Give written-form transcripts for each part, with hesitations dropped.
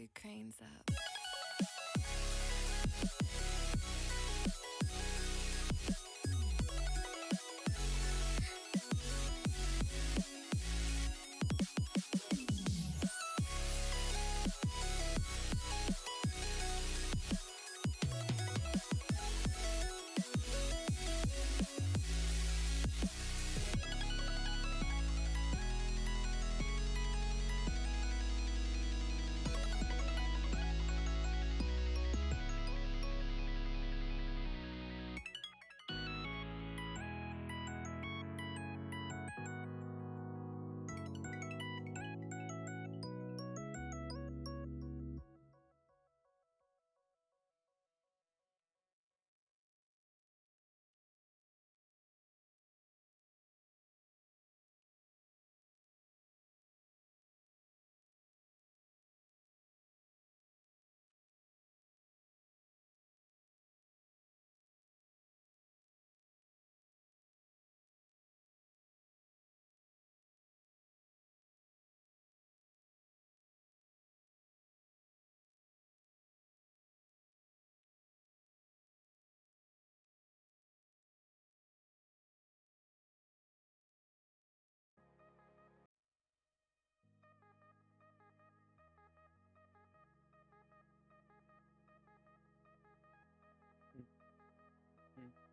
two cranes up.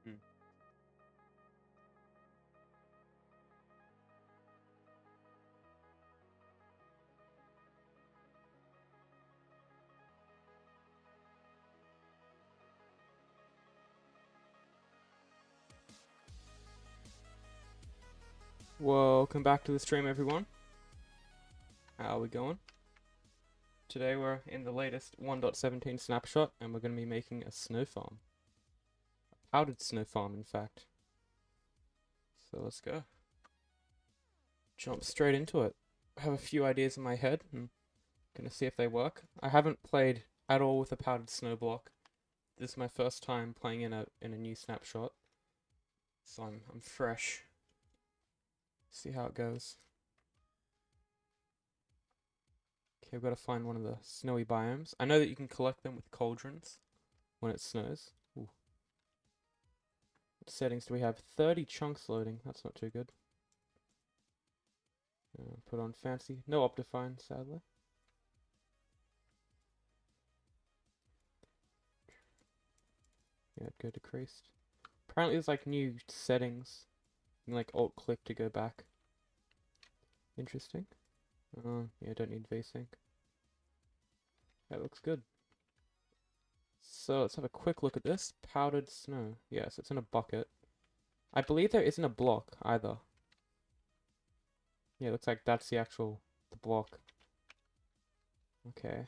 Hmm. Welcome back to the stream, everyone. How are we going? Today we're in the latest 1.17 snapshot, and we're going to be making a snow farm. A powdered snow farm, in fact. So let's go. Jump straight into it. I have a few ideas in my head, and going to see if they work. I haven't played at all with a powdered snow block. This is my first time playing in a new snapshot, so I'm fresh. See how it goes. Okay, we've got to find one of the snowy biomes. I know that you can collect them with cauldrons when it snows. Ooh. What settings do we have? 30 chunks loading. That's not too good. Put on fancy. No Optifine, sadly. Yeah, go decreased. Apparently there's like new settings. You can like alt-click to go back. Interesting. Yeah, don't need VSync. That looks good. So let's have a quick look at this. Powdered snow. Yes, it's in a bucket. I believe there isn't a block either. Yeah, it looks like that's the block. Okay.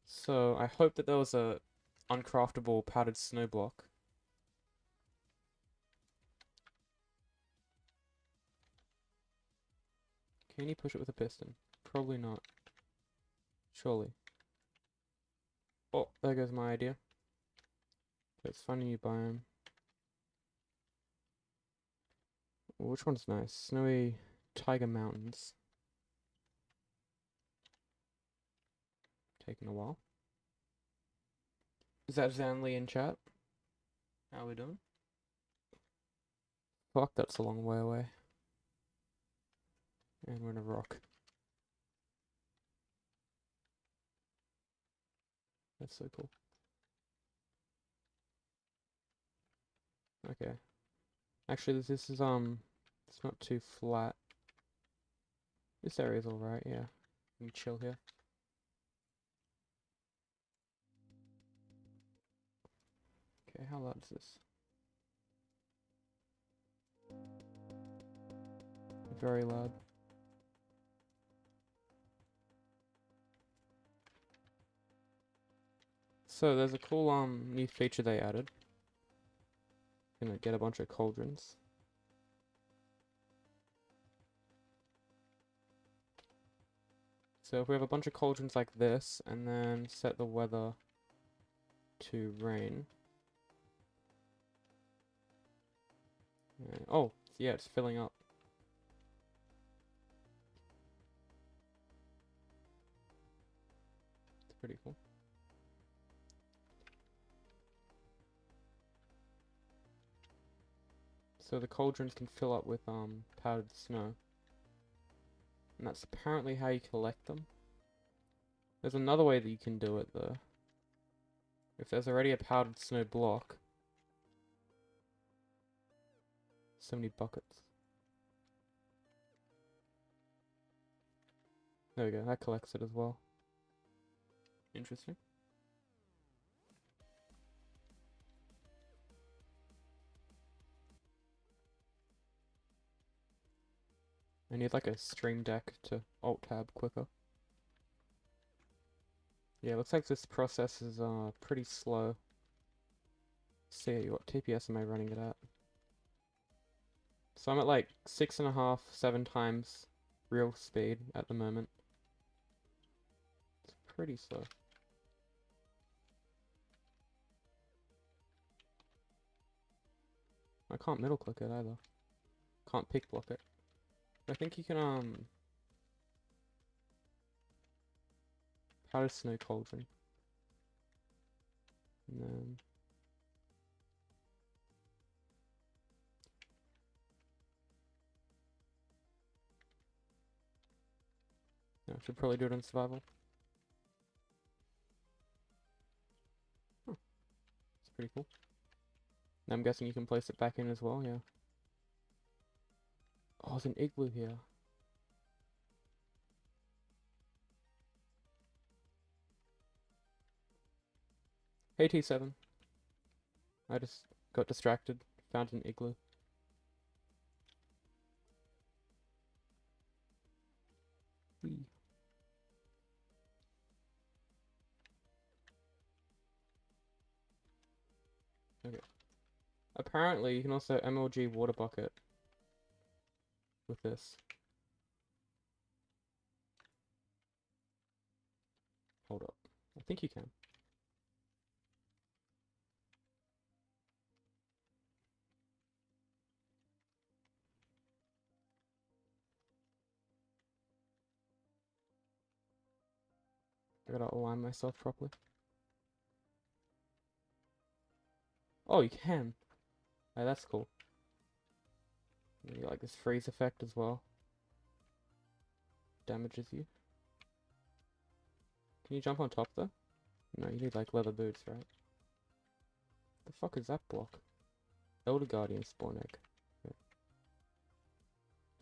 So I hope that there was a uncraftable powdered snow block. Can you push it with a piston? Probably not. Surely. Oh, there goes my idea. Let's find a new biome. Which one's nice? Snowy Tiger Mountains. Taking a while. Is that Zanley in chat? How we doing? Fuck, that's a long way away. And we're in a rock. That's so cool. Okay. Actually, this is it's not too flat. This area's alright, yeah. You can chill here. Okay, how loud is this? Very loud. So there's a cool new feature they added. Gonna get a bunch of cauldrons. So if we have a bunch of cauldrons like this, and then set the weather to rain. Oh, yeah, it's filling up. pretty cool. So the cauldrons can fill up with powdered snow. And that's apparently how you collect them. There's another way that you can do it though. If there's already a powdered snow block. So many buckets. There we go, that collects it as well. Interesting. I need like a stream deck to alt-tab quicker. Yeah, looks like this process is pretty slow. See what TPS am I running it at? So I'm at like 6.5, 7 times real speed at the moment. It's pretty slow. I can't middle click it either. Can't pick block it. I think you can powder snow cauldron. And then yeah, I should probably do it on survival. Huh. It's pretty cool. And I'm guessing you can place it back in as well, yeah. Oh, there's an igloo here. Hey T7. I just got distracted. Found an igloo. Whee. Okay. Apparently, you can also MLG water bucket with this. Hold up. I think you can. I gotta align myself properly. Oh, you can. Oh, that's cool. You like this freeze effect as well. Damages you. Can you jump on top though? No, you need like leather boots, right? The fuck is that block? Elder Guardian spawn egg. Okay.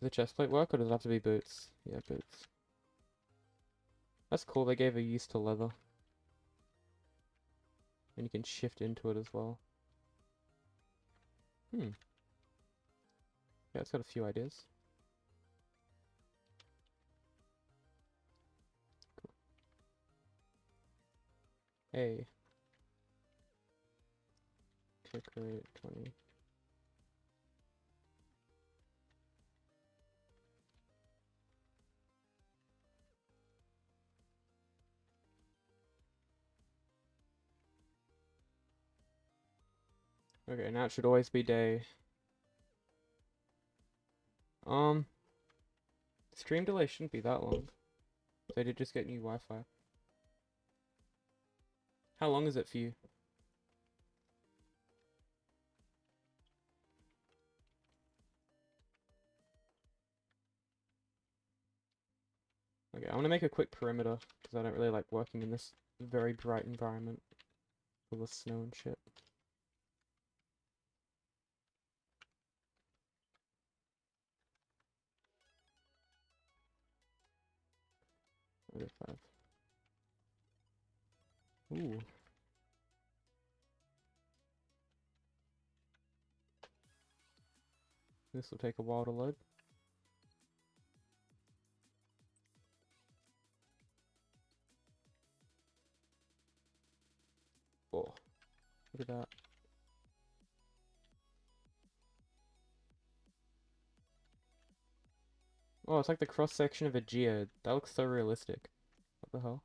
Does the chestplate work or does it have to be boots? Yeah, boots. That's cool, they gave a use to leather. And you can shift into it as well. Yeah, it's got a few ideas. Cool. Hey. Click rate 20. Okay, now it should always be day. Stream delay shouldn't be that long. They did just get new Wi-Fi. How long is it for you? Okay, I want to make a quick perimeter, because I don't really like working in this very bright environment full of snow and shit. Okay, 5. Ooh. This will take a while to load. Oh, look at that. Oh, it's like the cross section of a geode. That looks so realistic. What the hell?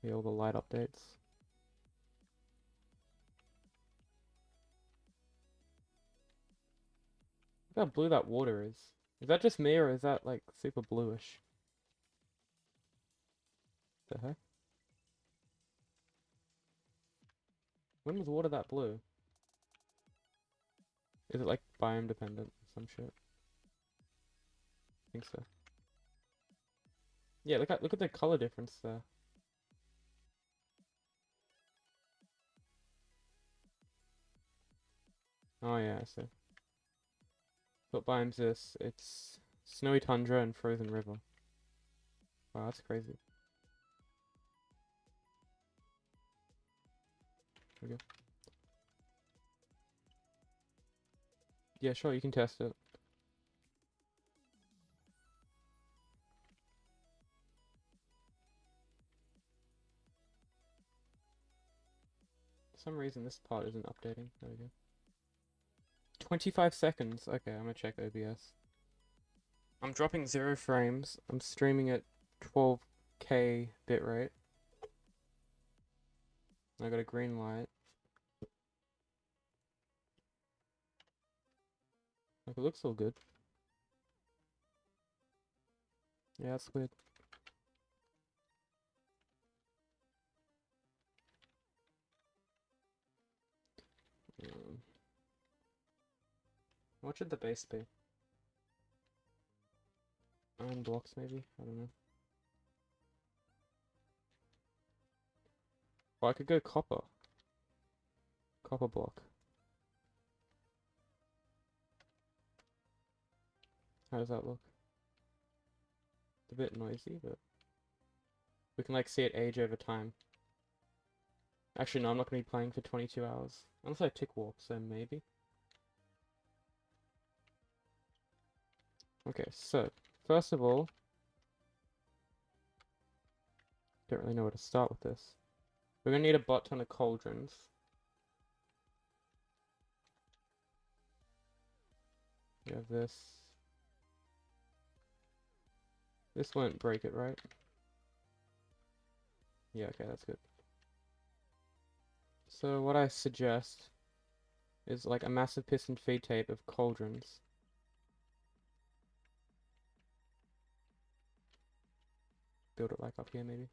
Yeah, all the light updates. Look how blue that water is. Is that just me or is that like super bluish? The heck? When was water that blue? Is it like biome dependent or some shit? I think so. Yeah, look at the color difference there. Oh yeah, I see. What biome's this? It's snowy tundra and frozen river. Wow, that's crazy. There we go. Yeah, sure, you can test it. For some reason this part isn't updating. There we go. 25 seconds. Okay, I'm gonna check OBS. I'm dropping 0 frames. I'm streaming at 12K bitrate. I got a green light. Like, it looks all good. Yeah, that's weird. What should the base be? Iron blocks, maybe? I don't know. Well, I could go copper. Copper block. How does that look? It's a bit noisy, but we can like see it age over time. Actually, no, I'm not going to be playing for 22 hours. Unless I tick warp, so maybe. Okay, so, first of all, don't really know where to start with this. We're going to need a butt ton of cauldrons. We have this. This won't break it, right? Yeah, okay, that's good. So what I suggest is like a massive piston feed tape of cauldrons. Build it like up here, maybe.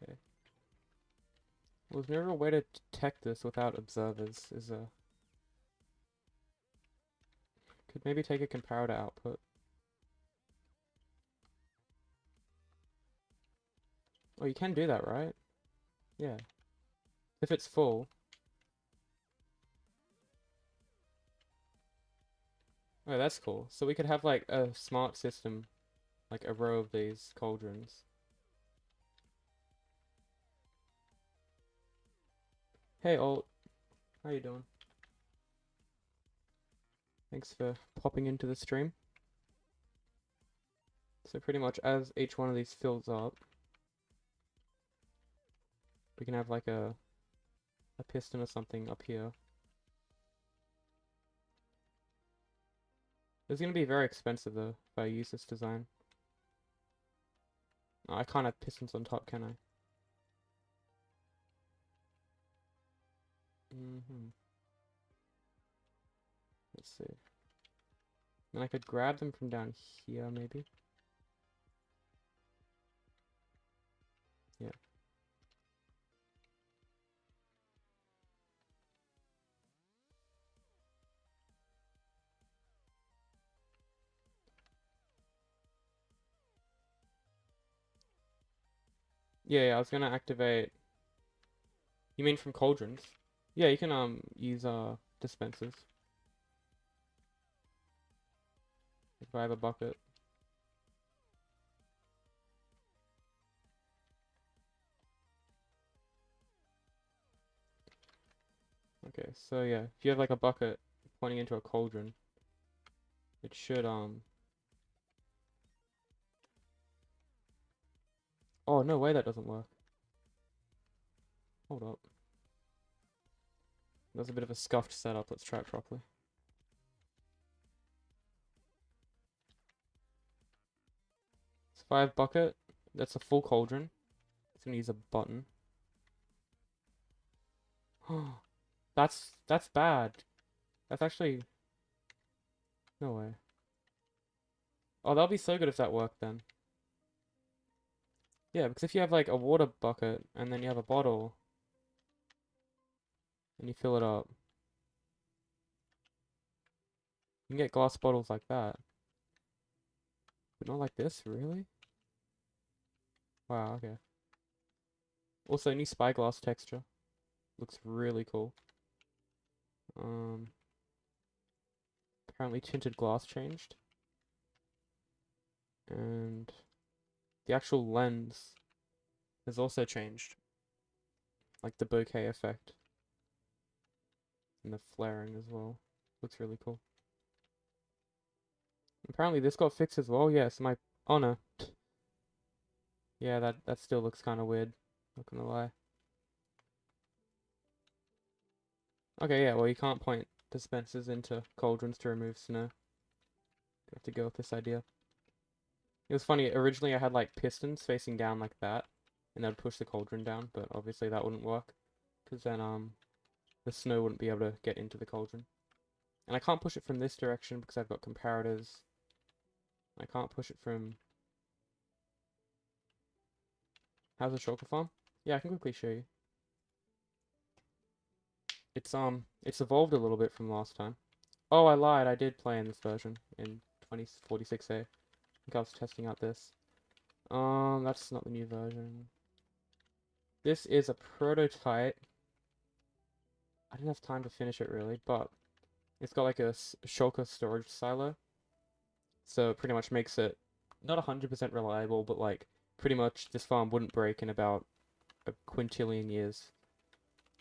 Okay. Well, there's never a way to detect this without observers, is a... Could maybe take a comparator output. Oh, you can do that, right? Yeah. If it's full. Oh, that's cool. So we could have like a smart system, like a row of these cauldrons. Hey, Alt. How you doing? Thanks for popping into the stream. So pretty much as each one of these fills up, we can have like a piston or something up here. It's gonna be very expensive though if I use this design. Oh, I can't have pistons on top, can I? Let's see. And I could grab them from down here, maybe. Yeah. Yeah, I was gonna activate. You mean from cauldrons? Yeah, you can use dispensers. If I have a bucket. Okay, so yeah, if you have like a bucket pointing into a cauldron, it should oh no way, that doesn't work. Hold up. That was a bit of a scuffed setup. Let's try it properly. It's 5 bucket. That's a full cauldron. It's gonna use a button. That's bad. That's actually no way. Oh, that'll be so good if that worked then. Yeah, because if you have like a water bucket and then you have a bottle and you fill it up, you can get glass bottles like that. But not like this, really? Wow, okay. Also, new spyglass texture. Looks really cool. Apparently tinted glass changed. And the actual lens has also changed. Like the bokeh effect. And the flaring as well. Looks really cool. Apparently this got fixed as well. Yes, my... Oh no. Yeah, that still looks kind of weird. Not gonna lie. Okay, yeah, well you can't point dispensers into cauldrons to remove snow. You have to go with this idea. It was funny, originally I had like pistons facing down like that, and that would push the cauldron down, but obviously that wouldn't work, because then the snow wouldn't be able to get into the cauldron. And I can't push it from this direction because I've got comparators. I can't push it from... How's the shulker farm? Yeah, I can quickly show you. It's evolved a little bit from last time. Oh, I lied, I did play in this version, in 2046A. I think I was testing out this. That's not the new version. This is a prototype. I didn't have time to finish it really, but it's got like a shulker storage silo. So it pretty much makes it not 100% reliable, but like pretty much this farm wouldn't break in about a quintillion years.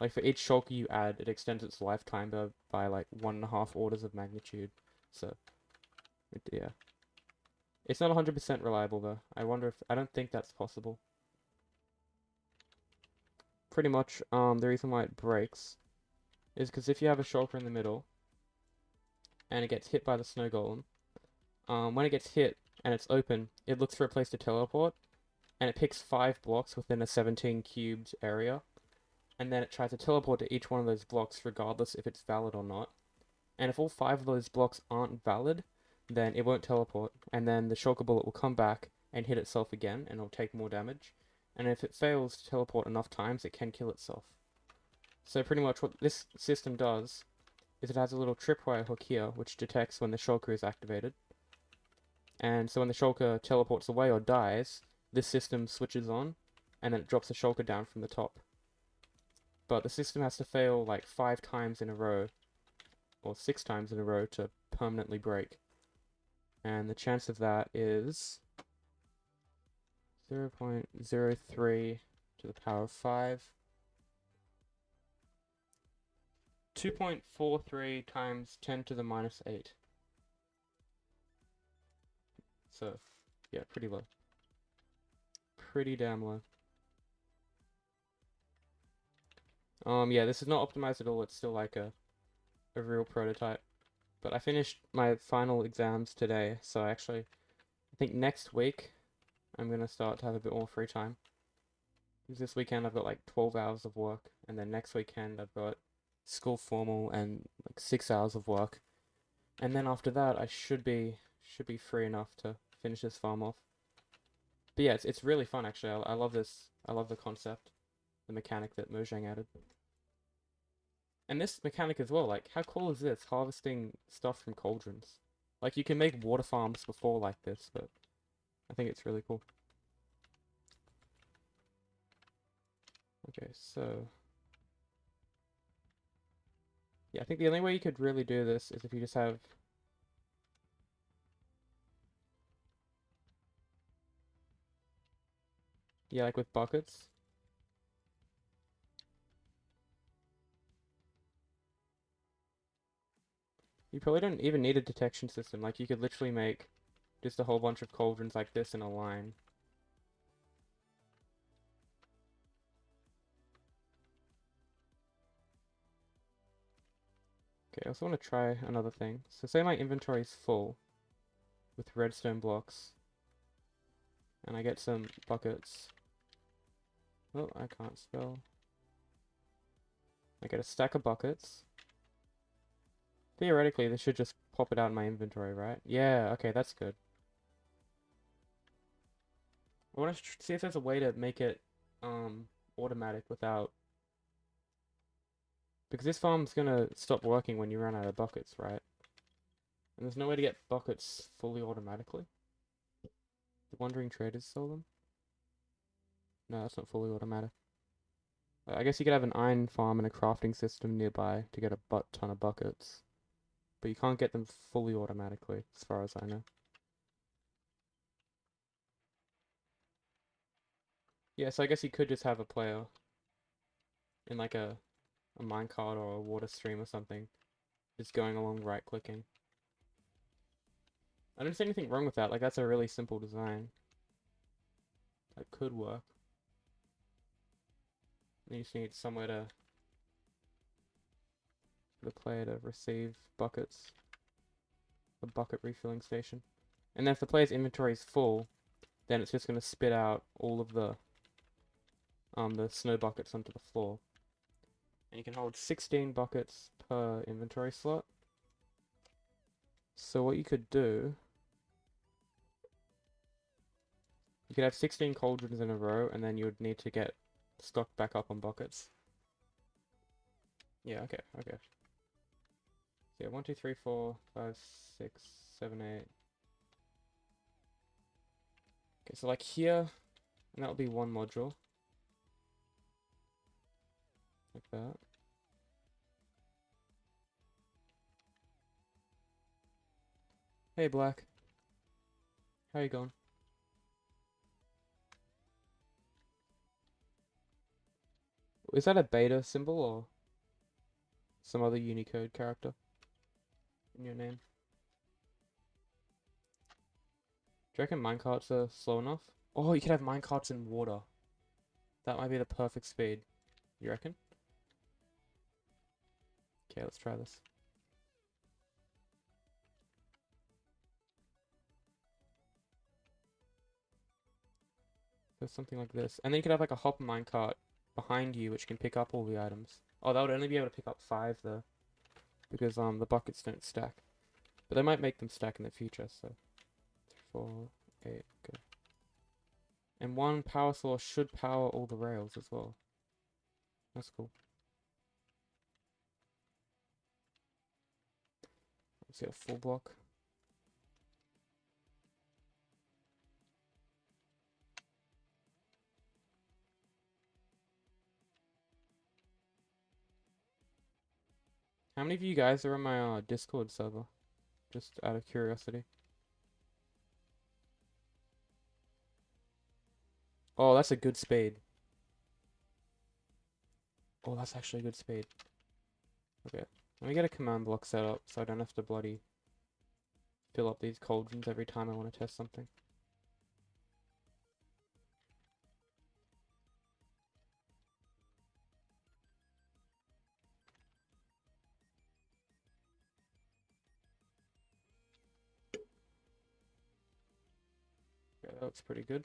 Like for each shulker you add, it extends its lifetime by like 1.5 orders of magnitude. So, yeah. It's not 100% reliable though. I don't think that's possible. Pretty much, the reason why it breaks is because if you have a shulker in the middle, and it gets hit by the snow golem, when it gets hit and it's open, it looks for a place to teleport, and it picks 5 blocks within a 17 cubed area, and then it tries to teleport to each one of those blocks regardless if it's valid or not. And if all 5 of those blocks aren't valid, then it won't teleport, and then the shulker bullet will come back and hit itself again, and it'll take more damage. And if it fails to teleport enough times, it can kill itself. So pretty much what this system does is it has a little tripwire hook here, which detects when the shulker is activated. And so when the shulker teleports away or dies, this system switches on, and then it drops the shulker down from the top. But the system has to fail like 5 times in a row, or 6 times in a row to permanently break. And the chance of that is 0.03 to the power of 5. 2.43 times 10 to the minus 8. So, yeah, pretty low. Pretty damn low. Yeah, this is not optimized at all. It's still like a real prototype. But I finished my final exams today, so I think next week I'm gonna start to have a bit more free time. Because this weekend I've got like 12 hours of work, and then next weekend I've got school formal and like 6 hours of work. And then after that I should be free enough to finish this farm off. But yeah, it's really fun actually. I love this. I love the concept, the mechanic that Mojang added. And this mechanic as well, like, how cool is this? Harvesting stuff from cauldrons. Like, you can make water farms before like this, but I think it's really cool. Okay, so... yeah, I think the only way you could really do this is if you just have... yeah, like with buckets. You probably don't even need a detection system. Like, you could literally make just a whole bunch of cauldrons like this in a line. Okay, I also want to try another thing. So say my inventory is full with redstone blocks, and I get some buckets. Oh, I can't spell. I get a stack of buckets. Theoretically, this should just pop it out in my inventory, right? Yeah, okay, that's good. I want to see if there's a way to make it automatic without... Because this farm's gonna stop working when you run out of buckets, right? And there's no way to get buckets fully automatically. The Wandering Traders sell them? No, that's not fully automatic. I guess you could have an iron farm and a crafting system nearby to get a butt ton of buckets. But you can't get them fully automatically, as far as I know. Yeah, so I guess you could just have a player in like a minecart or a water stream or something, just going along right-clicking. I don't see anything wrong with that, like that's a really simple design. That could work. You just need somewhere to... for the player to receive buckets. A bucket refilling station. And then if the player's inventory is full, then it's just going to spit out all of the snow buckets onto the floor. And you can hold 16 buckets per inventory slot. So what you could do, you could have 16 cauldrons in a row, and then you would need to get stocked back up on buckets. Yeah, okay. So yeah, 1, 2, 3, 4, 5, 6, 7, 8. Okay, so like here, and that'll be one module. Like that. Hey, Black. How you going? Is that a beta symbol or some other Unicode character in your name? Do you reckon minecarts are slow enough? Oh, you could have minecarts in water. That might be the perfect speed. You reckon? Okay, let's try this. So something like this. And then you could have like a hopper minecart behind you which can pick up all the items. Oh, that would only be able to pick up 5 though. Because the buckets don't stack. But they might make them stack in the future, so 4, 8, good. And one power source should power all the rails as well. That's cool. Let's see a full block. How many of you guys are on my Discord server? Just out of curiosity. Oh, that's a good speed. Oh, that's actually a good speed. Okay, let me get a command block set up so I don't have to bloody fill up these cauldrons every time I want to test something. Okay, that looks pretty good.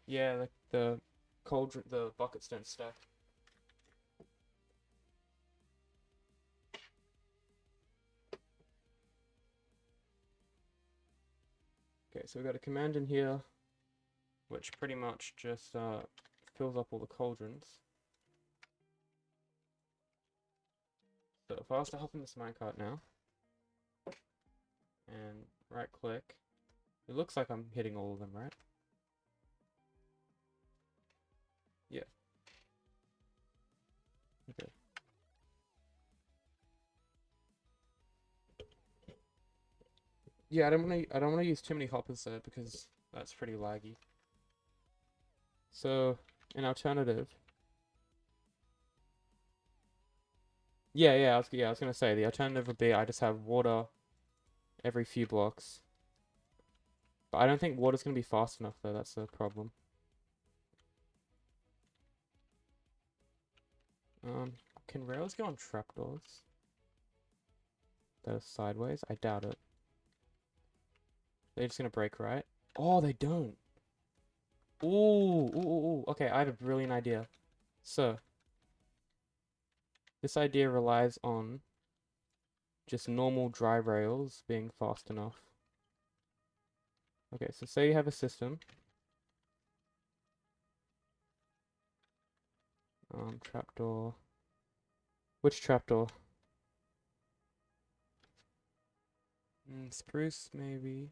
Yeah, the cauldron, the buckets don't stack. Okay, so we've got a command in here, which pretty much just fills up all the cauldrons. So if I was to hop in this minecart now, and right click, it looks like I'm hitting all of them, right? Yeah. Okay. Yeah, I don't wanna use too many hoppers there because that's pretty laggy. So, an alternative. Yeah, I was gonna say the alternative would be I just have water every few blocks. But I don't think water's gonna be fast enough though, that's the problem. Can rails go on trapdoors? That are sideways? I doubt it. They're just gonna break, right? Oh, they don't. Ooh. Okay, I have a brilliant idea. So, this idea relies on just normal dry rails being fast enough. Okay, so say you have a system. Trapdoor. Which trapdoor? Spruce, maybe.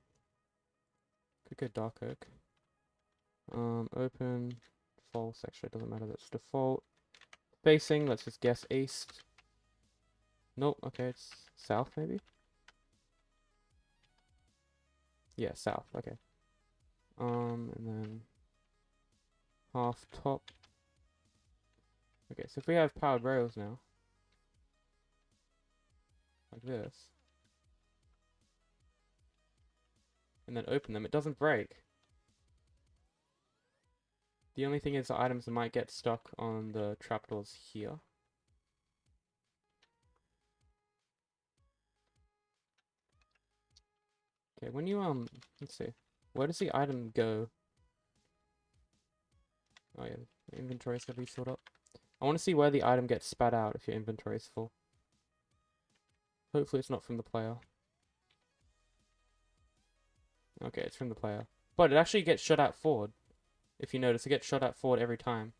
Could go dark oak. Open. False, actually, it doesn't matter, that's default. Facing, let's just guess east. Nope, okay, it's south, maybe? Yeah, south, okay. And then half top. Okay, so if we have powered rails now, like this, and then open them, it doesn't break. The only thing is the items might get stuck on the trapdoors here. Okay, when you, let's see. Where does the item go? Oh yeah, the inventory's gotta be filled up. I want to see where the item gets spat out if your inventory is full. Hopefully it's not from the player. Okay, it's from the player. But it actually gets shot out forward. If you notice, it gets shot out forward every time.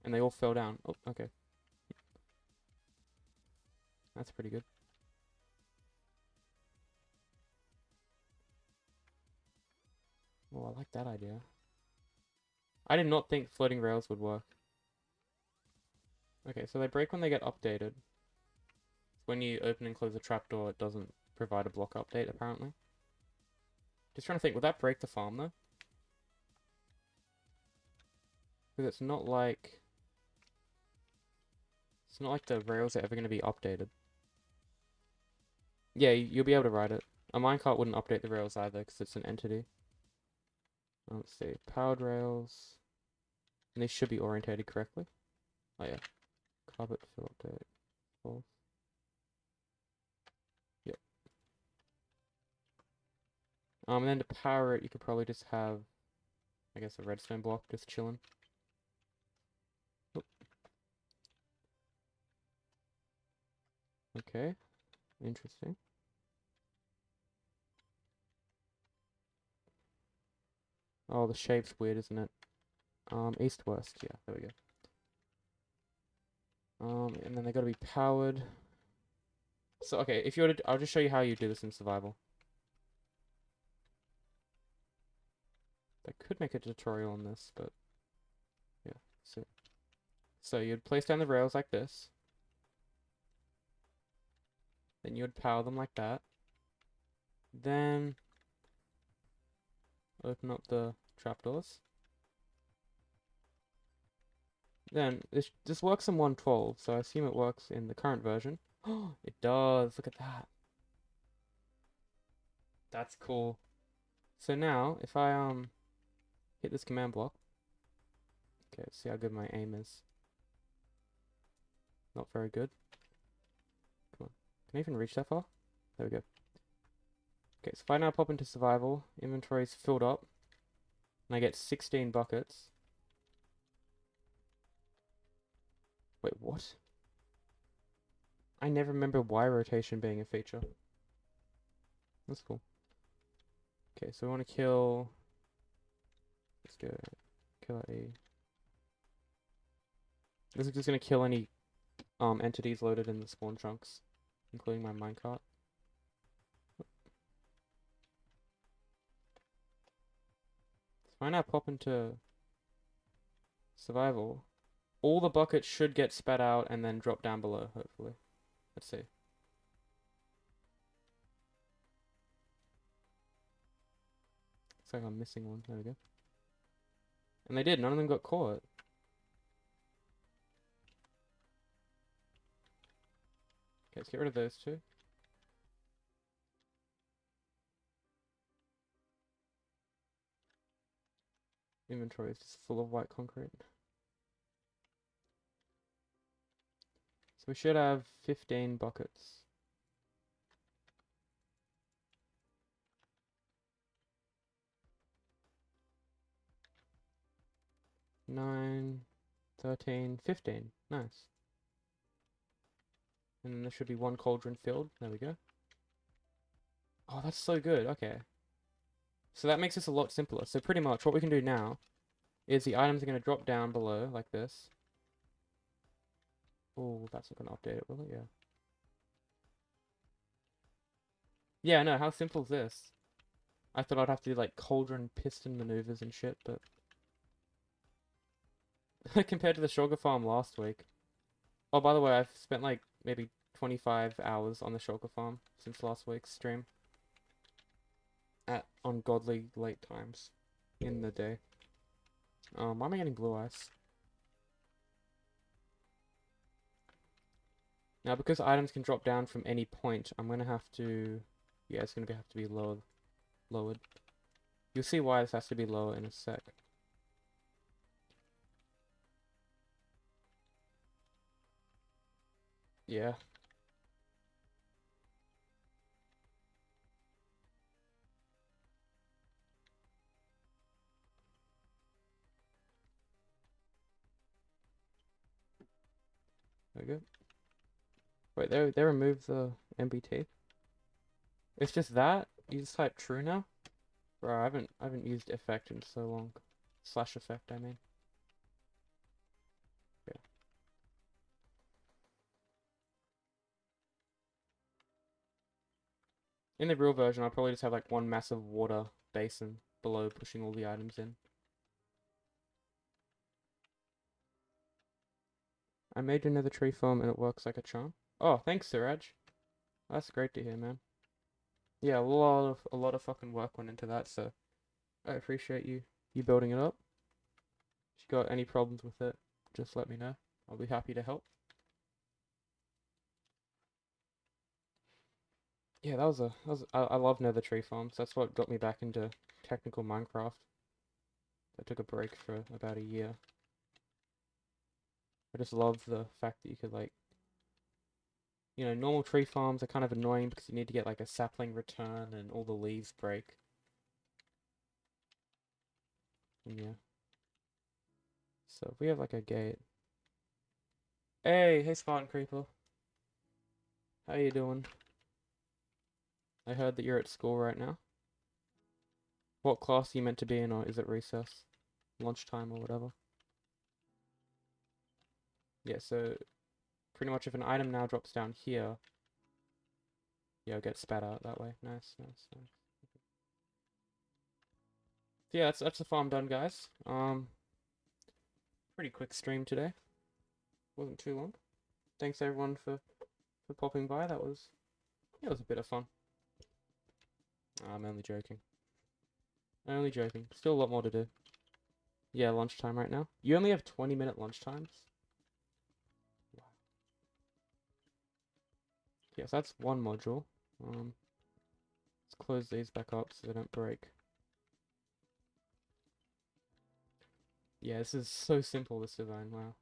And they all fell down. Oh, okay. That's pretty good. Oh, I like that idea. I did not think floating rails would work. Okay, so they break when they get updated. When you open and close a trapdoor, it doesn't provide a block update, apparently. Just trying to think, would that break the farm, though? Because it's not like... It's not like the rails are ever going to be updated. Yeah, you'll be able to ride it. A minecart wouldn't update the rails either, because it's an entity. Let's see, powered rails... And they should be orientated correctly. Oh yeah. Carpet fill update. False. Yep. And then to power it, you could probably just have, I guess, a redstone block just chilling. Oop. Okay. Interesting. Oh, the shape's weird, isn't it? East-west. Yeah, there we go. And then they gotta be powered. So, okay, if you were to, I'll just show you how you do this in survival. I could make a tutorial on this, but yeah. So you'd place down the rails like this. Then you would power them like that. Then open up the trapdoors. Then this works in 1.12, so I assume it works in the current version. Oh, it does. Look at that. That's cool. So now, if I hit this command block. Okay, let's see how good my aim is. Not very good. Come on. Can I even reach that far? There we go. Okay, so if I now pop into survival, inventory's filled up, and I get 16 buckets. Wait, what? I never remember Y rotation being a feature. That's cool. Okay, so we want to kill... Let's go... Kill a... This is just going to kill any entities loaded in the spawn chunks, including my minecart. If I now pop into survival, all the buckets should get spat out and then drop down below, hopefully. Let's see. Looks like I'm missing one. There we go. And they did. None of them got caught. Okay, let's get rid of those two. Inventory is just full of white concrete. So we should have 15 buckets. Nine, 13, 15. Nice. And then there should be one cauldron filled. There we go. Oh, that's so good. Okay. So that makes this a lot simpler. So pretty much what we can do now is the items are going to drop down below like this. Oh, that's not going to update it, will it? Yeah. Yeah, no, how simple is this? I thought I'd have to do like cauldron piston maneuvers and shit, but compared to the Shulker farm last week. Oh, by the way, I've spent like maybe 25 hours on the Shulker farm since last week's stream. At ungodly late times in the day. Why am I getting blue ice? Now, because items can drop down from any point, I'm gonna have to... Yeah, it's gonna have to be lowered. You'll see why this has to be lower in a sec. Yeah. There we go. Wait, they removed the MBT? It's just that? You just type true now? Bro, I haven't used effect in so long. Slash effect, I mean. Yeah. In the real version, I'll probably just have like one massive water basin below pushing all the items in. I made another tree farm and it works like a charm. Oh, thanks, Siraj. That's great to hear, man. Yeah, a lot of fucking work went into that, so I appreciate you building it up. If you got any problems with it, just let me know. I'll be happy to help. Yeah, I love nether tree farms. That's what got me back into technical Minecraft. I took a break for about a year. I just love the fact that you could like, you know, normal tree farms are kind of annoying because you need to get like a sapling return and all the leaves break. And yeah. So if we have like a gate. Hey Spartan Creeper. How you doing? I heard that you're at school right now. What class are you meant to be in, or is it recess? Lunchtime or whatever? Yeah, so pretty much if an item now drops down here, yeah, it'll get spat out that way. Nice. So yeah, that's the farm done, guys. Pretty quick stream today. Wasn't too long. Thanks everyone for popping by. It was a bit of fun. I'm only joking. Still a lot more to do. Yeah, lunchtime right now. You only have 20-minute lunchtimes? Wow. Yes, that's one module. Let's close these back up so they don't break. Yeah, this is so simple, this design, wow.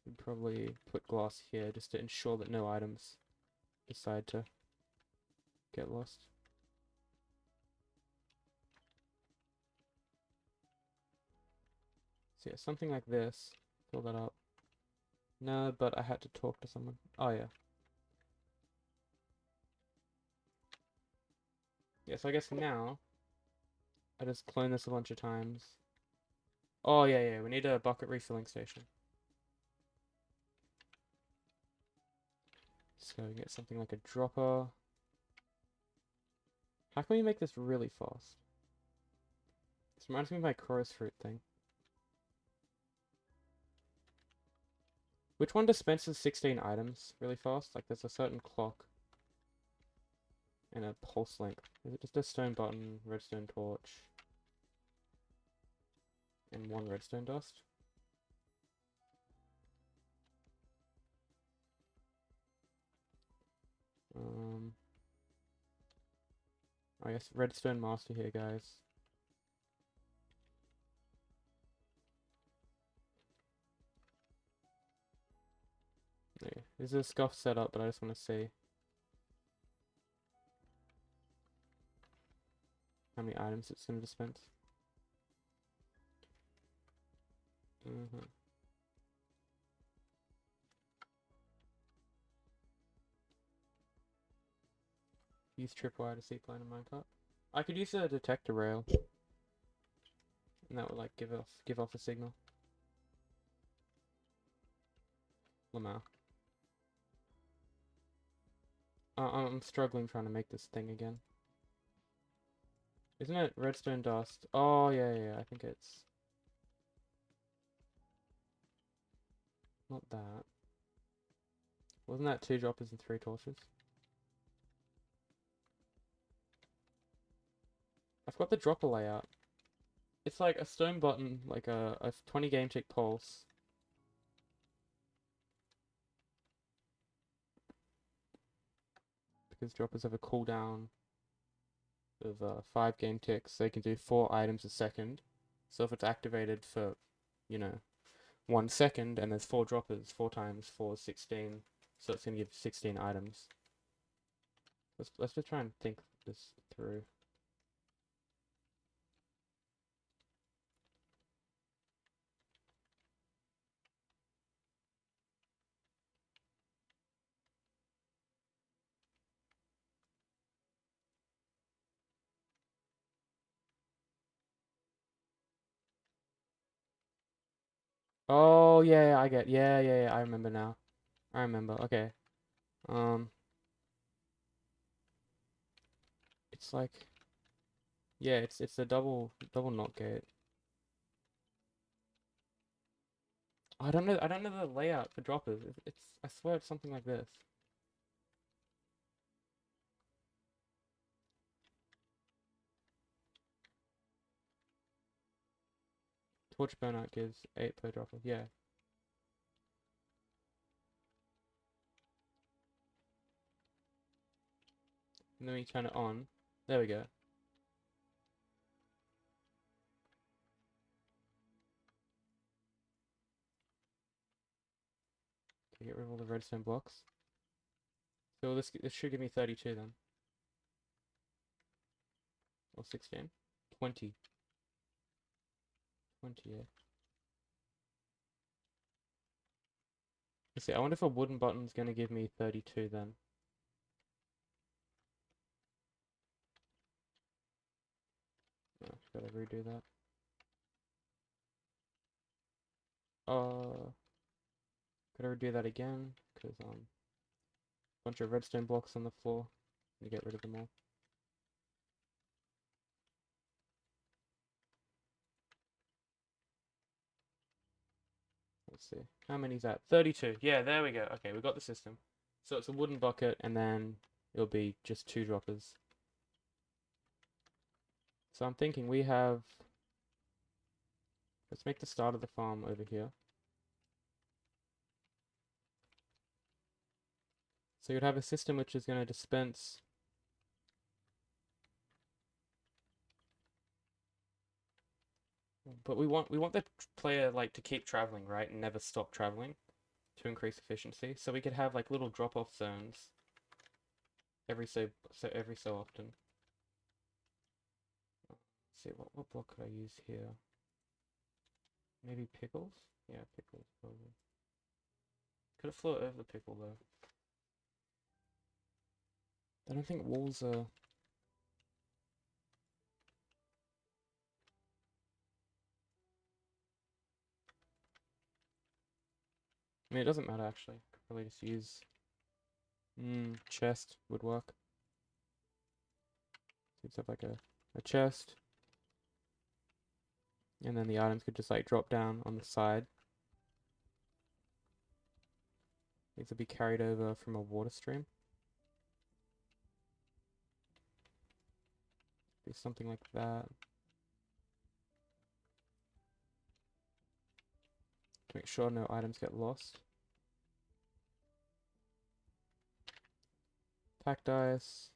We'd probably put glass here just to ensure that no items decide to get lost. So yeah, something like this. Fill that up. No, but I had to talk to someone. Oh yeah. Yeah, so I guess now I just clone this a bunch of times. Oh yeah, we need a bucket refilling station. Let's go get something like a dropper. How can we make this really fast? This reminds me of my chorus fruit thing. Which one dispenses 16 items really fast? Like there's a certain clock. And a pulse length. Is it just a stone button, redstone torch, and one redstone dust? Oh yes, redstone master here, guys. Yeah, this is a scuff setup, but I just want to see how many items it's going to dispense. Use tripwire to see plane in minecart. I could use a detector rail, and that would like give off a signal. Lamau. I'm struggling trying to make this thing again. Isn't it redstone dust? Oh yeah, I think it's not that. Wasn't that 2 droppers and 3 torches? I've got the dropper layout. It's like a stone button, like a 20 game tick pulse. Because droppers have a cooldown of 5 game ticks, so they can do 4 items a second. So if it's activated for, you know, 1 second, and there's 4 droppers, 4 times 4 is 16, so it's gonna give 16 items. Let's just try and think this through. Oh yeah, I get. Yeah, I remember now. I remember. Okay. Um, it's like, yeah, it's a double NOT gate. I don't know the layout for droppers. I swear it's something like this. Torch burnout gives 8 per dropper. Yeah. And then we turn it on. There we go. Okay, get rid of all the redstone blocks. So this should give me 32 then. Or 16. 20. 20, yeah. Let's see, I wonder if a wooden button's gonna give me 32 then. Oh, gotta redo that. Gotta redo that again, because bunch of redstone blocks on the floor. Need to get rid of them all. Let's see. How many is that? 32. Yeah, there we go. Okay, we got the system. So it's a wooden bucket, and then it'll be just 2 droppers. So I'm thinking we have... Let's make the start of the farm over here. So you'd have a system which is going to dispense... But we want the player like to keep traveling, right? And never stop traveling to increase efficiency. So we could have like little drop-off zones every so often. Let's see, what block could I use here? Maybe pickles? Yeah, pickles probably. Could have floated over the pickle though. I don't think walls are... I mean, it doesn't matter actually. Could probably just use... chest would work. Seems to have like a chest. And then the items could just like drop down on the side. These would be carried over from a water stream. Be something like that. To make sure no items get lost. Packed ice.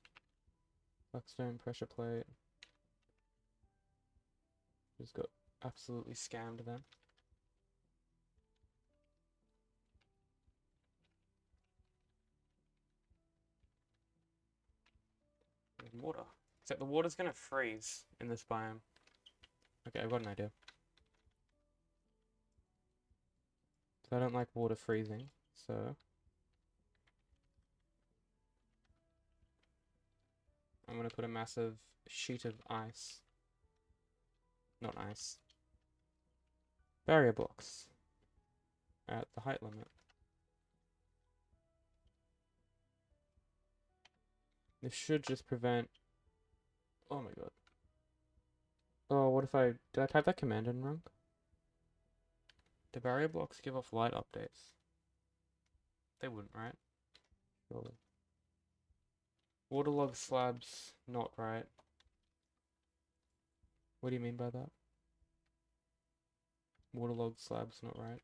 Blackstone pressure plate. Just got absolutely scammed then. water. Except the water's gonna freeze in this biome. Okay, I've got an idea. So I don't like water freezing, so I'm gonna put a massive sheet of ice. Not ice. Barrier blocks. At the height limit. This should just prevent... Oh my god. Oh, what if I... Did I type that command in wrong? The barrier blocks give off light updates. They wouldn't, right? Surely. Waterlogged slabs, not right. What do you mean by that? Waterlogged slabs, not right.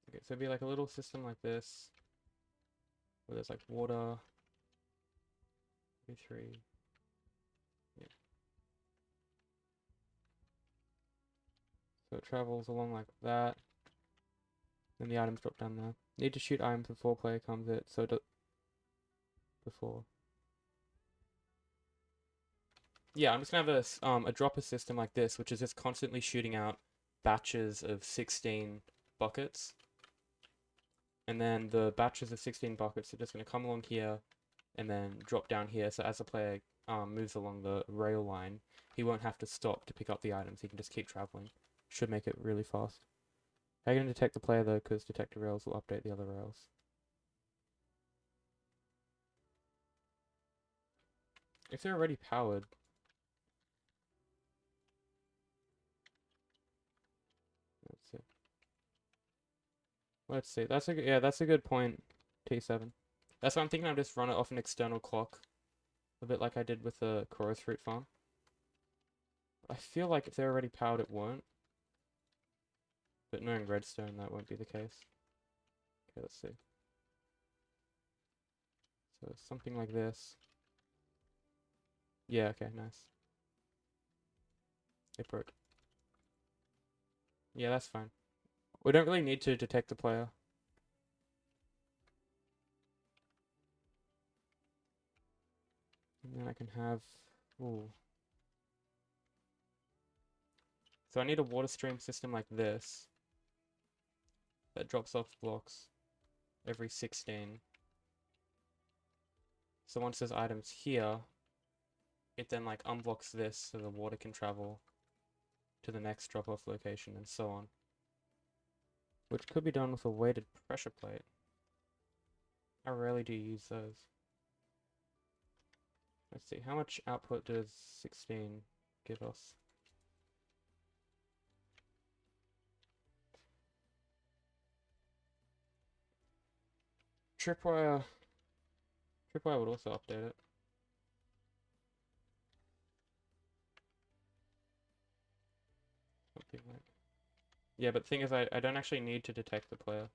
Okay, so it'd be like a little system like this, where there's like water, V3, yeah. So it travels along like that, then the items drop down there. Need to shoot items before player comes in, so before. Yeah, I'm just gonna have a dropper system like this, which is just constantly shooting out batches of 16 buckets. And then the batches of 16 buckets are just going to come along here and then drop down here. So as the player moves along the rail line, he won't have to stop to pick up the items. He can just keep traveling. Should make it really fast. How are you going to detect the player though? Because detector rails will update the other rails. If they're already powered... Let's see. Let's see. That's a yeah. That's a good point. T7. That's what I'm thinking. I'll just run it off an external clock, a bit like I did with the chorus fruit farm. I feel like if they're already powered, it won't. But knowing redstone, that won't be the case. Okay, let's see. So something like this. Yeah. Okay. Nice. It broke. Yeah, that's fine. We don't really need to detect the player. And then I can have... Ooh. So I need a water stream system like this. That drops off blocks every 16. So once there's items here, it then like unblocks this so the water can travel to the next drop-off location and so on. Which could be done with a weighted pressure plate. How rarely do you use those? Let's see, how much output does 16 give us? Tripwire would also update it. Something like... Yeah, but the thing is, I don't actually need to detect the player.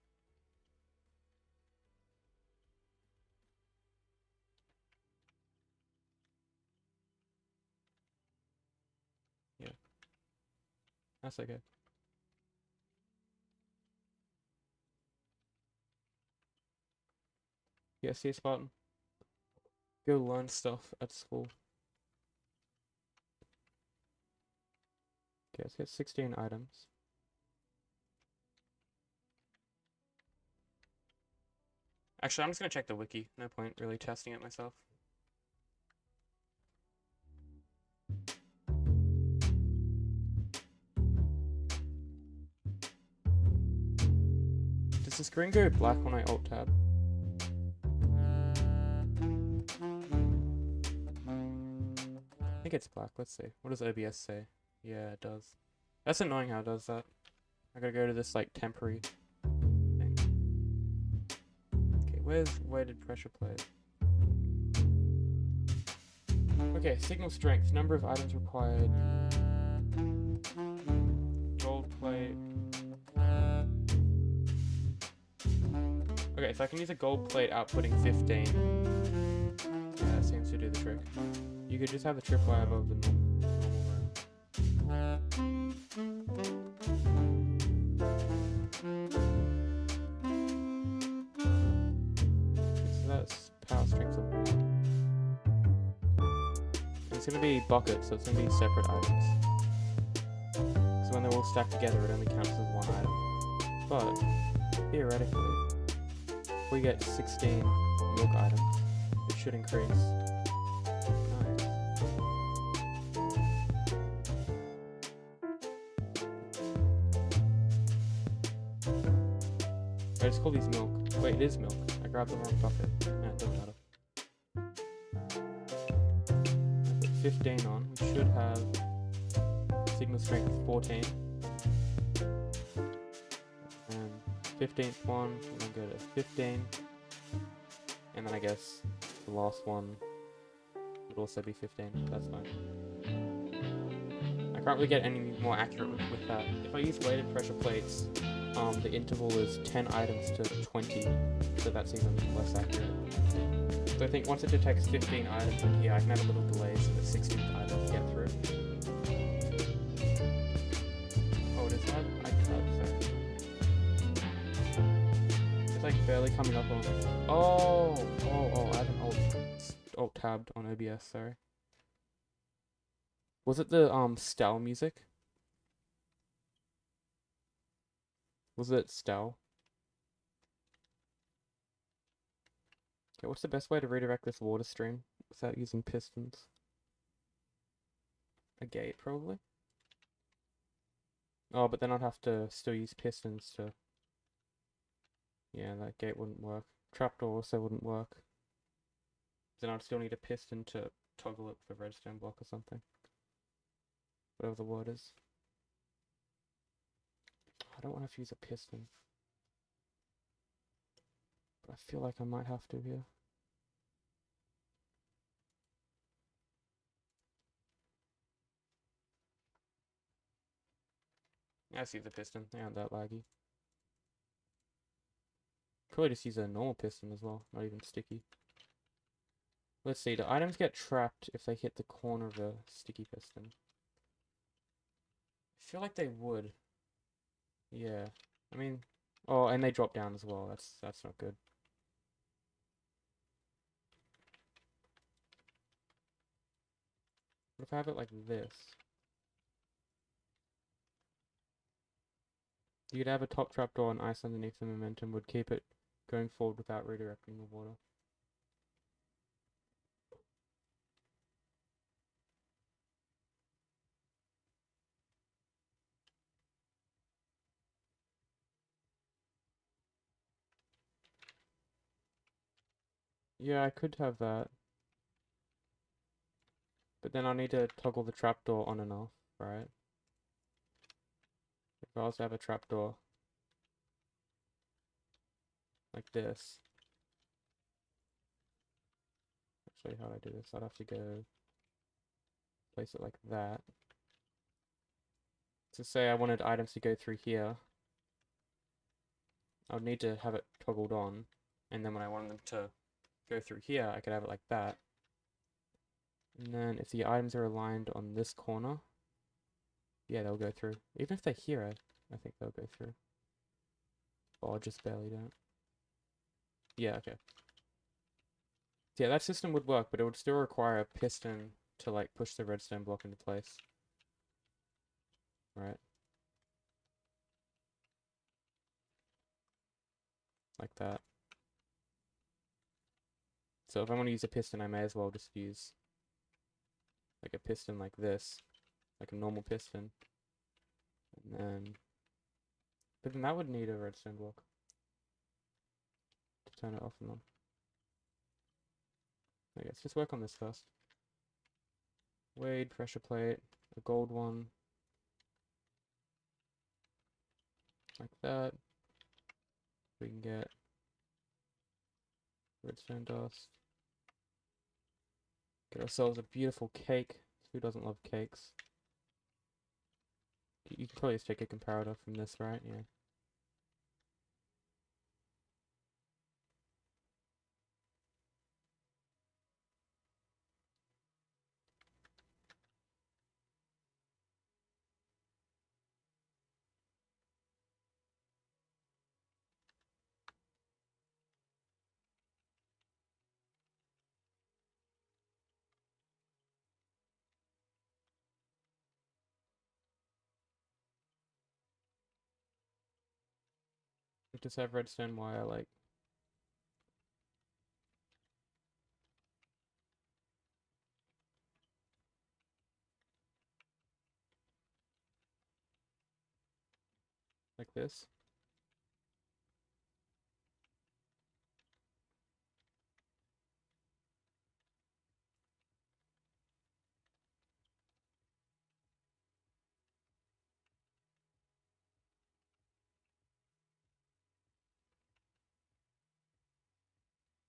Yeah. That's okay. Yeah, see, Spartan. Go learn stuff at school. Okay, let's get 16 items. Actually, I'm just gonna check the wiki. No point really testing it myself. Does the screen go black when I alt-tab? I think it's black. Let's see. What does OBS say? Yeah, it does. That's annoying how it does that. I gotta go to this, like, temporary thing. Okay, where's weighted pressure plate? Okay, signal strength. Number of items required. Gold plate. Okay, so I can use a gold plate outputting 15. Yeah, that seems to do the trick. You could just have the tripwire above the normal rail. It's going to be buckets, so it's going to be separate items. So when they're all stacked together, it only counts as one item. But, theoretically, if we get 16 milk items, it should increase. Nice. I just call these milk. Wait, it is milk. I grabbed the wrong bucket. Nah, it doesn't matter. I put 15 on. We should have signal strength 14. And 15th one, we're gonna go to 15. And then I guess the last one would also be 15. That's fine. I can't really get any more accurate with that. If I use weighted pressure plates, the interval is 10 items to 20, so that's even less accurate. So I think once it detects 15 items in here, I can have a little delay so the 16th item can get through. Oh, it is that? I sorry. It's like barely coming up on... Oh, I haven't alt-tabbed on OBS, sorry. Was it the, Stell music? Was it Stell? Okay, what's the best way to redirect this water stream without using pistons? A gate, probably? Oh, but then I'd have to still use pistons to... Yeah, that gate wouldn't work. Trapdoor also wouldn't work. Then I'd still need a piston to toggle it with a redstone block or something. Whatever the word is. I don't want to use a piston. But I feel like I might have to here. Yeah, I see the piston. They aren't that laggy. Probably just use a normal piston as well, not even sticky. Let's see, do items get trapped if they hit the corner of a sticky piston? I feel like they would. Yeah. I mean, oh, and they drop down as well. That's not good. What if I have it like this? You could have a top trapdoor and ice underneath the momentum would keep it going forward without redirecting the water. Yeah, I could have that. But then I'll need to toggle the trapdoor on and off, right? If I also have a trapdoor like this. I'll show you how I do this. I'd have to go place it like that. So say I wanted items to go through here. I would need to have it toggled on, and then when I wanted them to go through here, I could have it like that. And then if the items are aligned on this corner, yeah, they'll go through. Even if they're here, I think they'll go through. Or just barely don't. Yeah, okay. Yeah, that system would work, but it would still require a piston to like push the redstone block into place. Right? Like that. So if I want to use a piston, I may as well just use like a piston like this, like a normal piston. And then, but then that would need a redstone block to turn it off and on. Okay, let's just work on this first. Weighed pressure plate, a gold one. Like that. We can get redstone dust. Get ourselves a beautiful cake. Who doesn't love cakes? You can probably just take a comparator from this, right? Yeah. just have redstone wire like this.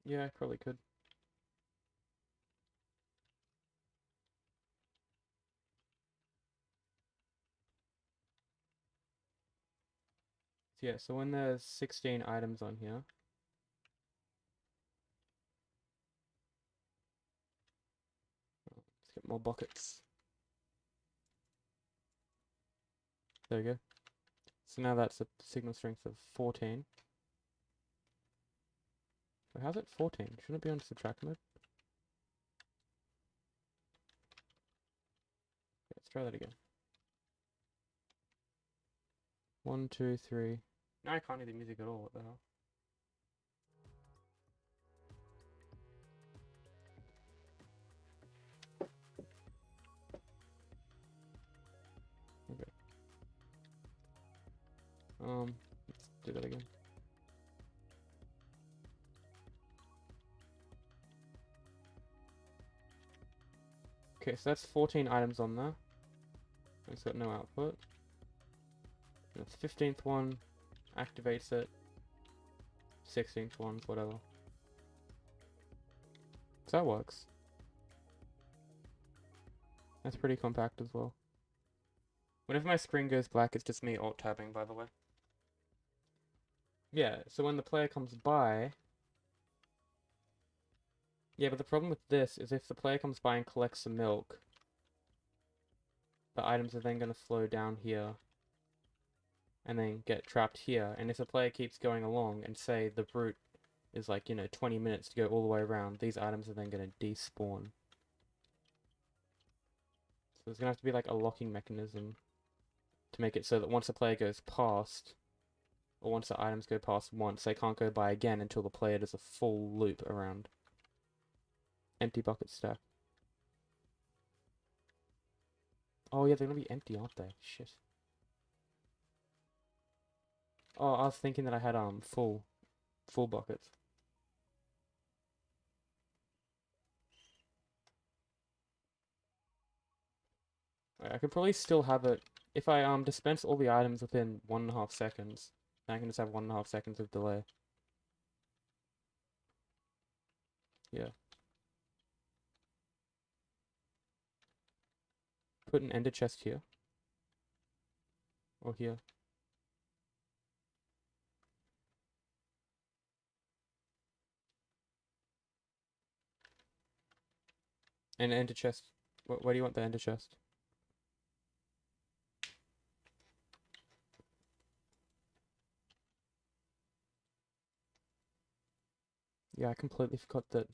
Yeah, I probably could. So yeah, so when there's 16 items on here, let's get more buckets. There we go. So now that's a signal strength of 14. Wait, how's it 14? Shouldn't it be on subtract mode? Okay, let's try that again. 1, 2, 3. Now I can't hear the music at all. What the hell? Okay. Let's do that again. Okay, so that's 14 items on there. It's got no output. And the 15th one activates it. 16th one, whatever. So that works. That's pretty compact as well. Whenever my screen goes black, it's just me alt-tabbing, by the way. Yeah, so when the player comes by... Yeah, but the problem with this is if the player comes by and collects some milk, the items are then going to flow down here and then get trapped here. And if the player keeps going along and say the route is like, 20 minutes to go all the way around, these items are then going to despawn. So there's going to have to be like a locking mechanism to make it so that once the player goes past, or once the items go past once, they can't go by again until the player does a full loop around. Empty bucket stack. Oh yeah, they're gonna be empty, aren't they? Shit. Oh, I was thinking that I had full buckets. I could probably still have it if I dispense all the items within 1.5 seconds. Then I can just have 1.5 seconds of delay. Yeah. Put an ender chest here. Or here. An ender chest. Where do you want the ender chest? Yeah, I completely forgot that.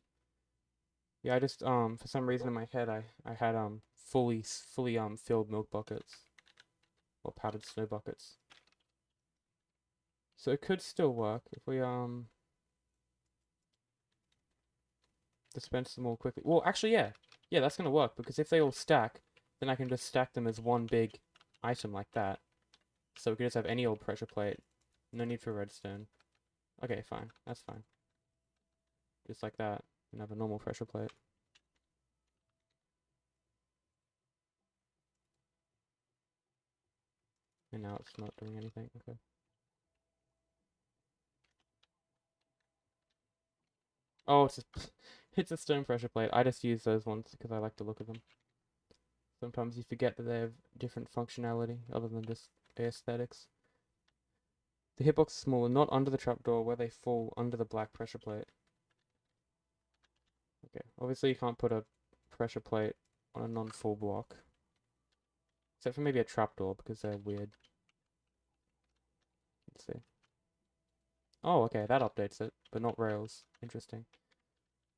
Yeah, I just for some reason in my head I had fully filled milk buckets or powdered snow buckets. So it could still work if we dispense them all quickly. Well, actually, yeah. Yeah, that's gonna work because if they all stack, then I can just stack them as one big item like that. So we can just have any old pressure plate. No need for redstone. Okay, fine. That's fine. Just like that. And have a normal pressure plate. And now it's not doing anything. Okay. Oh, it's just it's a stone pressure plate. I just use those ones because I like the look of them. Sometimes you forget that they have different functionality other than just aesthetics. The hitbox is smaller, not under the trapdoor where they fall under the black pressure plate. Okay, obviously you can't put a pressure plate on a non-full block. Except for maybe a trapdoor because they're weird. Let's see. Oh, okay, that updates it, but not rails. Interesting.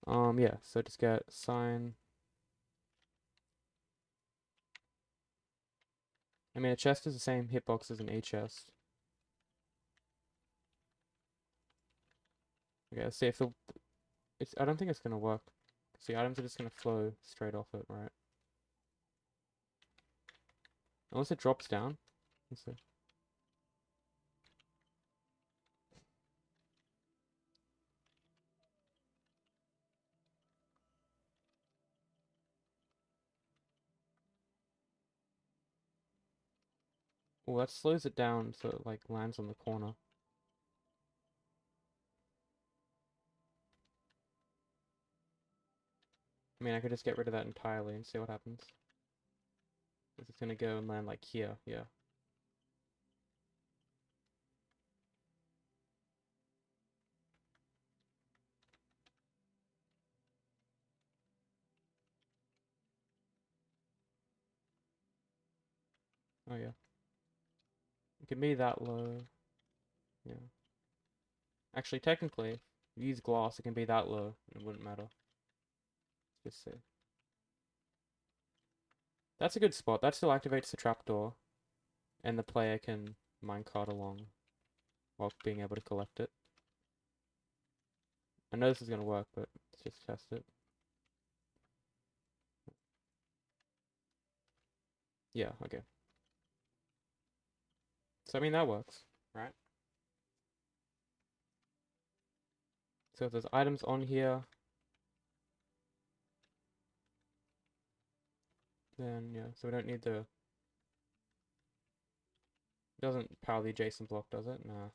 Yeah, so just get sign. I mean, a chest is the same hitbox as an A chest. Okay, let's see if I don't think it's gonna work. See, items are just gonna flow straight off it, right? Unless it drops down. Let's see. Well, that slows it down so it like lands on the corner. I mean, I could just get rid of that entirely and see what happens. It's gonna go and land like here, yeah. Oh yeah. It can be that low. Yeah. Actually, technically, if you use glass, it can be that low, and it wouldn't matter. Just see. That's a good spot. That still activates the trapdoor, and the player can minecart along while being able to collect it. I know this is gonna work, but let's just test it. Yeah, okay. So I mean that works, right? So if there's items on here, then yeah, so we don't need the... It doesn't power the adjacent block, does it? Nah.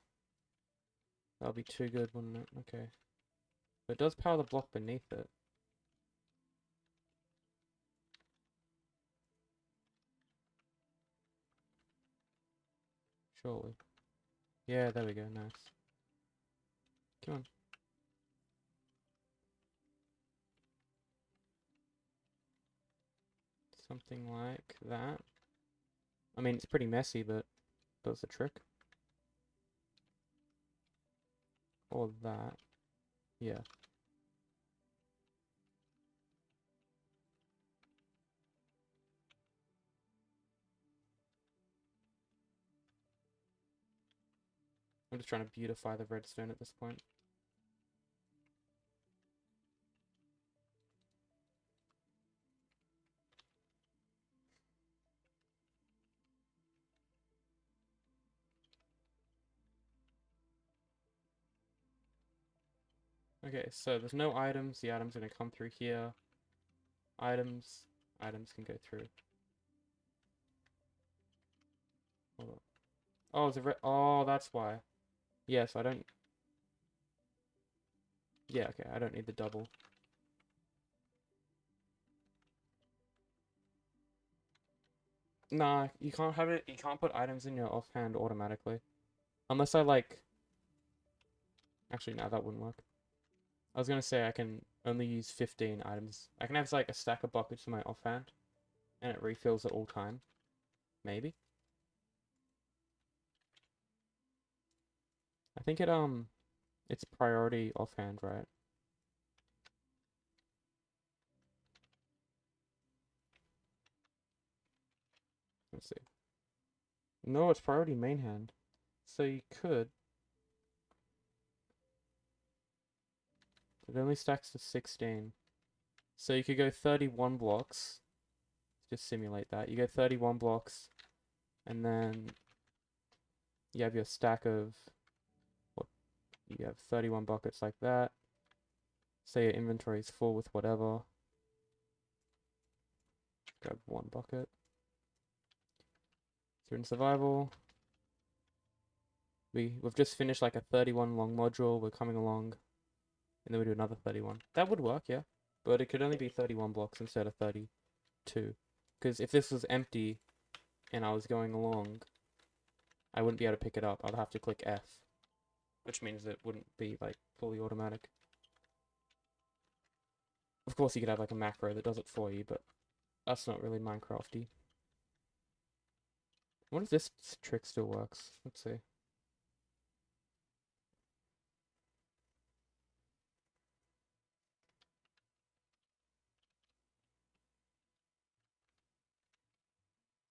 That would be too good, wouldn't it? Okay. But it does power the block beneath it. Surely. Yeah, there we go, nice. Come on. Something like that. I mean, it's pretty messy, but does the trick. Or that. Yeah. I'm just trying to beautify the redstone at this point. Okay, so there's no items. The items are going to come through here. Items can go through. Hold on. Oh, it's a red. Oh, that's why. Yeah, so I don't... Yeah, okay, I don't need the double. Nah, you can't have it. You can't put items in your offhand automatically. Unless I like... Actually, no, that wouldn't work. I was gonna say I can only use 15 items. I can have like a stack of buckets in my offhand, and it refills at all time. Maybe. I think it's priority offhand, right? Let's see. No, it's priority main hand. So you could. It only stacks to 16. So you could go 31 blocks. Just simulate that. You go 31 blocks, and then you have your stack of what? You have 31 buckets like that. Say your inventory is full with whatever. Grab one bucket. So you're in survival. We've just finished like a 31 long module. We're coming along, and then we do another 31. That would work, yeah. But it could only be 31 blocks instead of 32. Because if this was empty and I was going along, I wouldn't be able to pick it up. I'd have to click F, which means it wouldn't be like fully automatic. Of course, you could have like a macro that does it for you, but that's not really Minecrafty. What if this trick still works? Let's see.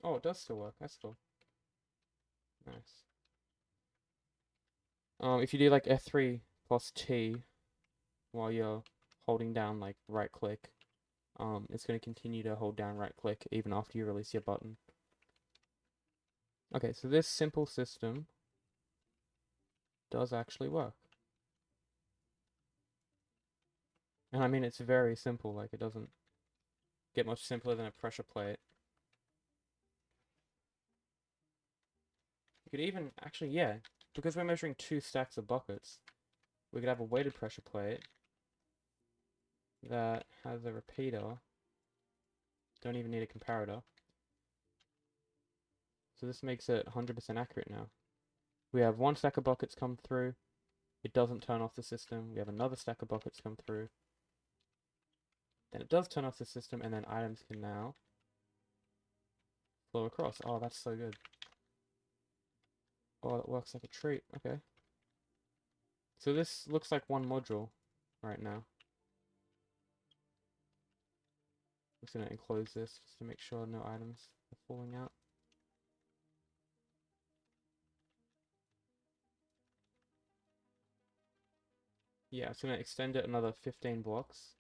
Oh, it does still work. That's cool. Nice. If you do like F3 plus T, while you're holding down like right click, it's going to continue to hold down right click even after you release your button. Okay, so this simple system does actually work. And I mean, it's very simple, like it doesn't get much simpler than a pressure plate. You could even, actually, yeah, because we're measuring 2 stacks of buckets, we could have a weighted pressure plate that has a repeater. Don't even need a comparator. So this makes it 100% accurate now. We have 1 stack of buckets come through, it doesn't turn off the system. We have another stack of buckets come through, then it does turn off the system, and then items can now flow across. Oh, that's so good. Oh, that works like a treat. Okay. So this looks like one module right now. I'm just going to enclose this just to make sure no items are falling out. Yeah, it's going to extend it another 15 blocks.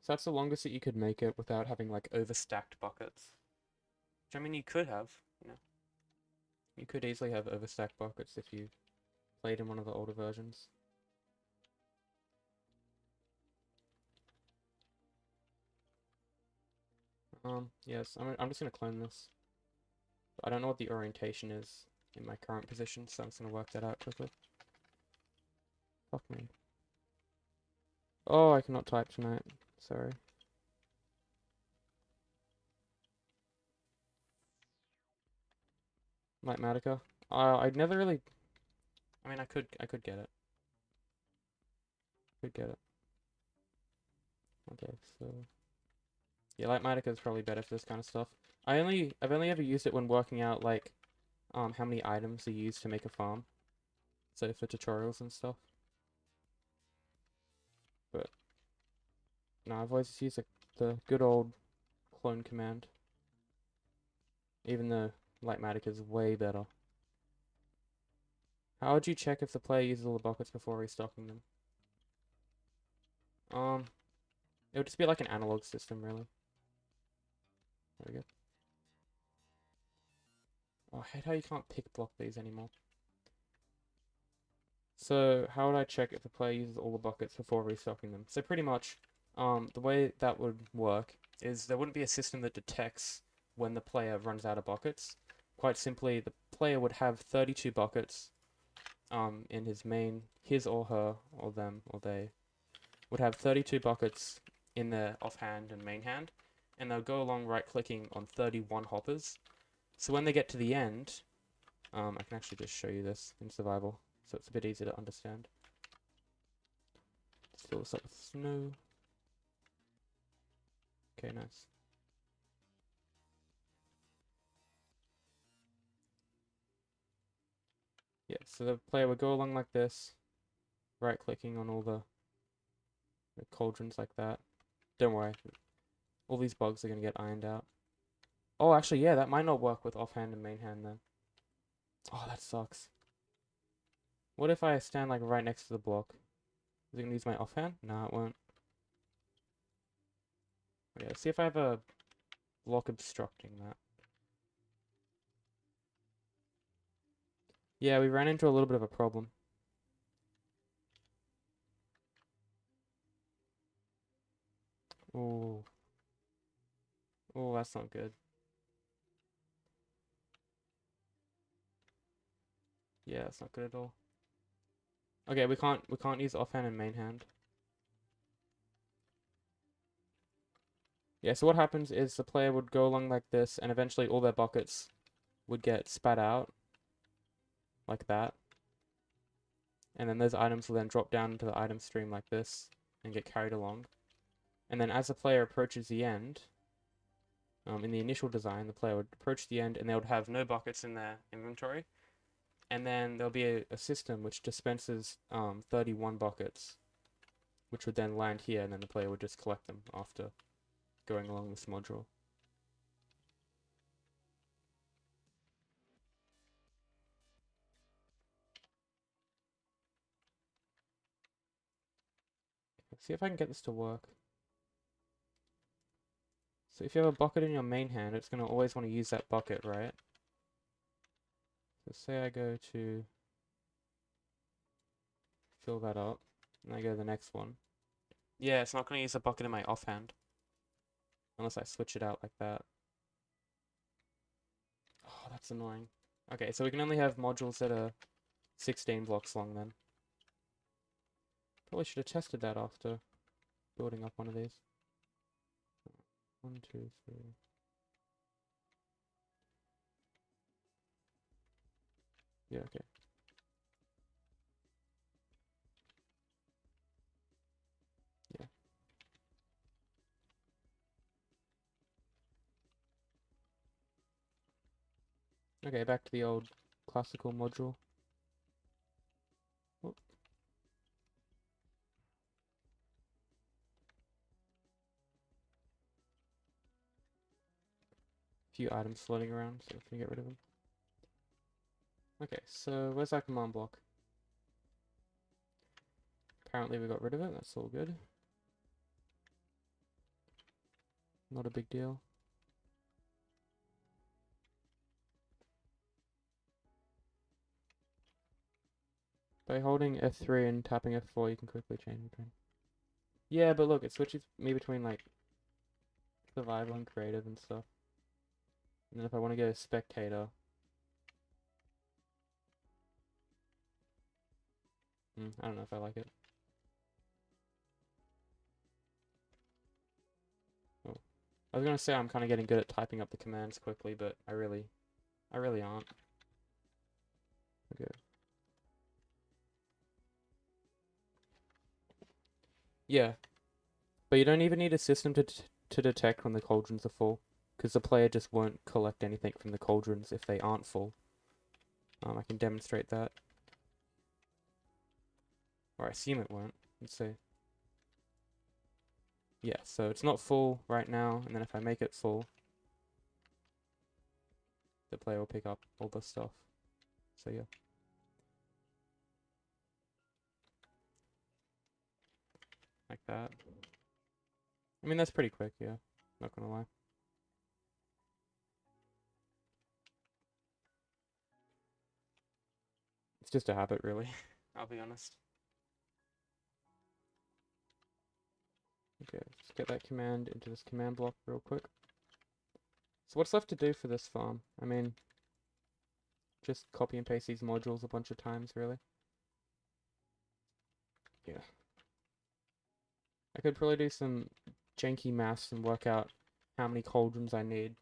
So that's the longest that you could make it without having like overstacked buckets. Which I mean you could have, you know. You could easily have overstacked buckets if you played in one of the older versions. Yes, I'm just gonna clone this. I don't know what the orientation is in my current position, so I'm just gonna work that out quickly. Fuck me. Oh, I cannot type tonight. Sorry. Mathematica. I'd never really. I mean, I could get it. Could get it. Okay, so yeah, Mathematica is probably better for this kind of stuff. I've only ever used it when working out like how many items are used to make a farm. So for tutorials and stuff. But no, I've always used the good old clone command. Even though Mathematica is way better. How would you check if the player uses all the buckets before restocking them? It would just be like an analog system, really. There we go. Oh, I hate how you can't pick block these anymore. So how would I check if the player uses all the buckets before restocking them? So pretty much, the way that would work is there wouldn't be a system that detects when the player runs out of buckets. Quite simply, the player would have 32 buckets in his or her, or them, or they, would have 32 buckets in their offhand and main hand, and they'll go along right-clicking on 31 hoppers. So when they get to the end, I can actually just show you this in survival, so it's a bit easier to understand. Let's fill this up with snow. Okay, nice. Yeah, so the player would go along like this, right-clicking on all the cauldrons like that. Don't worry, all these bugs are going to get ironed out. Oh, actually, yeah, that might not work with offhand and main hand then. Oh, that sucks. What if I stand like right next to the block? Is it going to use my offhand? No, it won't. Okay, let's see if I have a block obstructing that. Yeah, we ran into a little bit of a problem. Oh. Oh, that's not good. Yeah, that's not good at all. Okay, we can't use offhand and main hand. Yeah, so what happens is the player would go along like this, and eventually all their buckets would get spat out. Like that. And then those items will then drop down into the item stream like this, and get carried along. And then as the player approaches the end, in the initial design, the player would approach the end, and they would have no buckets in their inventory. And then there'll be a system which dispenses 31 buckets, which would then land here, and then the player would just collect them after going along this module. see if I can get this to work. So if you have a bucket in your main hand, it's going to always want to use that bucket, right? So say I go to fill that up, and I go to the next one. Yeah, it's not going to use the bucket in my offhand. Unless I switch it out like that. Oh, that's annoying. Okay, so we can only have modules that are 16 blocks long then. Probably should have tested that after building up one of these. 1, 2, 3. Yeah, okay. Yeah. Okay, back to the old classical module. Oh. Few items floating around, so we can get rid of them. Okay, so where's our command block? Apparently we got rid of it, that's all good. Not a big deal. By holding F3 and tapping F4, you can quickly change between. Yeah, but look, it switches me between, like, survival and creative and stuff. And then if I want to go spectator... I don't know if I like it. Oh. I was gonna say I'm kind of getting good at typing up the commands quickly, but I really aren't. Okay. Yeah, but you don't even need a system to detect when the cauldrons are full, because the player just won't collect anything from the cauldrons if they aren't full. I can demonstrate that. Or I assume it won't. Let's see. Yeah, so it's not full right now, and then if I make it full, the player will pick up all the stuff. So yeah. Like that. I mean, that's pretty quick, yeah. Not gonna lie. It's just a habit, really. I'll be honest. Okay, let's get that command into this command block real quick. So what's left to do for this farm? I mean, just copy and paste these modules a bunch of times, really. Yeah. I could probably do some janky maths and work out how many cauldrons I need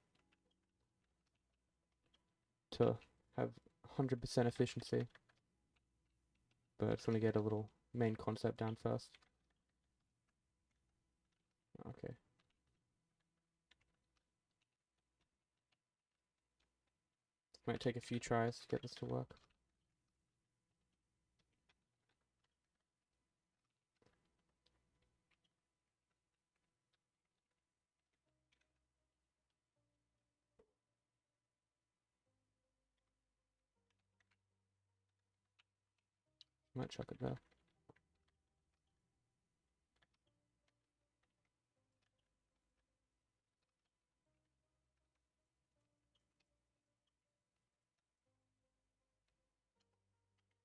to have 100% efficiency. But I just want to get a little main concept down first. Okay. Might take a few tries to get this to work. Might chuck it there.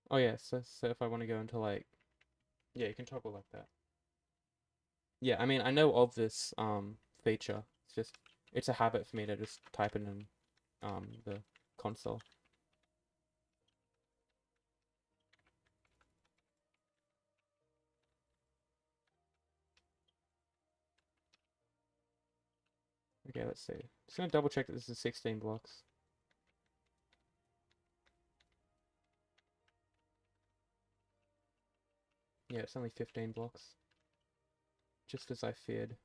Oh yeah, so if I want to go into like, yeah, you can toggle like that. Yeah, I mean, I know of this feature. It's a habit for me to just type it in the console. Okay, let's see. Just gonna double check that this is 16 blocks. Yeah, it's only 15 blocks. Just as I feared.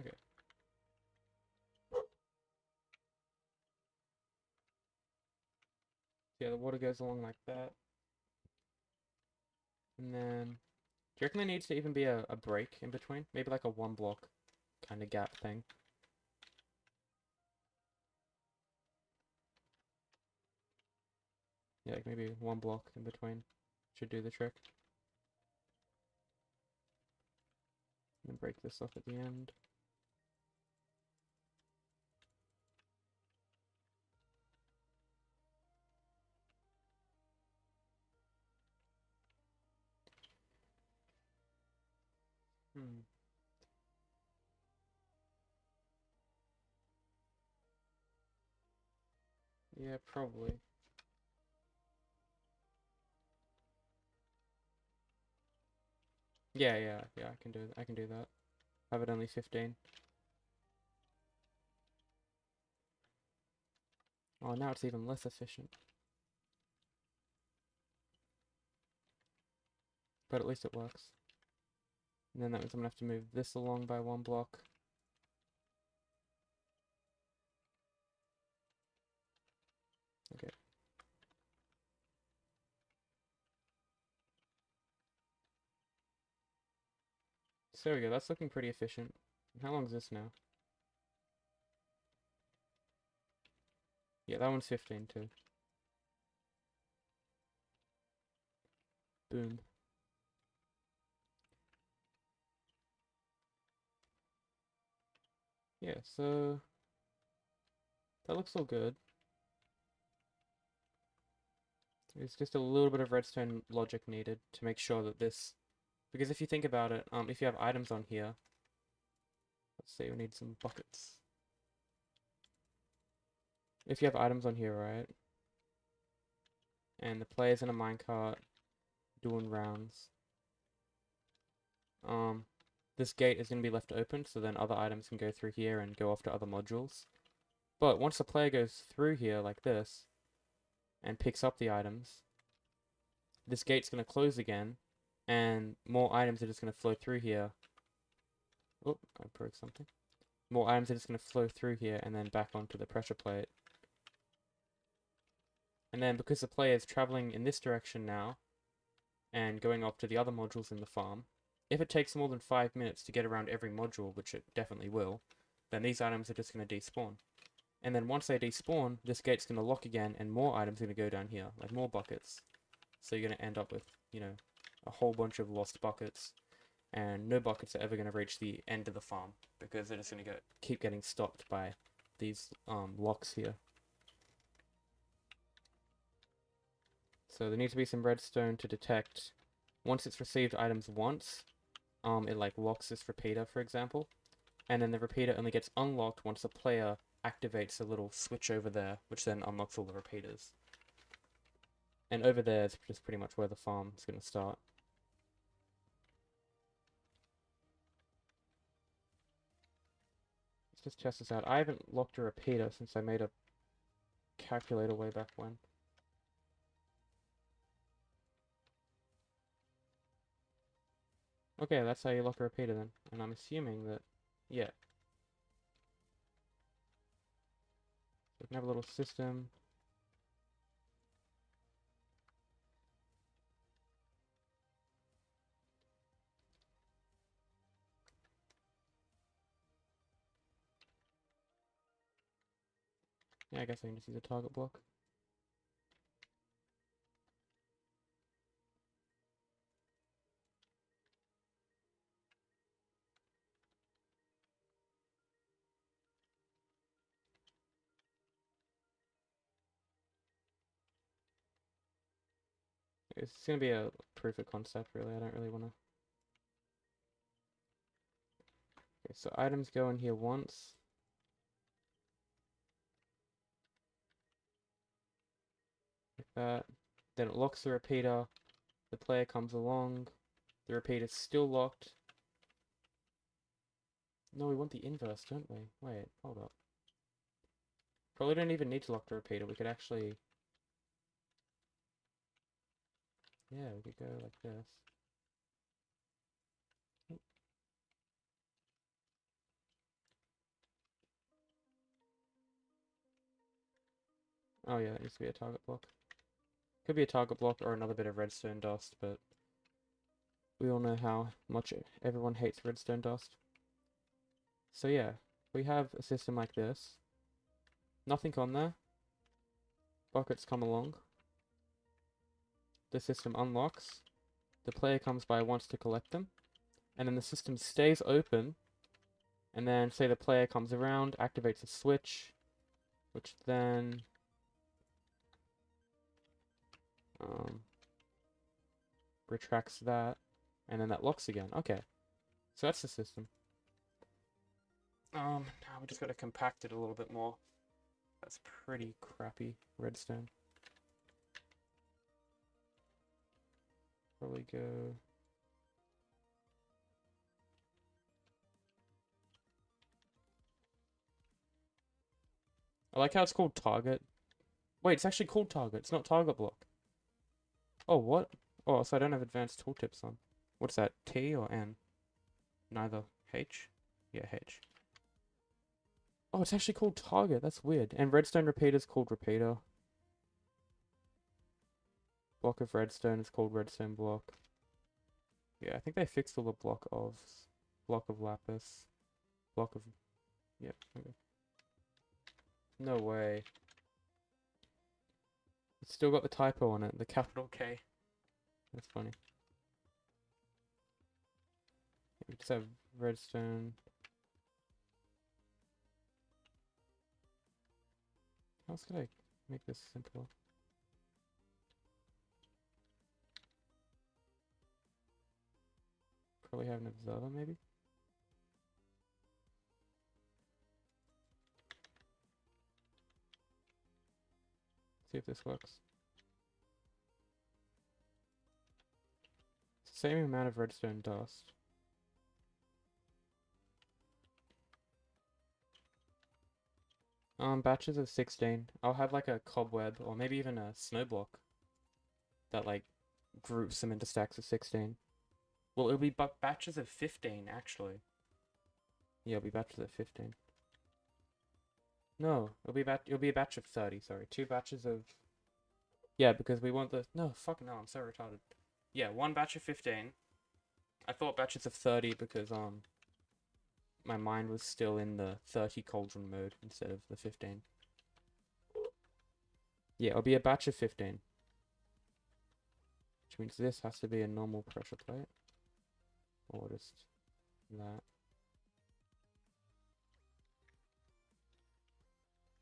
Okay. Yeah, the water goes along like that. And then, do you reckon there needs to even be a break in between? Maybe like a 1 block kind of gap thing. Yeah, like maybe 1 block in between should do the trick. And break this off at the end. Hmm. Yeah, probably. Yeah, I can do that. Have it only 15. Oh, now it's even less efficient. But at least it works. And then that means I'm gonna have to move this along by 1 block. Okay. So there we go, that's looking pretty efficient. How long is this now? Yeah, that one's 15 too. Boom. Yeah, so that looks all good. There's just a little bit of redstone logic needed to make sure that this, because if you think about it, if you have items on here, let's say we need some buckets. If you have items on here, right, and the player's in a minecart doing rounds, this gate is going to be left open, so then other items can go through here and go off to other modules. But once the player goes through here like this, and picks up the items, this gate's going to close again, and more items are just going to flow through here. Oh, I broke something. More items are just going to flow through here and then back onto the pressure plate. And then because the player is traveling in this direction now, and going off to the other modules in the farm, if it takes more than 5 minutes to get around every module, which it definitely will, then these items are just going to despawn. And then once they despawn, this gate's going to lock again, and more items are going to go down here, like more buckets. So you're going to end up with, you know, a whole bunch of lost buckets, and no buckets are ever going to reach the end of the farm, because they're just going to keep getting stopped by these locks here. So there needs to be some redstone to detect. Once it's received items once, it like locks this repeater, for example, and then the repeater only gets unlocked once the player activates a little switch over there, which then unlocks all the repeaters. And over there is just pretty much where the farm is going to start. Let's just test this out. I haven't locked a repeater since I made a calculator way back when. Okay, that's how you lock a repeater then. And I'm assuming that, yeah. So we can have a little system. Yeah, I guess I can just use a target block. It's going to be a proof of concept, really. I don't really want to... Okay, so items go in here once. Like that. Then it locks the repeater. The player comes along. The repeater's still locked. No, we want the inverse, don't we? Wait, hold up. Probably don't even need to lock the repeater. We could actually... Yeah, we could go like this. Oh yeah, that needs to be a target block. Could be a target block or another bit of redstone dust, but we all know how much everyone hates redstone dust. So yeah, we have a system like this. Nothing on there. Buckets come along. The system unlocks. The player comes by once to collect them. And then the system stays open. And then say the player comes around, activates a switch, which then retracts that, and then that locks again. Okay, so that's the system. Now we just gotta compact it a little bit more. That's pretty crappy redstone. Probably go. I like how it's called target. Wait, it's actually called target. It's not target block. Oh, what? Oh, so I don't have advanced tooltips on. What's that? T or N? Neither. H? Yeah, H. Oh, it's actually called target. That's weird. And redstone repeater is called repeater. Block of redstone is called redstone block. Yeah, I think they fixed all the block of lapis. Block of... Yep. Okay. No way. It's still got the typo on it. The capital K. That's funny. We just have redstone. How else could I make this simpler? Probably have an observer, maybe? See if this works. It's the same amount of redstone dust. Batches of 16. I'll have like a cobweb or maybe even a snow block that like groups them into stacks of 16. Well, it'll be batches of 15 actually. Yeah, it'll be batches of 15. No, it'll be a batch of 30, sorry. 2 batches of... Yeah, because we want the... No, fuck no, I'm so retarded. Yeah, 1 batch of 15. I thought batches of 30 because, my mind was still in the 30 cauldron mode instead of the 15. Yeah, it'll be a batch of 15. Which means this has to be a normal pressure plate. Or just that.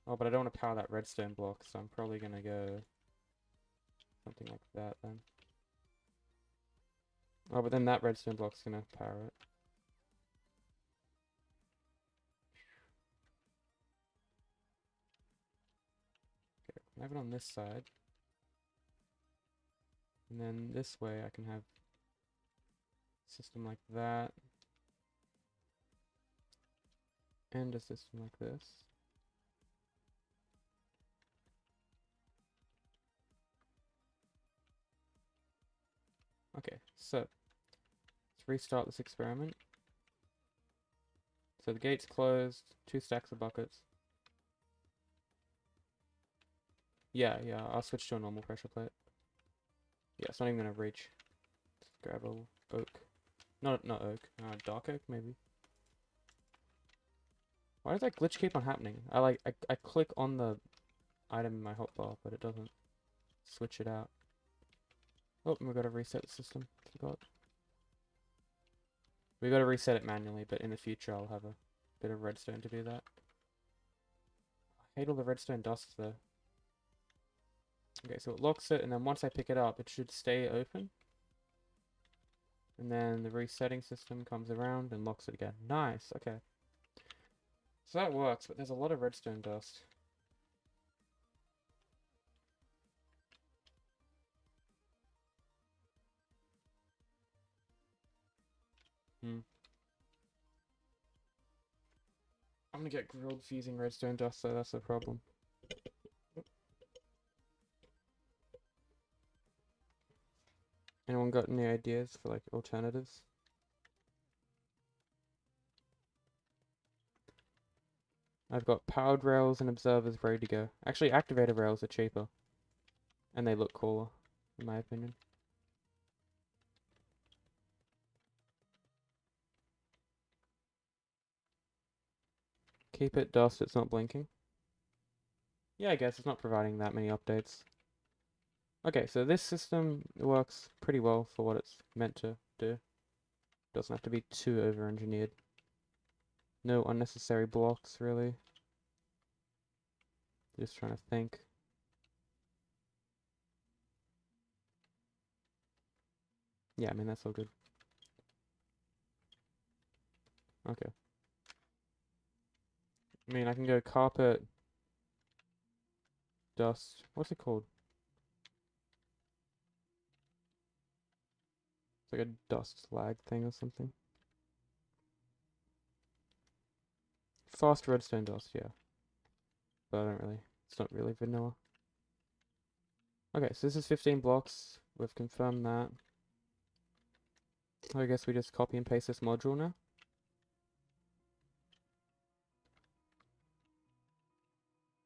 Oh, but I don't want to power that redstone block, so I'm probably gonna go something like that then. Oh, but then that redstone block's gonna power it. Okay, I have it on this side. And then this way I can have a system like that. And a system like this. Okay, so let's restart this experiment. So the gate's closed, 2 stacks of buckets. Yeah, I'll switch to a normal pressure plate. Yeah, it's not even gonna reach. Let's grab a oak. Not oak, dark oak maybe. Why does that glitch keep on happening? I click on the item in my hotbar, but it doesn't switch it out. Oh, and we gotta reset the system. Forgot. We gotta reset it manually, but in the future I'll have a bit of redstone to do that. I hate all the redstone dust though. Okay, so it locks it, and then once I pick it up, it should stay open. And then the resetting system comes around and locks it again. Nice, okay. So that works, but there's a lot of redstone dust. I'm gonna get grilled fusing redstone dust, so that's the problem. Anyone got any ideas for like alternatives? I've got powered rails and observers ready to go. Actually, activator rails are cheaper. And they look cooler, in my opinion. Keep it dust, it's not blinking. Yeah, I guess it's not providing that many updates. Okay, so this system works pretty well for what it's meant to do. Doesn't have to be too over-engineered. No unnecessary blocks, really. Just trying to think. Yeah, I mean, that's all good. Okay. I mean, I can go carpet, dust. What's it called? It's like a dust lag thing or something. Fast redstone dust, yeah. But I don't really, it's not really vanilla. Okay, so this is 15 blocks. We've confirmed that. I guess we just copy and paste this module now.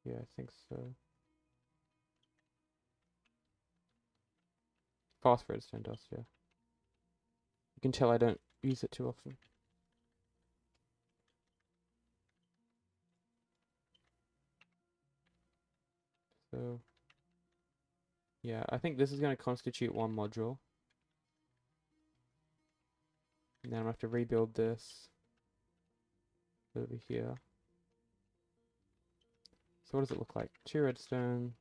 Yeah, I think so. Fast redstone dust, yeah. You can tell I don't use it too often. So, yeah, I think this is going to constitute one module. And then I'm going to have to rebuild this over here. So what does it look like? 2 redstone.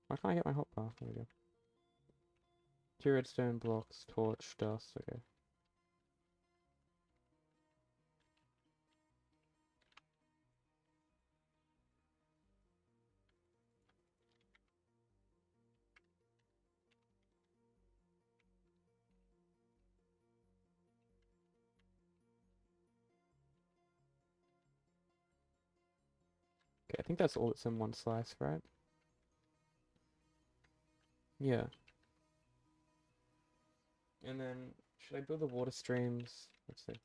Why can't I get my hotbar? There we go. 2 redstone blocks, torch, dust, okay. Okay, I think that's all that's in one slice, right? Yeah. And then, should I build the water streams? Let's see.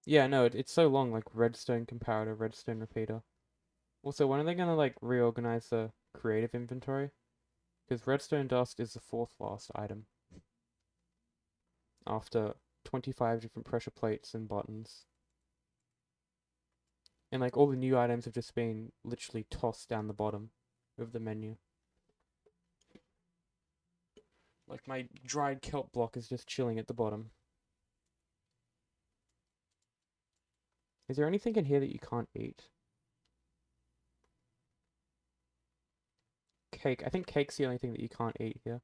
Yeah, no, it's so long, like redstone comparator, redstone repeater. Also, when are they gonna like reorganize the creative inventory? Because redstone dust is the 4th last item. After 25 different pressure plates and buttons. And like all the new items have just been literally tossed down the bottom of the menu. Like my dried kelp block is just chilling at the bottom. Is there anything in here that you can't eat? Cake. I think cake's the only thing that you can't eat here.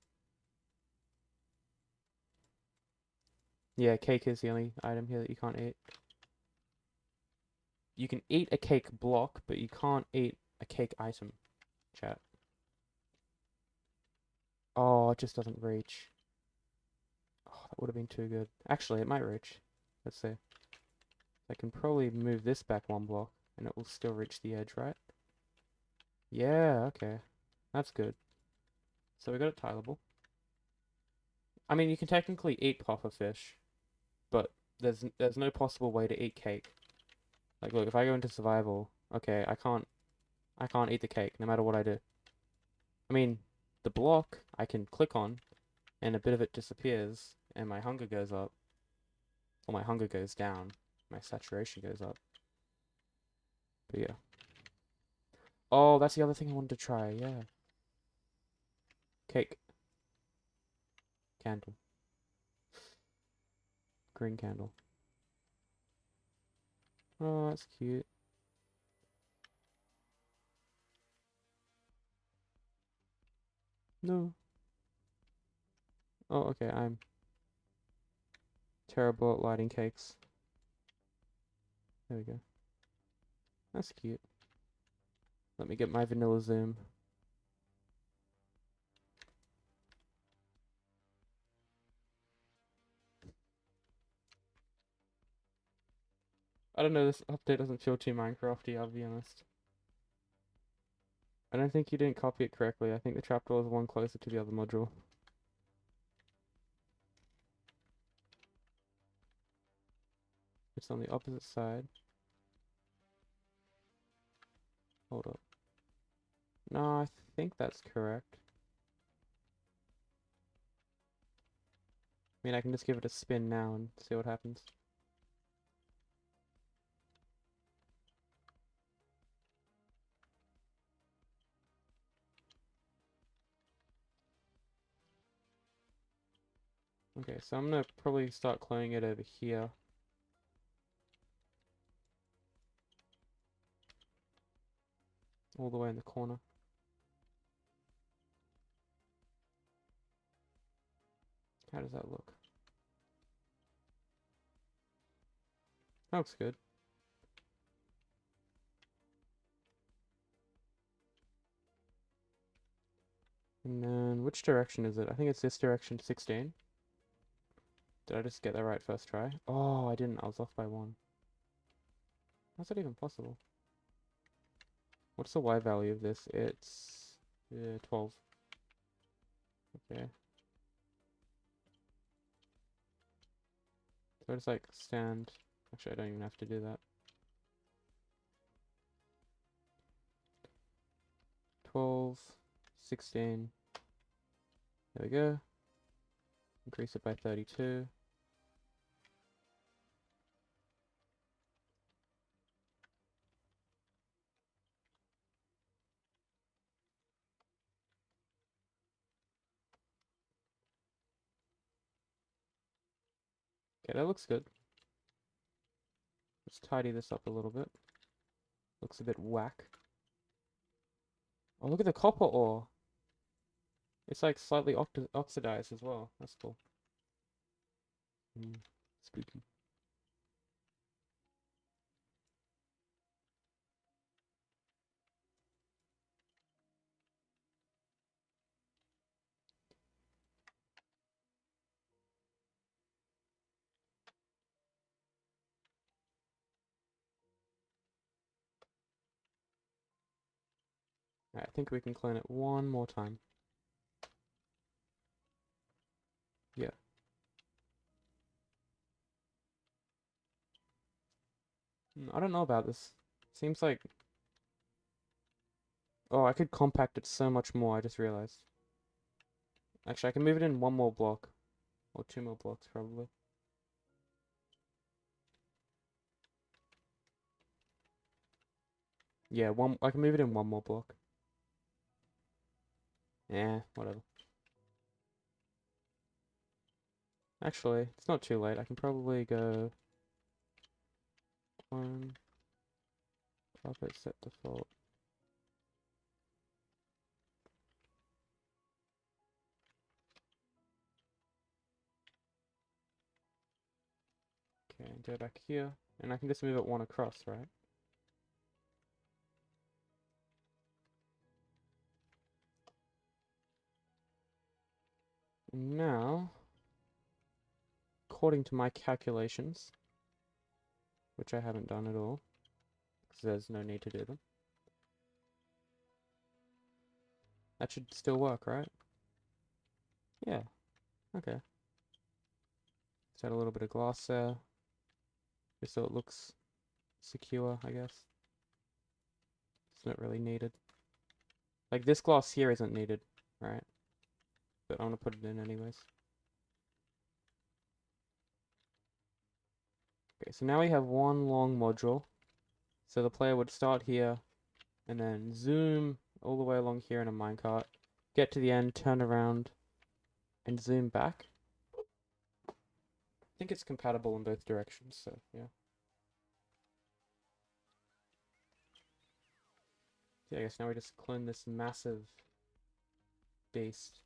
Yeah, cake is the only item here that you can't eat. You can eat a cake block, but you can't eat a cake item, chat. Oh, it just doesn't reach. Oh, that would have been too good. Actually, it might reach. Let's see. I can probably move this back 1 block, and it will still reach the edge, right? Yeah, okay. That's good. So we got it tileable. I mean, you can technically eat puffer fish, but there's no possible way to eat cake. Like, look, if I go into survival, okay, I can't eat the cake, no matter what I do. I mean, the block I can click on, and a bit of it disappears, and my hunger goes up. Or my hunger goes down. My saturation goes up. But yeah. Oh, that's the other thing I wanted to try, yeah. Cake. Candle. Green candle. Oh, that's cute. No. Oh, okay, I'm terrible at lighting cakes. There we go. That's cute. Let me get my vanilla zoom. I don't know, this update doesn't feel too Minecrafty, I'll be honest. I don't think you didn't copy it correctly. I think the trapdoor is one closer to the other module. It's on the opposite side. Hold up. No, I think that's correct. I mean, I can just give it a spin now and see what happens. Okay, so I'm gonna probably start cloning it over here. All the way in the corner. How does that look? That looks good. And then, which direction is it? I think it's this direction, 16. Did I just get that right first try? Oh, I didn't. I was off by 1. How's that even possible? What's the Y value of this? It's 12. Okay. So I just like stand. Actually, I don't even have to do that. 12, 16. There we go. Increase it by 32. Okay, that looks good. Let's tidy this up a little bit. Looks a bit whack. Oh, look at the copper ore. It's like slightly oxidized as well. That's cool. Spooky. Alright, I think we can clone it one more time. Yeah. I don't know about this. Seems like... Oh, I could compact it so much more, I just realized. Actually, I can move it in one more block. Or 2 more blocks, probably. Yeah, I can move it in one more block. Yeah, whatever. Actually, it's not too late. I can probably go... Clone... Carpet set default. Okay, go back here. And I can just move it 1 across, right? And now, according to my calculations, which I haven't done at all, because there's no need to do them, that should still work, right? Yeah. Okay. Let's add a little bit of glass there, just so it looks secure, I guess. It's not really needed. Like, this glass here isn't needed, right? But I'm gonna put it in anyways. Okay, so now we have one long module. So the player would start here, and then zoom all the way along here in a minecart, get to the end, turn around, and zoom back. I think it's compatible in both directions, so yeah. Yeah, I guess now we just clone this massive beast.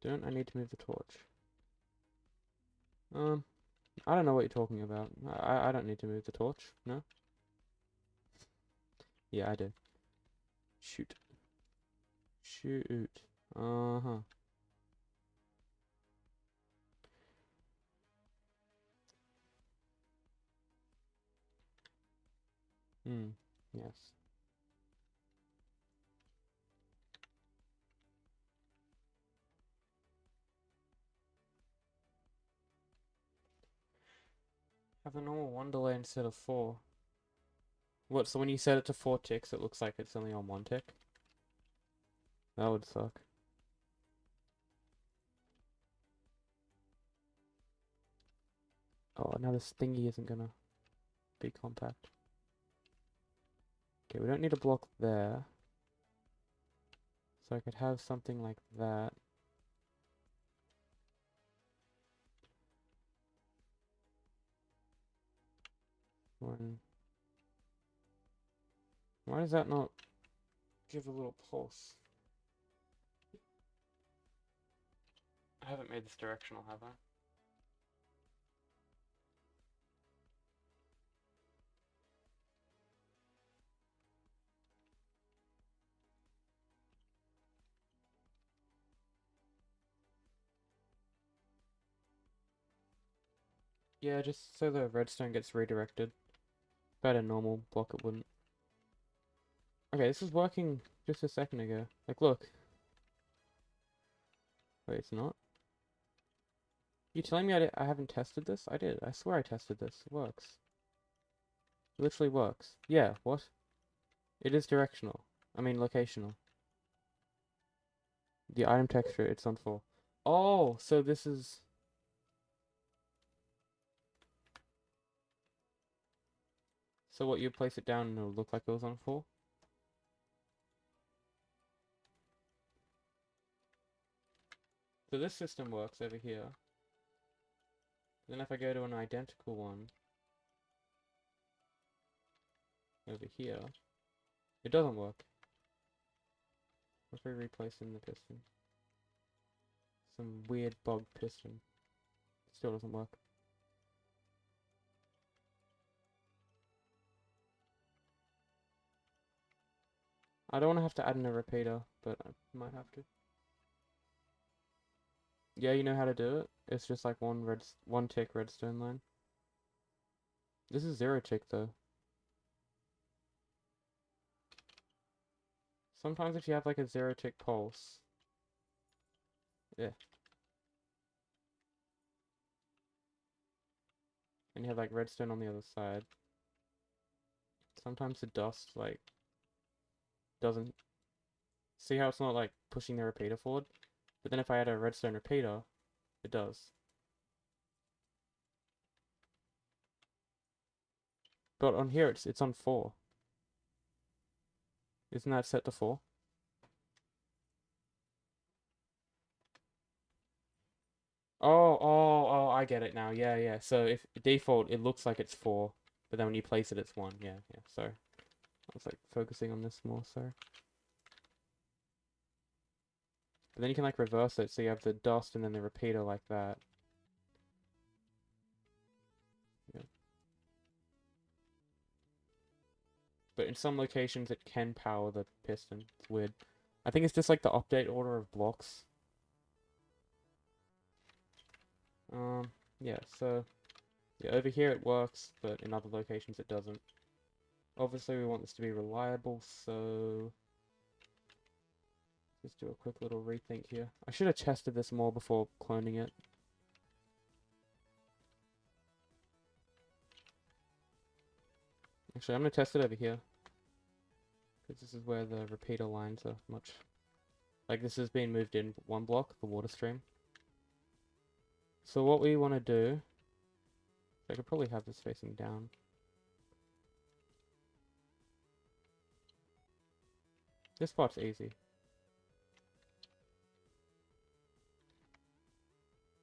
Don't I need to move the torch? I don't know what you're talking about. I don't need to move the torch, no? Yeah, I do. Shoot. Shoot. Uh-huh. Yes. Have a normal 1 delay instead of 4. What, so when you set it to 4 ticks, it looks like it's only on 1 tick? That would suck. Oh, now this thingy isn't gonna be compact. Okay, we don't need a block there. So I could have something like that. Why does that not give a little pulse? I haven't made this directional, have I? Yeah, just so the redstone gets redirected. If I had a normal block, it wouldn't. Okay, this is working just a second ago. Like, look. Wait, it's not? You telling me I haven't tested this? I did. I swear I tested this. It works. It literally works. Yeah, what? It is directional. I mean, locational. The item texture, it's on 4. Oh, so this is... So what, you place it down and it'll look like it was on 4? So this system works over here. Then if I go to an identical one over here, it doesn't work. What if I replace in the piston? Some weird bug piston. Still doesn't work. I don't want to have to add in a repeater, but I might have to. Yeah, you know how to do it? It's just like one tick redstone line. This is 0 tick though. Sometimes if you have like a 0 tick pulse. Yeah. And you have like redstone on the other side. Sometimes the dust like doesn't... See how it's not like pushing the repeater forward? But then if I add a redstone repeater, it does. But on here it's on 4. Isn't that set to 4? Oh, I get it now. Yeah, yeah. So if default, it looks like it's 4, but then when you place it, it's 1. Yeah, yeah. Sorry. I was like focusing on this more, sorry. But then you can like reverse it, so you have the dust and then the repeater like that. Yeah. But in some locations, it can power the piston. It's weird. I think it's just like the update order of blocks. Yeah, so... Yeah, over here it works, but in other locations it doesn't. Obviously we want this to be reliable, so... Let's do a quick little rethink here. I should have tested this more before cloning it. Actually, I'm going to test it over here. Because this is where the repeater lines are much... Like, this has been moved in 1 block, the water stream. So what we want to do... I could probably have this facing down. This part's easy.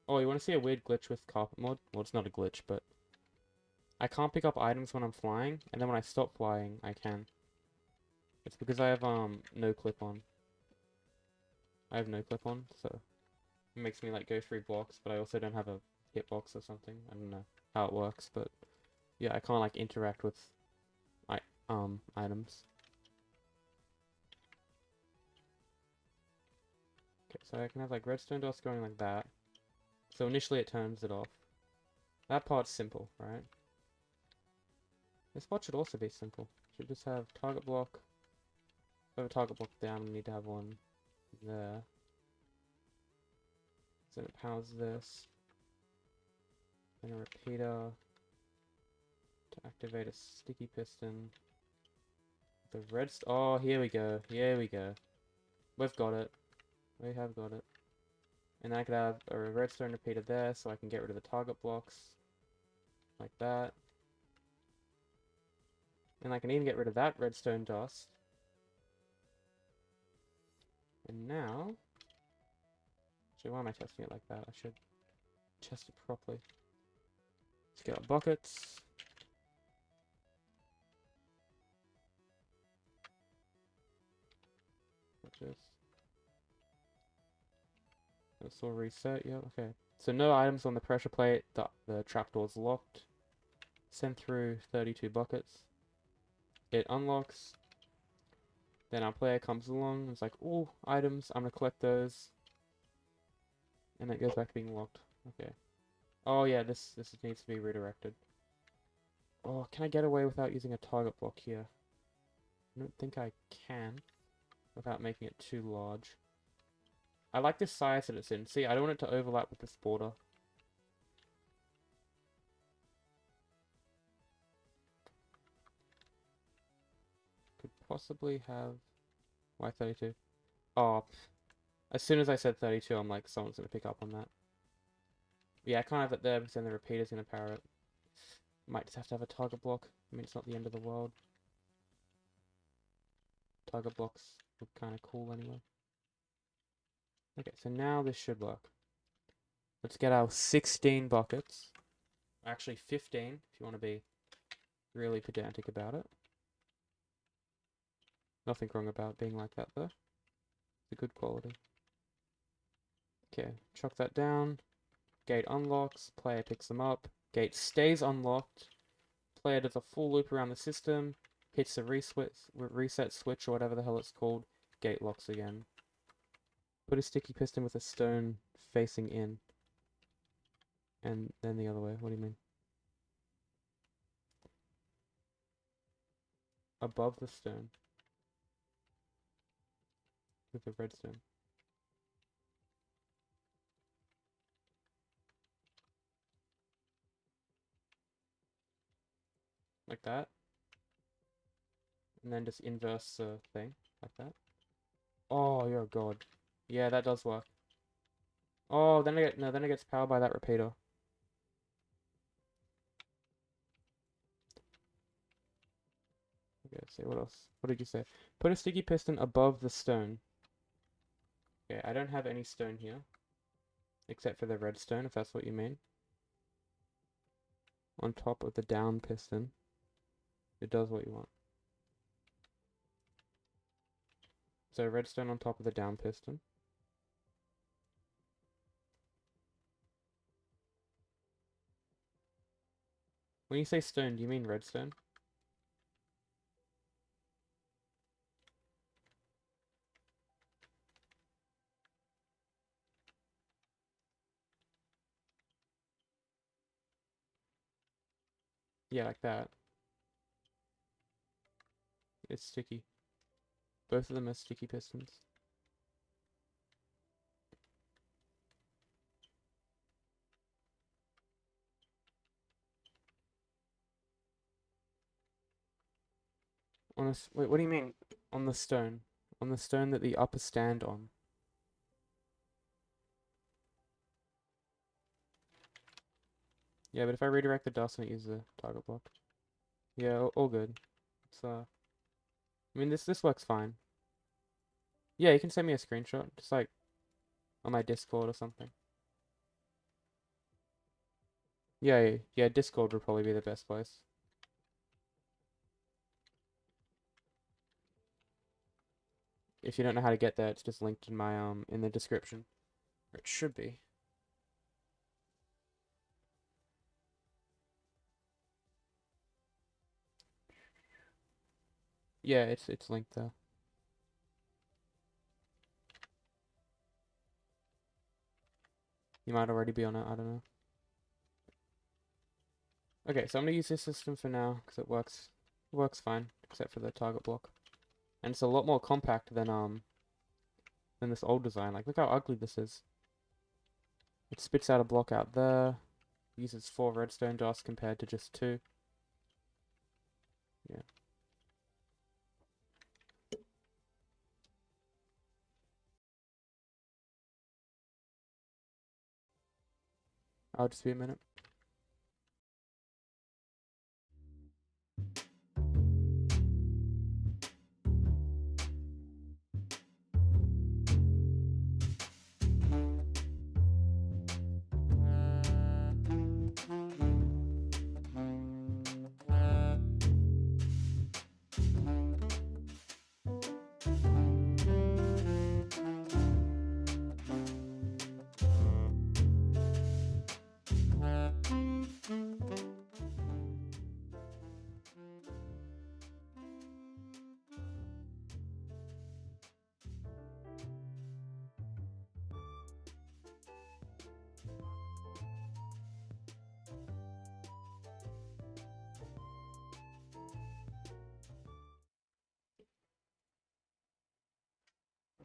Oh, you want to see a weird glitch with carpet mod? Well, it's not a glitch, but... I can't pick up items when I'm flying, and then when I stop flying, I can. It's because I have, no clip on. I have no clip on, so... It makes me, like, go through blocks, but I also don't have a hitbox or something. I don't know how it works, but... Yeah, I can't, like, interact with... items. Okay, so I can have, like, redstone dust going like that. So initially it turns it off. That part's simple, right? This part should also be simple. Should just have target block. If I have a target block down, we need to have one there. So it powers this. Then a repeater to activate a sticky piston. The red. Oh, here we go. Here we go. We've got it. We have got it. And I could have a redstone repeater there, so I can get rid of the target blocks. Like that. And I can even get rid of that redstone dust. And now... Actually, why am I testing it like that? I should test it properly. Let's get our buckets. Watch this. This will reset, yeah, okay. So no items on the pressure plate, the trapdoor's locked. Send through 32 buckets. It unlocks. Then our player comes along, it's like, oh, items, I'm gonna collect those. And it goes back to being locked. Okay. Oh yeah, this needs to be redirected. Oh, can I get away without using a target block here? I don't think I can, without making it too large. I like the size that it's in. See, I don't want it to overlap with this border. Could possibly have... Why 32? Oh, as soon as I said 32, I'm like, someone's going to pick up on that. Yeah, I can't have it there because then the repeater's going to power it. Might just have to have a target block. I mean, it's not the end of the world. Target blocks look kind of cool anyway. Okay, so now this should work. Let's get our 16 buckets. Actually, 15, if you want to be really pedantic about it. Nothing wrong about being like that, though. It's a good quality. Okay, chuck that down. Gate unlocks. Player picks them up. Gate stays unlocked. Player does a full loop around the system. Hits the reset switch or whatever the hell it's called. Gate locks again. Put a sticky piston with a stone facing in. And then the other way. What do you mean? Above the stone. With the redstone. Like that. And then just inverse the thing. Like that. Oh, you're a god. Yeah, that does work. Oh, then it gets powered by that repeater. Okay, let's see, what else? What did you say? Put a sticky piston above the stone. Okay, I don't have any stone here. Except for the redstone, if that's what you mean. On top of the down piston. It does what you want. So redstone on top of the down piston. When you say stone, do you mean redstone? Yeah, like that. It's sticky. Both of them are sticky pistons. Wait, what do you mean? On the stone? On the stone that the upper stand on? Yeah, but if I redirect the dust and it uses a target block. Yeah, all good. It's I mean this works fine. Yeah, you can send me a screenshot, just like on my Discord or something. Yeah, Discord would probably be the best place. If you don't know how to get there, it's just linked in my in the description. Or it should be. Yeah, it's linked there. You might already be on it, I don't know. Okay, so I'm gonna use this system for now, because it works Works fine, except for the target block. And it's a lot more compact than this old design. Like, look how ugly this is. It spits out a block out there. Uses 4 redstone dust compared to just 2. Yeah. I'll just be a minute.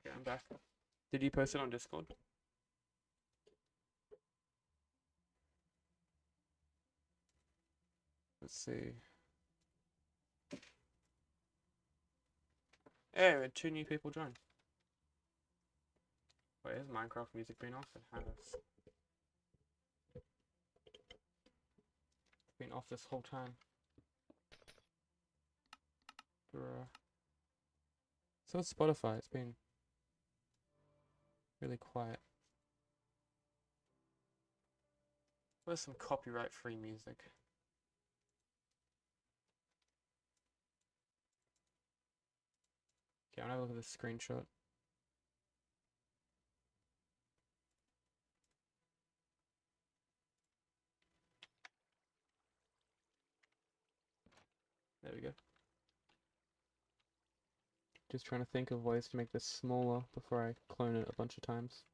Okay, I'm back. Did you post it on Discord? Let's see. Hey, we had 2 new people join. Wait, has Minecraft music been off? It has. It's been off this whole time. Bruh. So it's Spotify. It's been really quiet. Where's some copyright-free music? Okay, I'm gonna have a look at this screenshot. There we go. Just trying to think of ways to make this smaller before I clone it a bunch of times.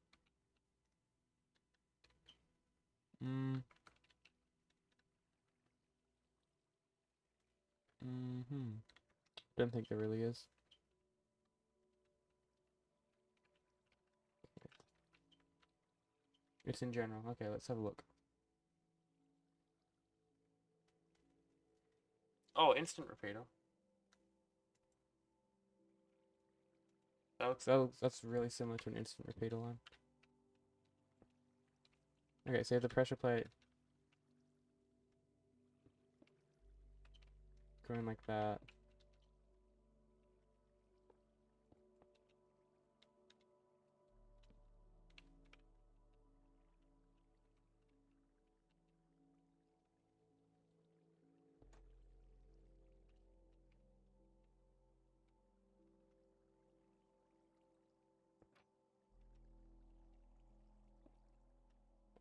Don't think there really is. It's in general. Okay, let's have a look. Oh, instant repeater. That's really similar to an instant repeater line. Okay, so you have the pressure plate going like that.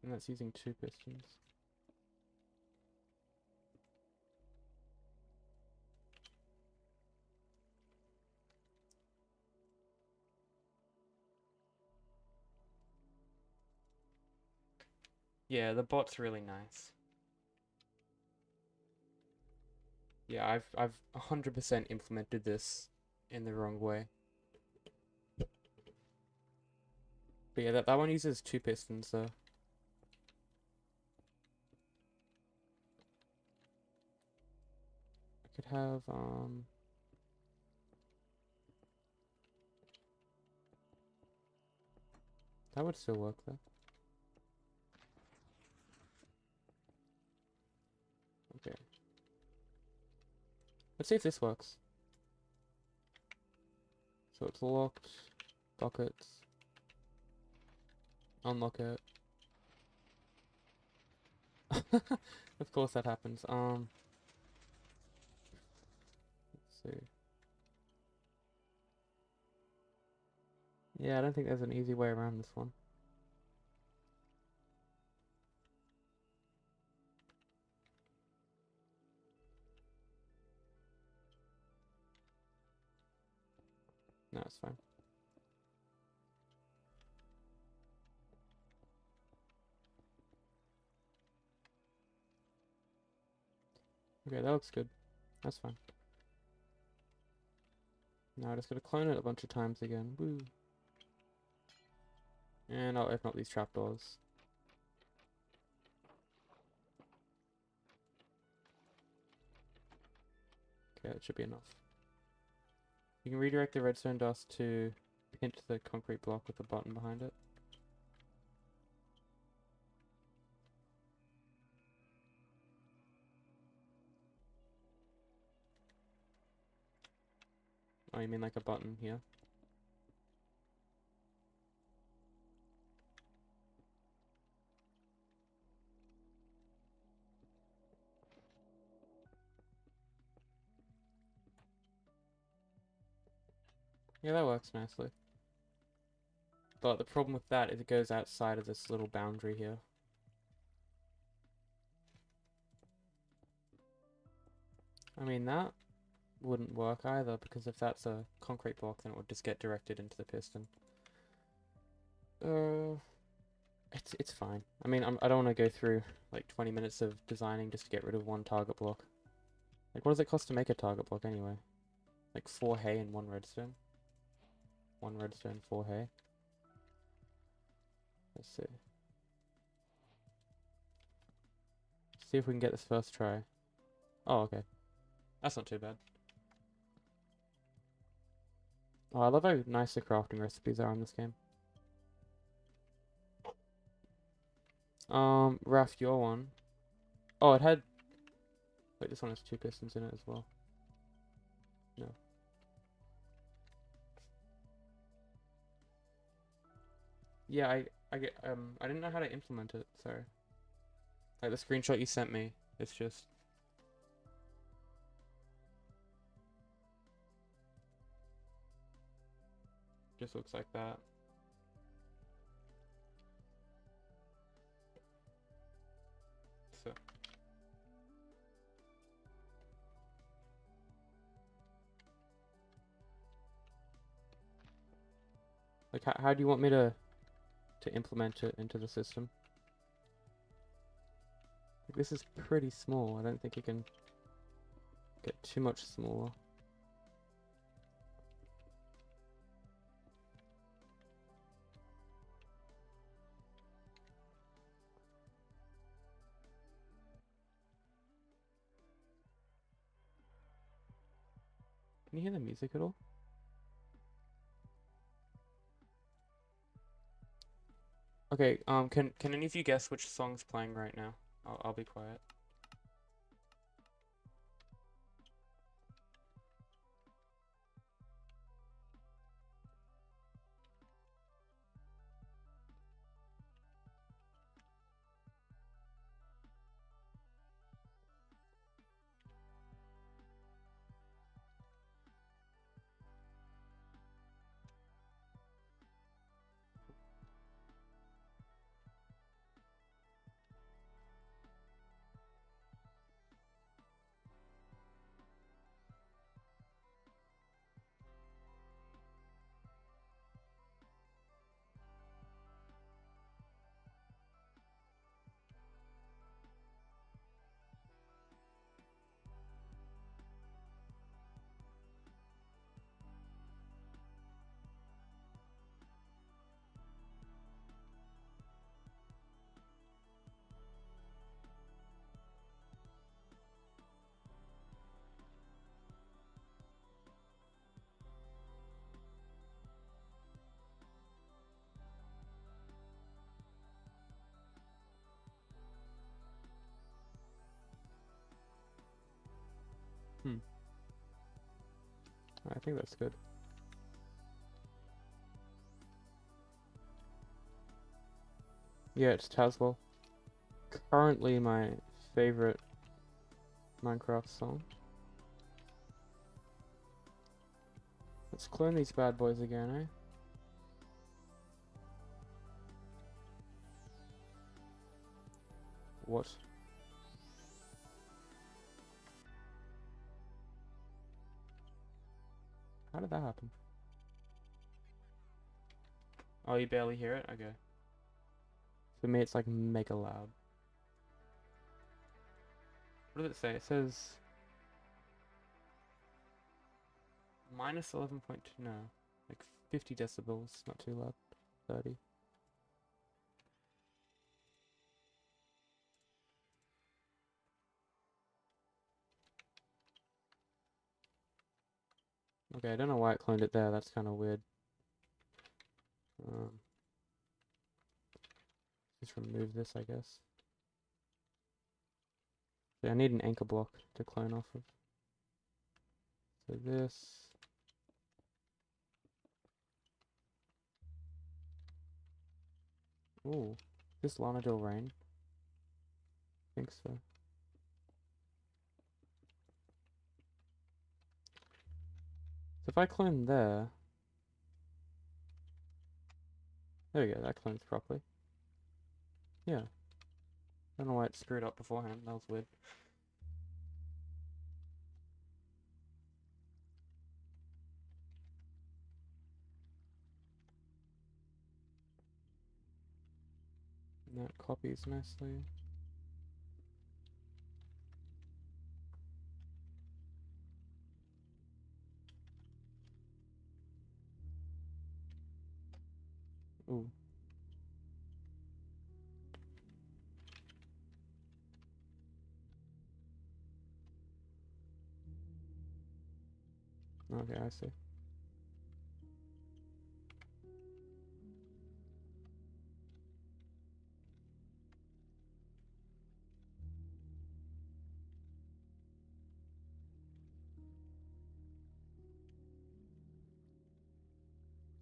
And that's using 2 pistons. Yeah, the bot's really nice. Yeah, I've 100% implemented this in the wrong way. But yeah, that one uses 2 pistons, so I could have that would still work though. Okay. Let's see if this works. So it's locked. Buckets. Unlock it. Of course that happens. Let's see. Yeah, I don't think there's an easy way around this one. No, it's fine. Okay, that looks good. That's fine. Now I just gotta clone it a bunch of times again. Woo. And I'll open up these trapdoors. Okay, that should be enough. You can redirect the redstone dust to hint the concrete block with a button behind it. Oh, you mean like a button here? Yeah, that works nicely. But the problem with that is it goes outside of this little boundary here. I mean, that wouldn't work either, because if that's a concrete block, then it would just get directed into the piston. It's fine. I mean, I don't want to go through like 20 minutes of designing just to get rid of one target block. Like, what does it cost to make a target block anyway? Like 4 hay and 1 redstone? 1 redstone, 4 hay. Let's see. See if we can get this first try. Oh, okay. That's not too bad. Oh, I love how nice the crafting recipes are in this game. Raf, your one. Oh, it had... Wait, this one has 2 pistons in it as well. No. Yeah, I didn't know how to implement it, sorry. Like, the screenshot you sent me, it's just... Just looks like that. So... Like, how do you want me to implement it into the system? Like, this is pretty small. I don't think it can get too much smaller. Can you hear the music at all? Okay, can any of you guess which song's playing right now? I'll be quiet. Hmm. I think that's good. Yeah, it's Tazwell. Currently my favorite Minecraft song. Let's clone these bad boys again, eh? What? How did that happen? Oh, you barely hear it? Okay. For me, it's like mega loud. What does it say? It says... Minus 11.2, no. Like 50 decibels, not too loud. 30. Okay, I don't know why it cloned it there, that's kind of weird. Just remove this, I guess. Yeah, I need an anchor block to clone off of. So this... Ooh, this Lana Del Rey? I think so. So if I clone there... There we go, that clones properly. Yeah. I don't know why it screwed up beforehand, that was weird. And that copies nicely. Ooh. Okay, I see.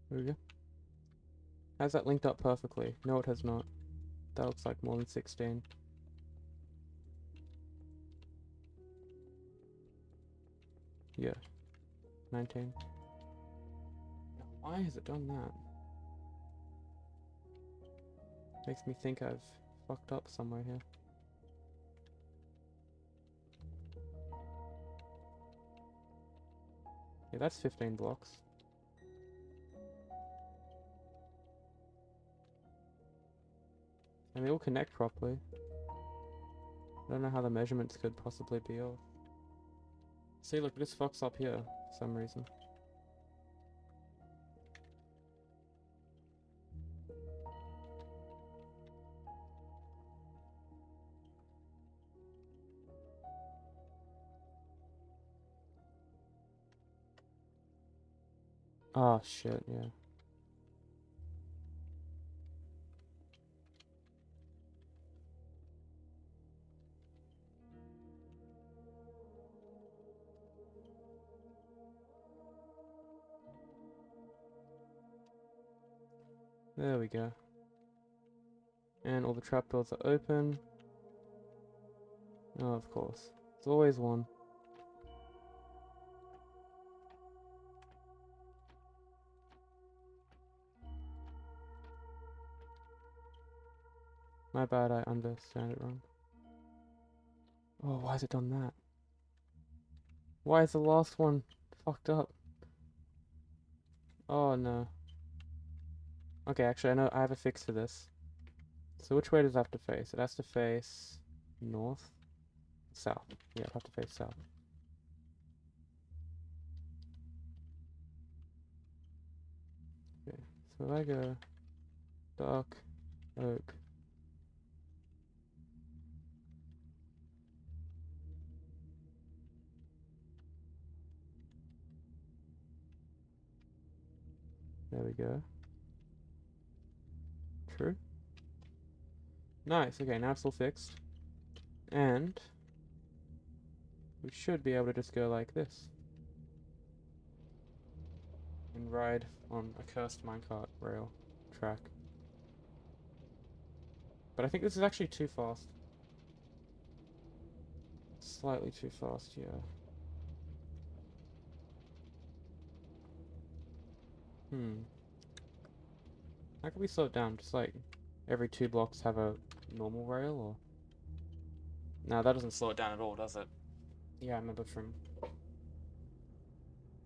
There we go. Has that linked up perfectly? No, it has not. That looks like more than 16. Yeah. 19. Now, why has it done that? Makes me think I've fucked up somewhere here. Yeah, that's 15 blocks. And they all connect properly. I don't know how the measurements could possibly be off. See, look, this fucks up here for some reason. Oh shit, yeah. There we go. And all the trapdoors are open. Oh, of course. It's always one. My bad, I understand it wrong. Oh, why has it done that? Why is the last one fucked up? Oh no. Okay, actually, I know I have a fix for this. So which way does it have to face? It has to face north? South. Yeah, it have to face south. Okay, so if I go dark oak. There we go. True. Nice, okay, now it's all fixed. And we should be able to just go like this. And ride on a cursed minecart rail track. But I think this is actually too fast. Slightly too fast, yeah. How can we slow it down? Just like every 2 blocks have a normal rail, or? No, that doesn't slow it down at all, does it? Yeah, I remember from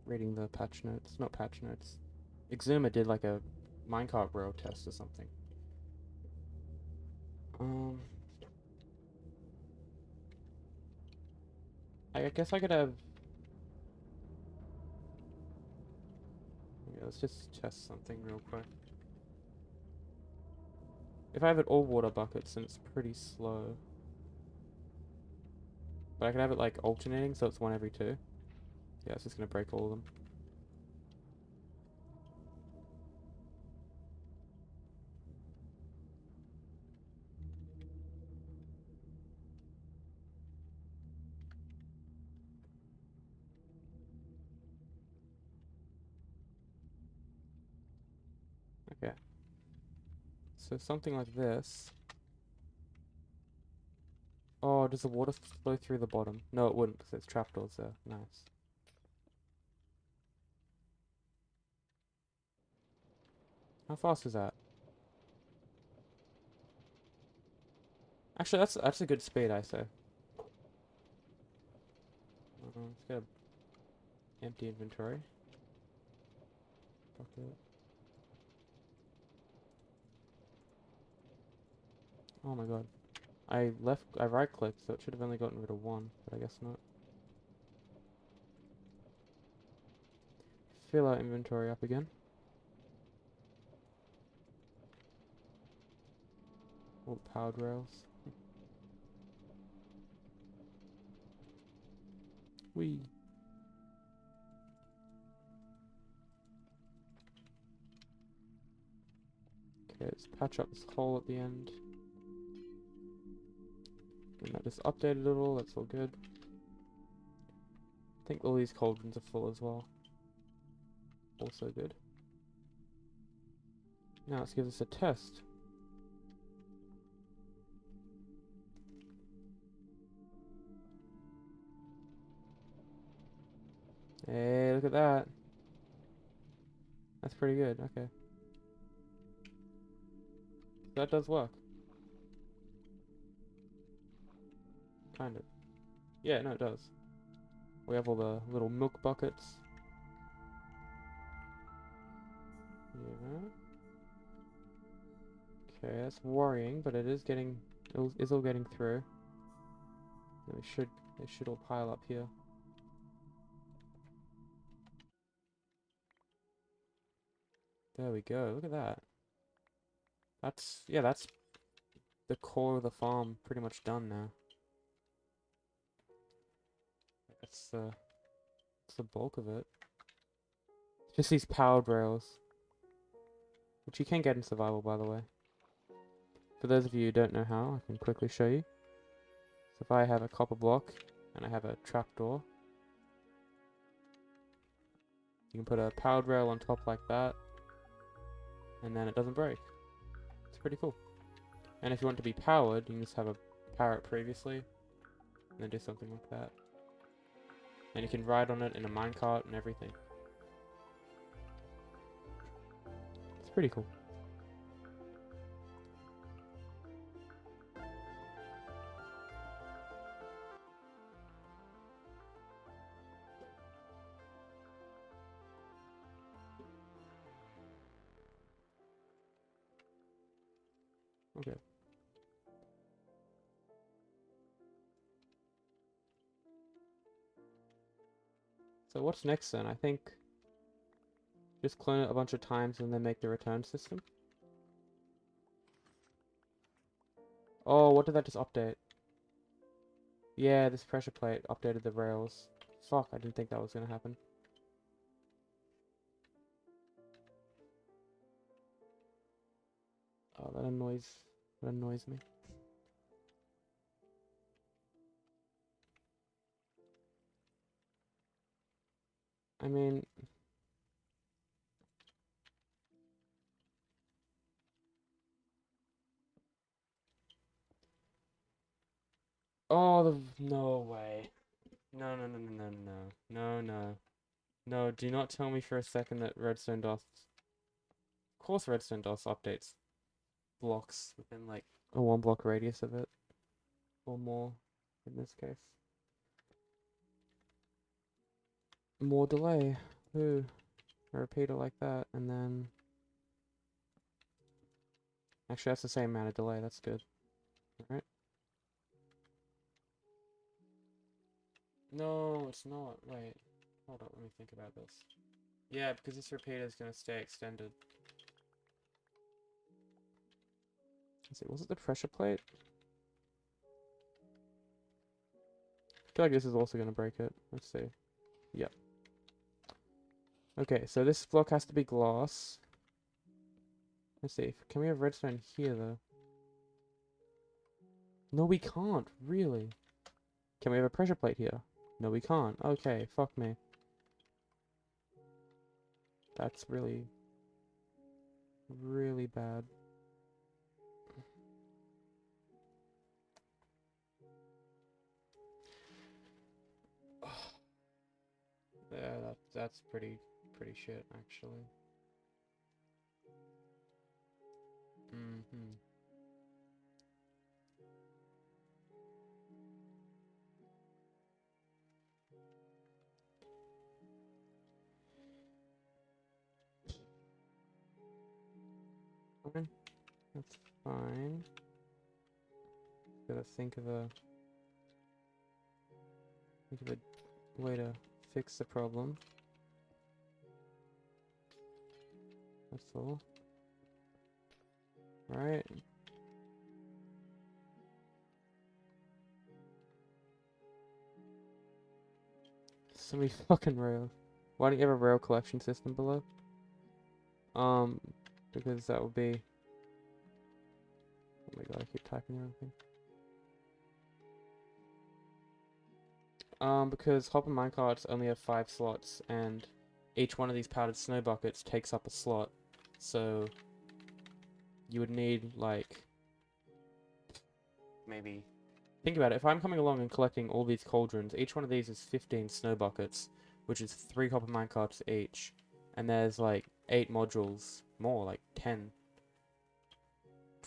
reading the patch notes. Not patch notes. Exuma did like a minecart rail test or something. I guess I could have... let's just test something real quick. If I have it all water buckets, then it's pretty slow. But I can have it like alternating, so it's one every two. Yeah, it's just gonna break all of them. Okay. So something like this. Oh, does the water flow through the bottom? No, it wouldn't, because there's trapdoors there. Nice. How fast is that? Actually, that's a good speed, I say. Let's get a empty inventory. Bucket. Oh my god. I right clicked, so it should have only gotten rid of one, but I guess not. Fill our inventory up again. All the powered rails. Whee! Okay, let's patch up this hole at the end. And that just updated it all, that's all good. I think all these cauldrons are full as well. Also good. Now let's give this a test. Hey, look at that. That's pretty good, okay. That does work. Kind of. Yeah, no, it does. We have all the little milk buckets. Yeah. Okay, that's worrying, but it is getting, it is all getting through. And they should all pile up here. There we go, look at that. Yeah, that's the core of the farm pretty much done now. That's the bulk of it. Just these powered rails. Which you can get in survival, by the way. For those of you who don't know how, I can quickly show you. So if I have a copper block, and I have a trapdoor, you can put a powered rail on top like that, and then it doesn't break. It's pretty cool. And if you want it to be powered, you can just have a power it previously, and then do something like that. And you can ride on it in a minecart and everything. It's pretty cool. Okay. So what's next then? I think just clone it a bunch of times and then make the return system. Oh, what did that just update? Yeah, this pressure plate updated the rails. Fuck, I didn't think that was gonna happen. Oh, that annoys me. I mean, oh, no way. No, no, no, no, no, no, no, no. No, do not tell me for a second that Redstone DOS... Of course Redstone DOS updates blocks within like a 1 block radius of it. Or more, in this case. More delay. Ooh. A repeater like that, and then... Actually, that's the same amount of delay, that's good. Alright. No, it's not. Wait. Hold up, let me think about this. Yeah, because this repeater is going to stay extended. Let's see, was it the pressure plate? I feel like this is also going to break it. Let's see. Yep. Okay, so this block has to be glass. Let's see. Can we have redstone here, though? No, we can't. Really? Can we have a pressure plate here? No, we can't. Okay, fuck me. That's really, really bad. Yeah, that's pretty shit, actually. Mm-hmm. Okay, that's fine. Gotta think of a way to fix the problem. That's all. Right. So many fucking rails. Why don't you have a rail collection system below? Because that would be... Oh my god, I keep typing everything. Because hopper minecarts only have 5 slots, and each one of these powdered snow buckets takes up a slot. So you would need, like, maybe... Think about it, if I'm coming along and collecting all these cauldrons, each one of these is 15 snow buckets, which is 3 copper minecarts each. And there's, like, 8 modules, more, like 10.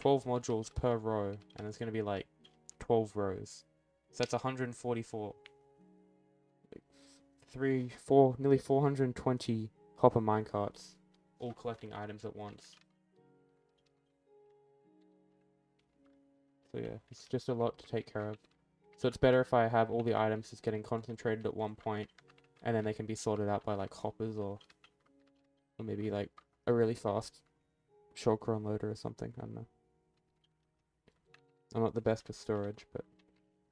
12 modules per row, and there's going to be, like, 12 rows. So that's 144. Nearly 420 hopper minecarts, all collecting items at once. So yeah, it's just a lot to take care of. So it's better if I have all the items just getting concentrated at one point, and then they can be sorted out by like hoppers or maybe like a really fast shulker unloader or something. I don't know. I'm not the best with storage, but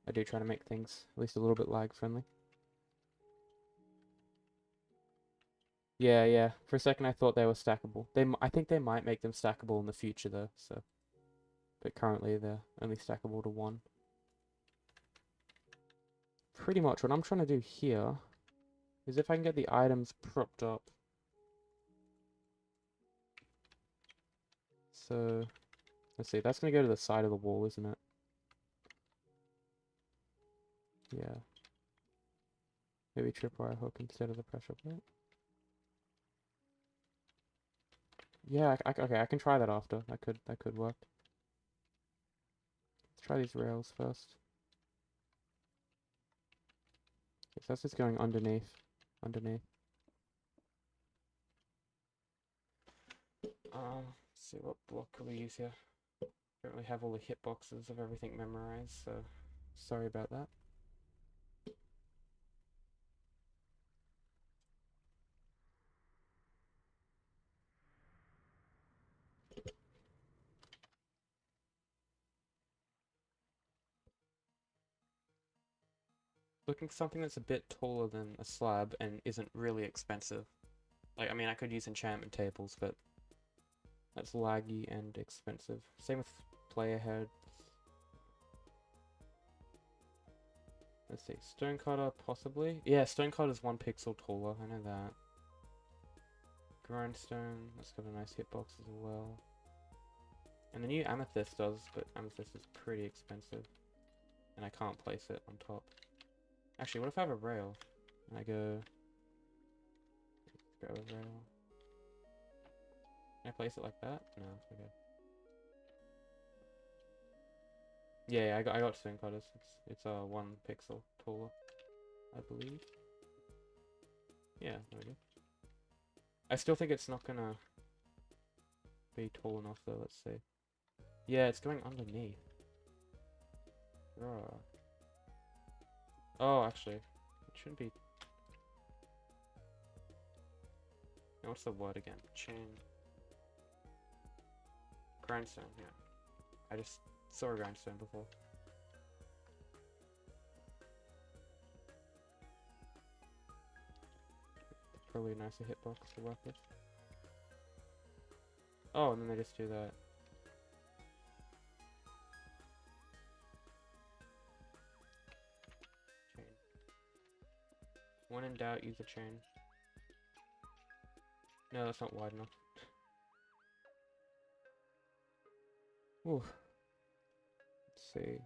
I do try to make things at least a little bit lag friendly. Yeah. For a second I thought they were stackable. I think they might make them stackable in the future though, so. But currently they're only stackable to 1. Pretty much what I'm trying to do here is if I can get the items propped up. So, let's see, that's going to go to the side of the wall, isn't it? Yeah. Maybe tripwire hook instead of the pressure plate. Yeah, okay, I can try that after. That could work. Let's try these rails first. Okay, so that's just going underneath. Let's see, what block can we use here? Don't really have all the hitboxes of everything memorized, so sorry about that. Looking for something that's a bit taller than a slab and isn't really expensive. Like, I mean, I could use enchantment tables, but that's laggy and expensive. Same with player head. Let's see, stonecutter possibly. Yeah, stonecutter's 1 pixel taller. I know that. Grindstone, that's got a nice hitbox as well. And the new amethyst does, but amethyst is pretty expensive, and I can't place it on top. Actually, what if I have a rail and I go grab a rail? Can I place it like that? No. Okay. Yeah, I got stonecutters. It's 1 pixel taller, I believe. Yeah, there we go. I still think it's not gonna be tall enough though. Let's see. Yeah, it's going underneath. Oh, actually, it shouldn't be. Now what's the word again? Chain. Grindstone, yeah. I just saw a grindstone before. Probably a nicer hitbox to work with. Oh, and then they just do that. Chain. When in doubt, use a chain. No, that's not wide enough. Ooh. Let's see.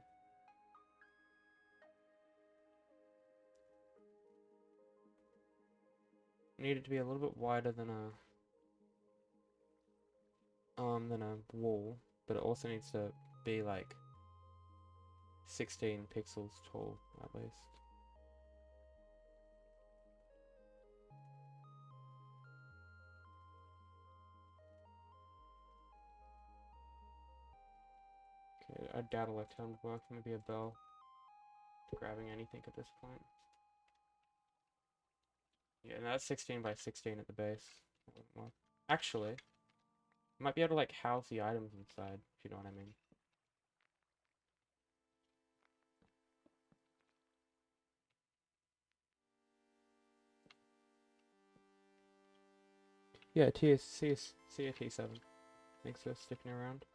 Need it to be a little bit wider than a wall, but it also needs to be like 16 pixels tall at least. Okay, I doubt a left-hand would work. Maybe a bell. Grabbing anything at this point. Yeah, and that's 16 by 16 at the base. That wouldn't work. Actually, might be able to like house the items inside, if you know what I mean. Yeah, CAT7. Thanks for sticking around.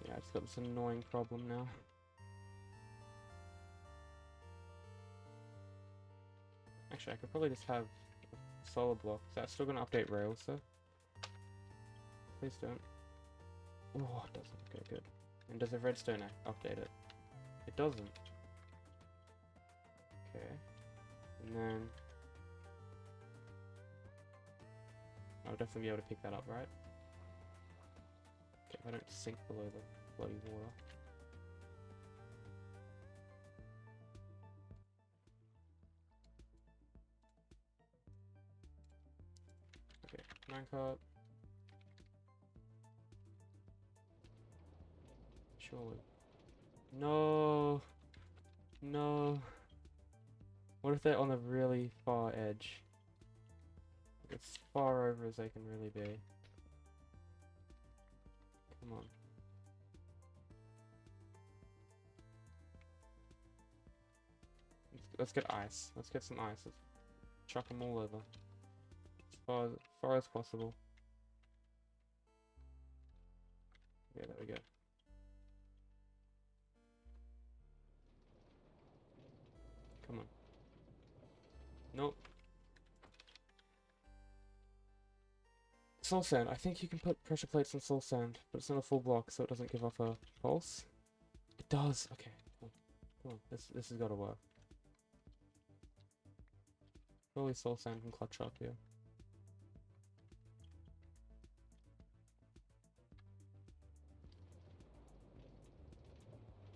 Yeah, I just got this annoying problem now. Actually, I could probably just have a solid block. Is that still gonna update Rails, though? Please don't. Oh, it doesn't. Okay, good. And does a redstone update it? It doesn't. Okay. And then... I'll definitely be able to pick that up, right? Okay, if I don't sink below the bloody water. Okay, minecart. Surely. No! No! What if they're on the really far edge? As far over as they can really be. Come on. Let's get ice. Let's get some ice. Let's chuck them all over. As far as possible. Yeah, there we go. Come on. Nope. Soul sand. I think you can put pressure plates on soul sand, but it's not a full block, so it doesn't give off a pulse. It does. Okay. Come on. This has got to work. Surely soul sand can clutch up here.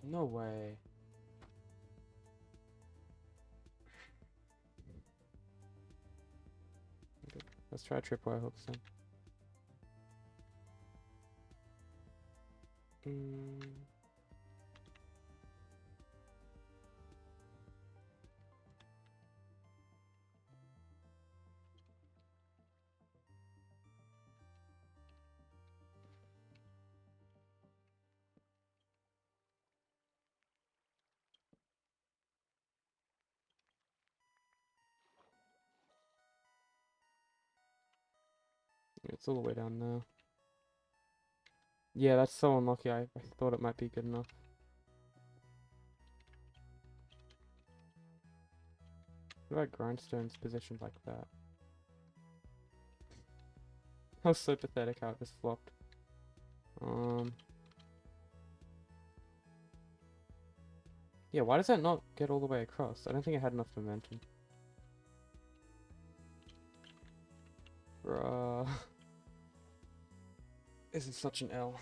No way. Okay. Let's try tripwire hooks then. It's all the way down there. Yeah, that's so unlucky. I thought it might be good enough. What about grindstones positioned like that? That was so pathetic how it just flopped. Yeah, why does that not get all the way across? I don't think it had enough momentum. Bruh. This is such an L.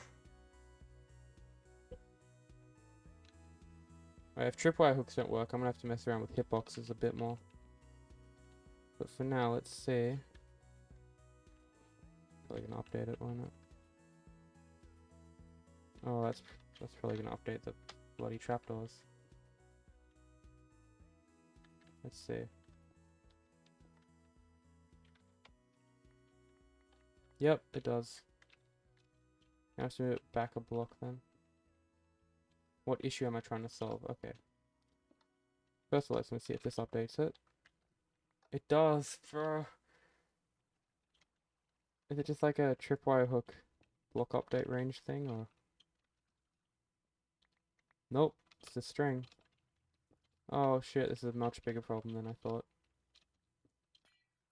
Alright, if tripwire hooks don't work, I'm gonna have to mess around with hitboxes a bit more. But for now, let's see. Probably gonna update it, why not? Oh, that's probably gonna update the bloody trapdoors. Let's see. Yep, it does. I have to move it back a block then. What issue am I trying to solve? Okay. First of all, let's see if this updates it. It does, bro. Is it just like a tripwire hook block update range thing, or? Nope, it's a string. Oh shit, this is a much bigger problem than I thought.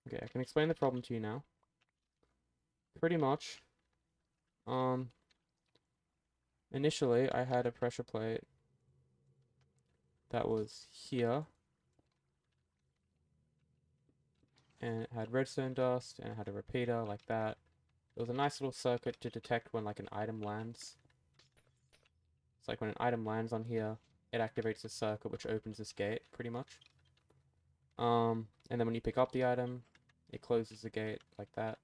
Okay, I can explain the problem to you now. Pretty much, initially I had a pressure plate that was here, and it had redstone dust, and it had a repeater like that. It was a nice little circuit to detect when like an item lands. It's like when an item lands on here, it activates a circuit which opens this gate, pretty much. And then when you pick up the item, it closes the gate like that.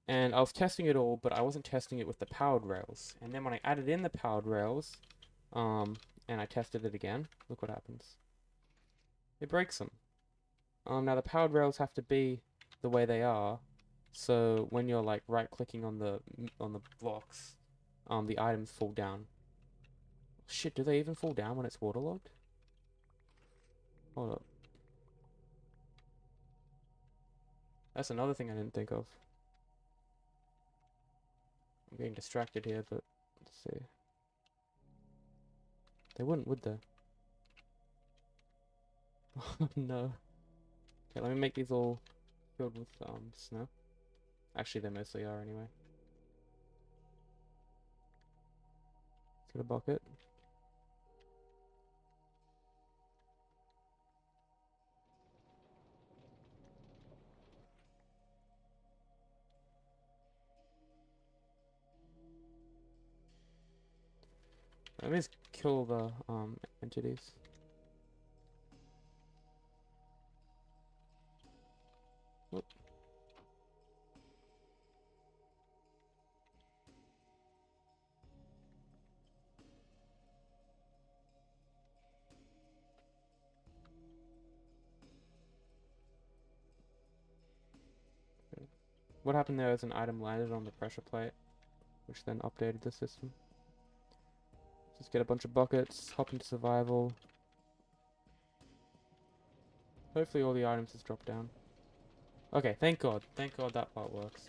And I was testing it all, but I wasn't testing it with the powered rails. And then when I added in the powered rails, and I tested it again, look what happens. It breaks them. Now the powered rails have to be the way they are, so when you're like right-clicking on the blocks, the items fall down. Shit, do they even fall down when it's waterlogged? Hold up. That's another thing I didn't think of. I'm getting distracted here, but let's see. They wouldn't, would they? Oh no. Okay, let me make these all filled with snow. Actually, they mostly are anyway. Let's get a bucket. Let me just kill the entities. Whoop. Okay. What happened there is an item landed on the pressure plate, which then updated the system. Just get a bunch of buckets, hop into survival. Hopefully all the items just drop down. Okay, thank God. Thank God that part works.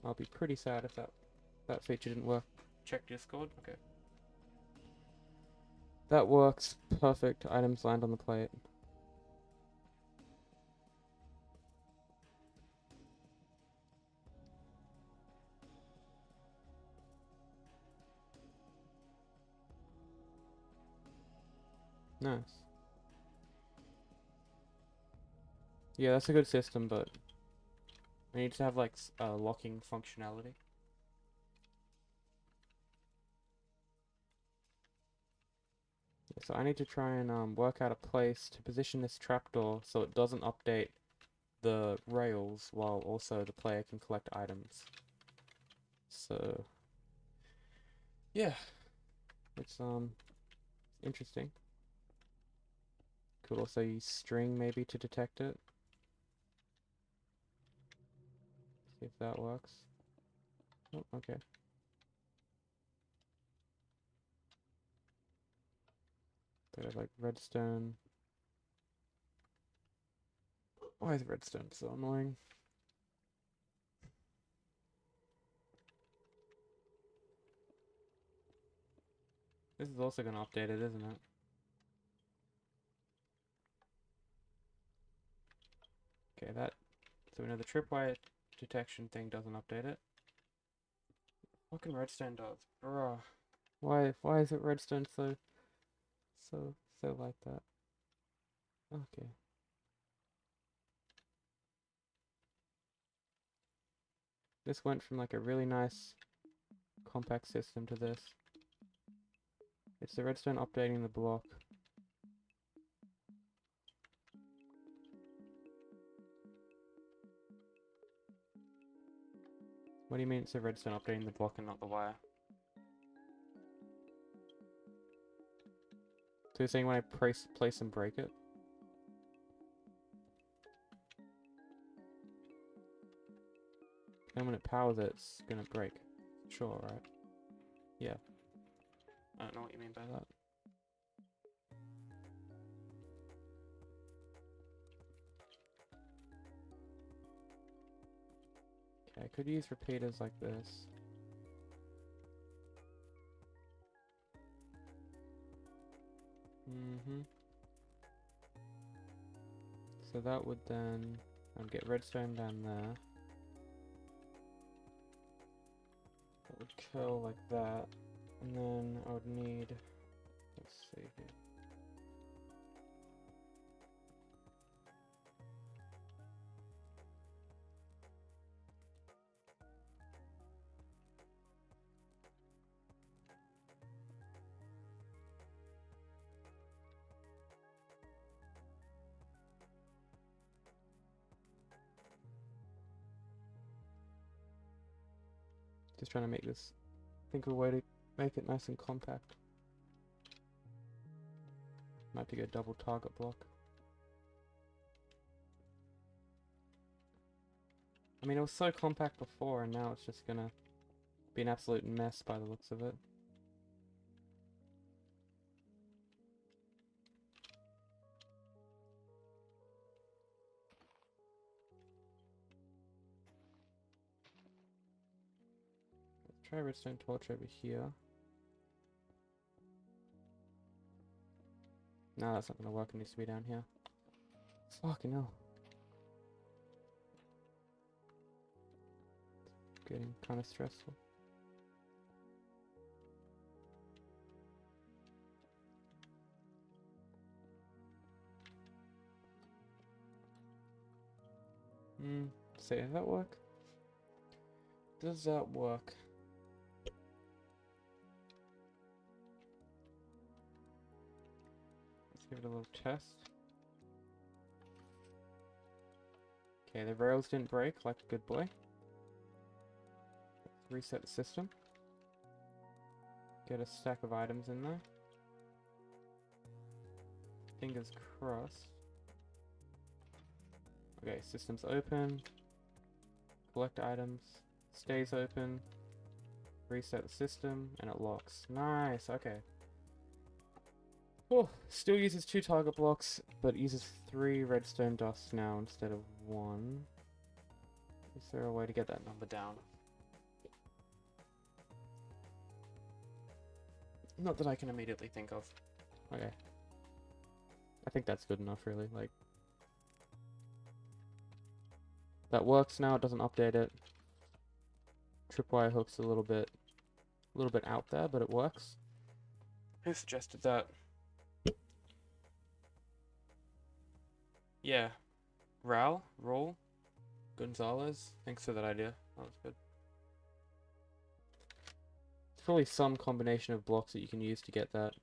I'll be pretty sad if that feature didn't work. Check Discord. Okay. That works. Perfect. Items land on the plate. Nice. Yeah, that's a good system, but I need to have like locking functionality. Yeah, so I need to try and work out a place to position this trapdoor so it doesn't update the rails while also the player can collect items. So yeah, it's interesting. Could also use string maybe to detect it. See if that works. Oh, okay. They have like redstone. Why is redstone so annoying? This is also gonna update it, isn't it? Okay, so we know the tripwire detection thing doesn't update it. Fucking redstone does. Bruh. Why is it redstone so like that? Okay. This went from like a really nice compact system to this. It's the redstone updating the block. What do you mean it's the redstone updating the block and not the wire? you're saying when I place and break it? And when it powers it, it's gonna break. Sure, right? Yeah. I don't know what you mean by that. Okay, I could use repeaters like this. So that would then, I'd get redstone down there. That would curl like that, and then I would need, let's see here. Just trying to make this, think of a way to make it nice and compact. Might be a double target block. I mean, it was so compact before, and now it's just gonna be an absolute mess by the looks of it. Let's try redstone torch over here. No, that's not gonna work. It needs to be down here. Fucking hell. It's getting kind of stressful. See, does that work? Does that work? Let's give it a little test. Okay, the rails didn't break like a good boy. Let's reset the system. Get a stack of items in there. Fingers crossed. Okay, system's open. Collect items. Stays open. Reset the system, and it locks. Nice, okay. Oh, still uses 2 target blocks, but uses 3 redstone dusts now instead of 1. Is there a way to get that number down? Not that I can immediately think of. Okay. I think that's good enough, really. Like, that works now. It doesn't update it. Tripwire hook's a little bit out there, but it works. Who suggested that? Yeah, Raul, Gonzalez. Thanks for that idea. That was good. It's probably some combination of blocks that you can use to get that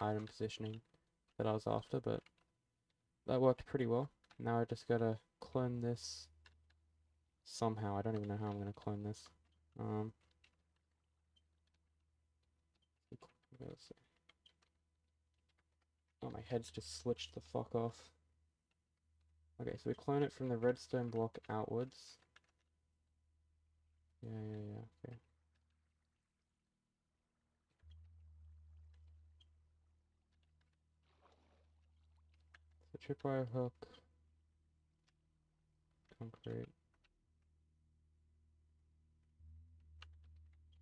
item positioning that I was after, but that worked pretty well. Now I just gotta clone this somehow. I don't even know how I'm gonna clone this. Let's see. Oh, my head's just switched the fuck off. Okay, so we clone it from the redstone block outwards. Yeah, okay. So tripwire hook. Concrete.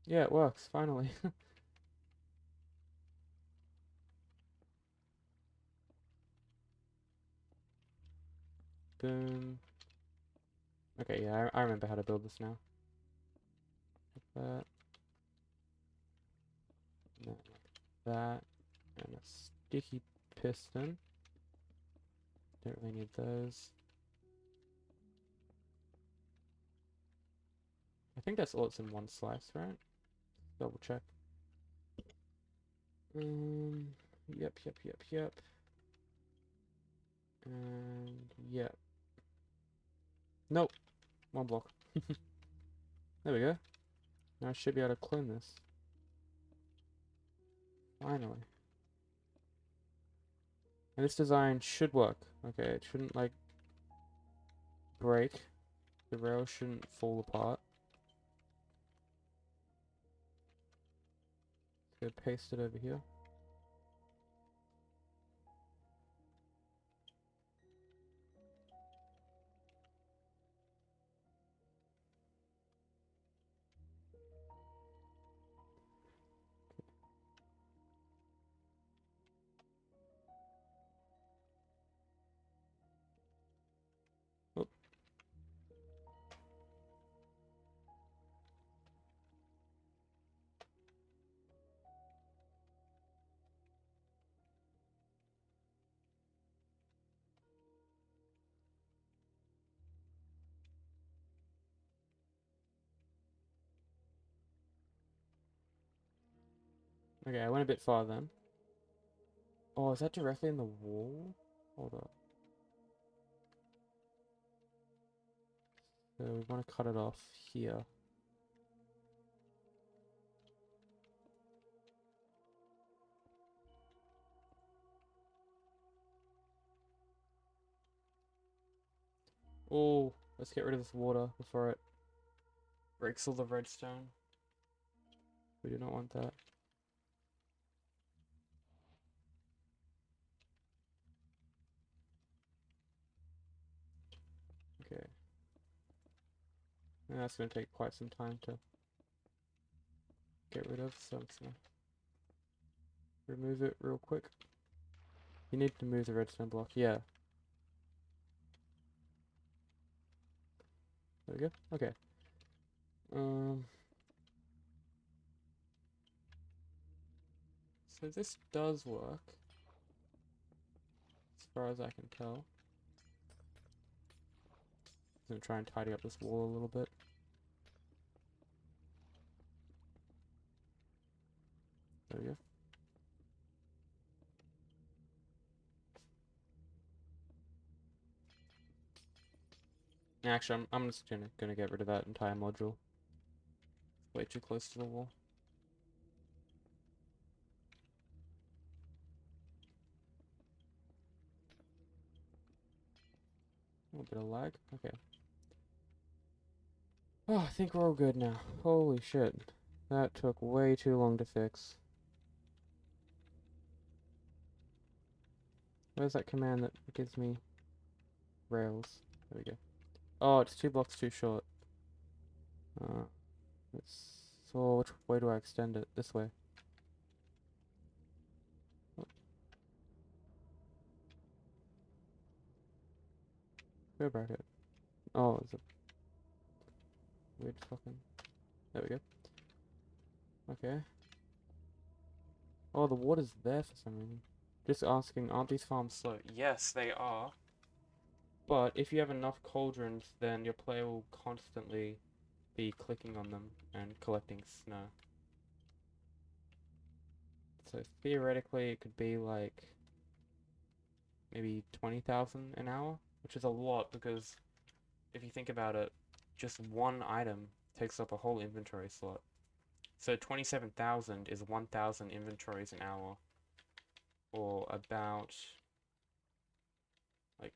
Yeah, it works, finally. Boom. Okay, yeah, I remember how to build this now. Like that. And like that. And a sticky piston. Don't really need those. I think that's all it's in one slice, right? Double check. Yep. And yep. Nope. One block. There we go. Now I should be able to clone this. Finally. And this design should work. Okay, it shouldn't like break. The rail shouldn't fall apart. So paste it over here. Oh. Okay, I went a bit far then. Oh, is that directly in the wall? Hold up. So we want to cut it off here. Oh, let's get rid of this water before it breaks all the redstone. We do not want that. Okay. And that's going to take quite some time to get rid of, so I'm just going to remove it real quick. You need to move the redstone block, yeah. There we go, okay. So this does work, as far as I can tell. I'm going to try and tidy up this wall a little bit. There we go. Actually, I'm just gonna get rid of that entire module. It's way too close to the wall. A little bit of lag. Okay. Oh, I think we're all good now. Holy shit. That took way too long to fix. Where's that command that gives me rails? There we go. Oh, it's 2 blocks too short. So which way do I extend it? This way. Oh. Square bracket. Oh, it's a weird fucking... There we go. Okay. Oh, the water's there for some reason. Just asking, aren't these farms slow? Yes, they are. But if you have enough cauldrons, then your player will constantly be clicking on them and collecting snow. So theoretically, it could be like maybe 20,000 an hour, which is a lot because if you think about it, just one item takes up a whole inventory slot. So 27,000 is 1,000 inventories an hour, or about like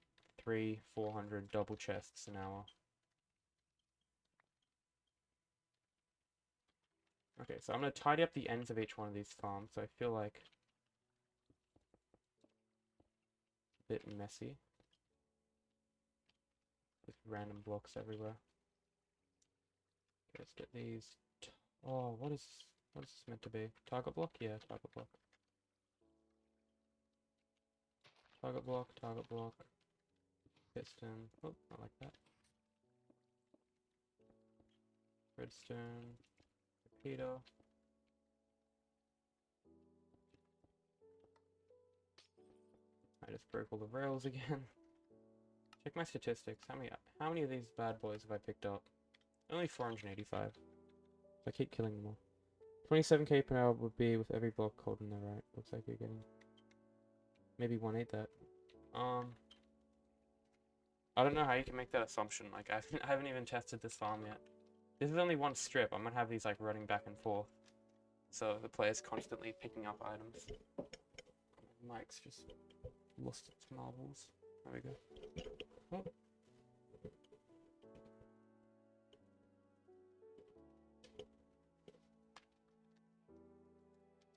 400 double chests an hour. Okay, so I'm going to tidy up the ends of each one of these farms, so I feel like a bit messy. With random blocks everywhere. Okay, let's get these. Oh, what is this meant to be? Target block? Yeah, target block. Target block, target block. Piston. Oh, not like that. Redstone. Repeater. I just broke all the rails again. Check my statistics. How many of these bad boys have I picked up? Only 485. I keep killing them all. 27k per hour would be with every block called in there, right? Looks like you're getting maybe 1/8 that. I don't know how you can make that assumption. Like I haven't even tested this farm yet. This is only one strip. I'm gonna have these like running back and forth, so the player's constantly picking up items. Mike's just lost its marbles. There we go. Oh.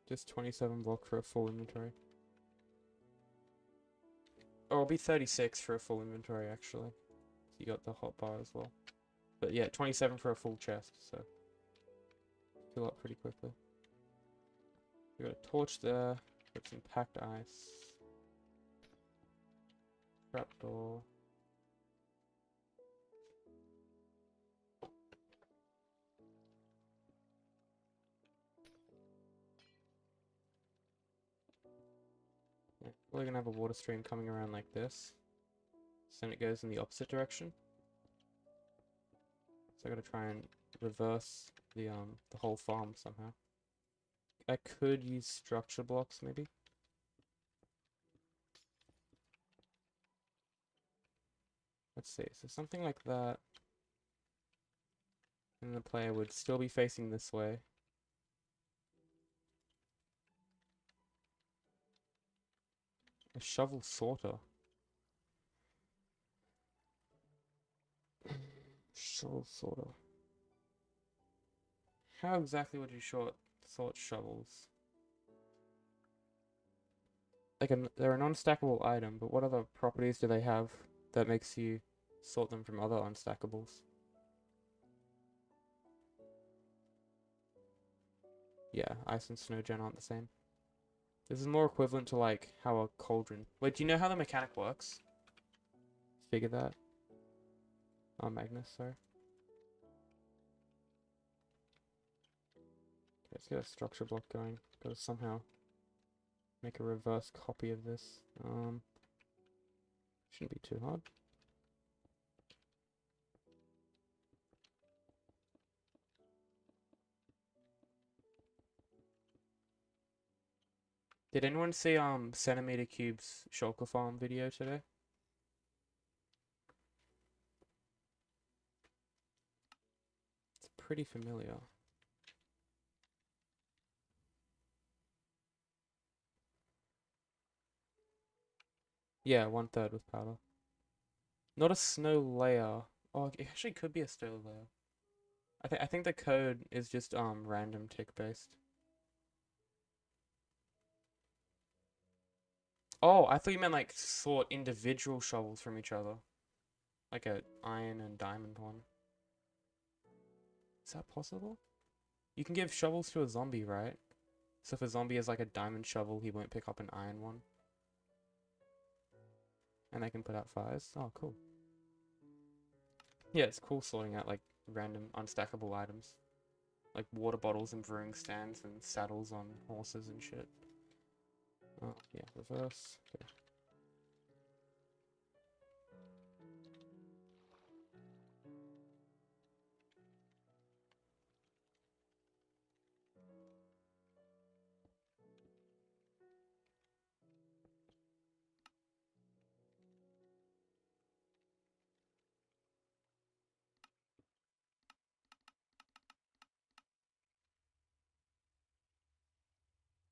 Just 27 block for a full inventory. Or it'll be 36 for a full inventory, actually. So you got the hotbar as well. But yeah, 27 for a full chest, so fill up pretty quickly. We got a torch there, got some packed ice. Trapdoor. Yeah, we're gonna have a water stream coming around like this. So then it goes in the opposite direction. So I gotta try and reverse the whole farm somehow. I could use structure blocks maybe. Let's see, so something like that. And the player would still be facing this way. A shovel sorter. Shovel sorter. How exactly would you sort shovels? Like they're a non-stackable item, but what other properties do they have that makes you sort them from other unstackables? Yeah, ice and snow gen aren't the same. This is more equivalent to like how a cauldron. Wait, do you know how the mechanic works? Figure that. Oh, Magnus, sorry. Okay, let's get a structure block going. Gotta somehow make a reverse copy of this. Shouldn't be too hard. Did anyone see Centimeter Cube's Shulker farm video today? It's pretty familiar. Yeah, 1/3 with powder. Not a snow layer. Oh, it actually could be a snow layer. I think the code is just random tick based. Oh, I thought you meant like sort individual shovels from each other. Like a iron and diamond one. Is that possible? You can give shovels to a zombie, right? So if a zombie has like a diamond shovel, he won't pick up an iron one. And they can put out fires. Oh, cool. Yeah, it's cool sorting out like random unstackable items. Like water bottles and brewing stands and saddles on horses and shit. Oh, yeah, reverse. Okay.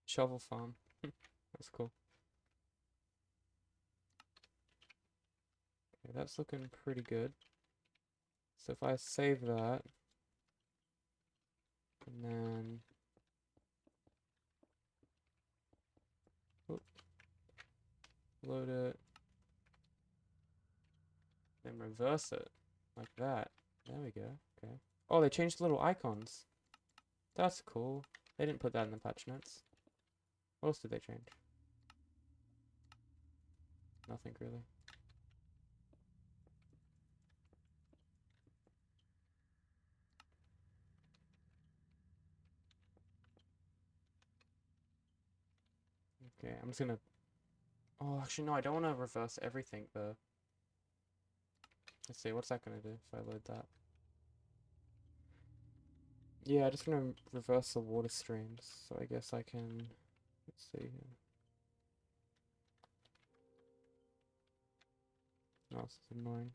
Shovel farm. That's cool. Okay, that's looking pretty good. So if I save that, and then load it, then reverse it like that. There we go. Okay. Oh, they changed the little icons. That's cool. They didn't put that in the patch notes. What else did they change? Nothing really. Okay, I'm just gonna... Oh, actually, no, I don't want to reverse everything, though. Let's see, what's that gonna do if I load that? Yeah, I'm just gonna reverse the water streams, so I guess I can... Let's see here. Oh, this is annoying.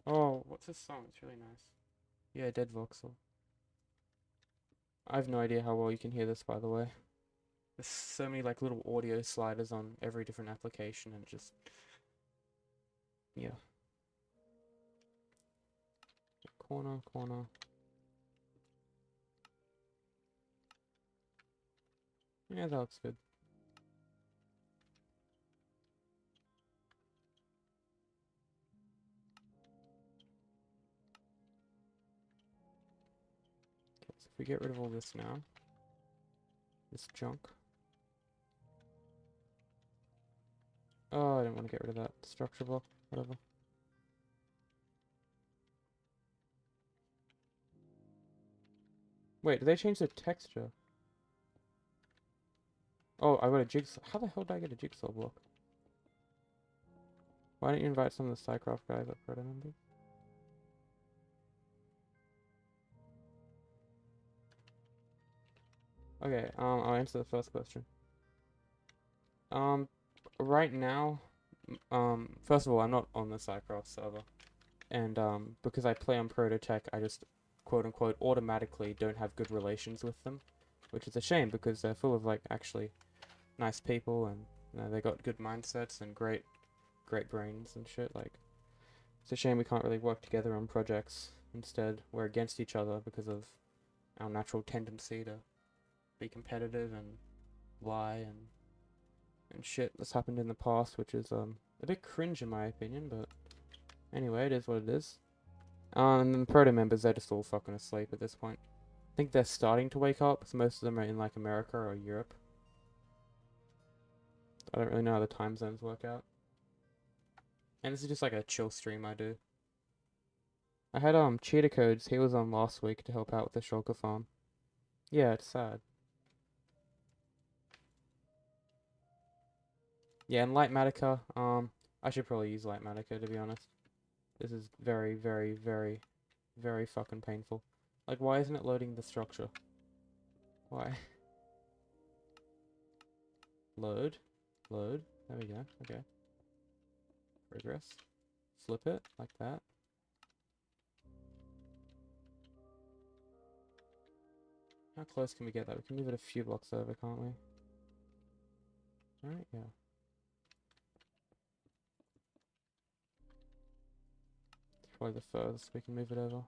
Oh, what's this song? It's really nice. Yeah, Dead Voxel. I have no idea how well you can hear this, by the way. There's so many like little audio sliders on every different application, and just yeah. Corner, corner. Yeah, that looks good. Okay, so if we get rid of all this now, this junk. Oh, I didn't want to get rid of that structure block, whatever. Wait, did they change the texture? Oh, I got a jigsaw. How the hell did I get a jigsaw block? Why don't you invite some of the Psycraft guys up, Prototech Members? Okay, I'll answer the first question. Right now, first of all, I'm not on the Psycraft server. And, because I play on Prototech, I just, quote-unquote, automatically don't have good relations with them. Which is a shame, because they're full of, like, actually nice people, and, you know, they got good mindsets and great brains and shit, like... It's a shame we can't really work together on projects. Instead, we're against each other because of our natural tendency to be competitive and lie and shit that's happened in the past, which is a bit cringe in my opinion, but anyway, it is what it is. And then the Proto members, they're just all fucking asleep at this point. I think they're starting to wake up, because most of them are in like America or Europe. I don't really know how the time zones work out. And this is just like a chill stream I do. I had CheaterCodes, he was on last week to help out with the Shulker farm. Yeah, it's sad. Yeah, and Lightmatica, I should probably use Lightmatica to be honest. This is very, very, very, very fucking painful. Like, why isn't it loading the structure? Why? Load. Load. There we go. Okay. Progress. Flip it, like that. How close can we get that? We can move it a few blocks over, can't we? Right, yeah. Probably the furthest we can move it over.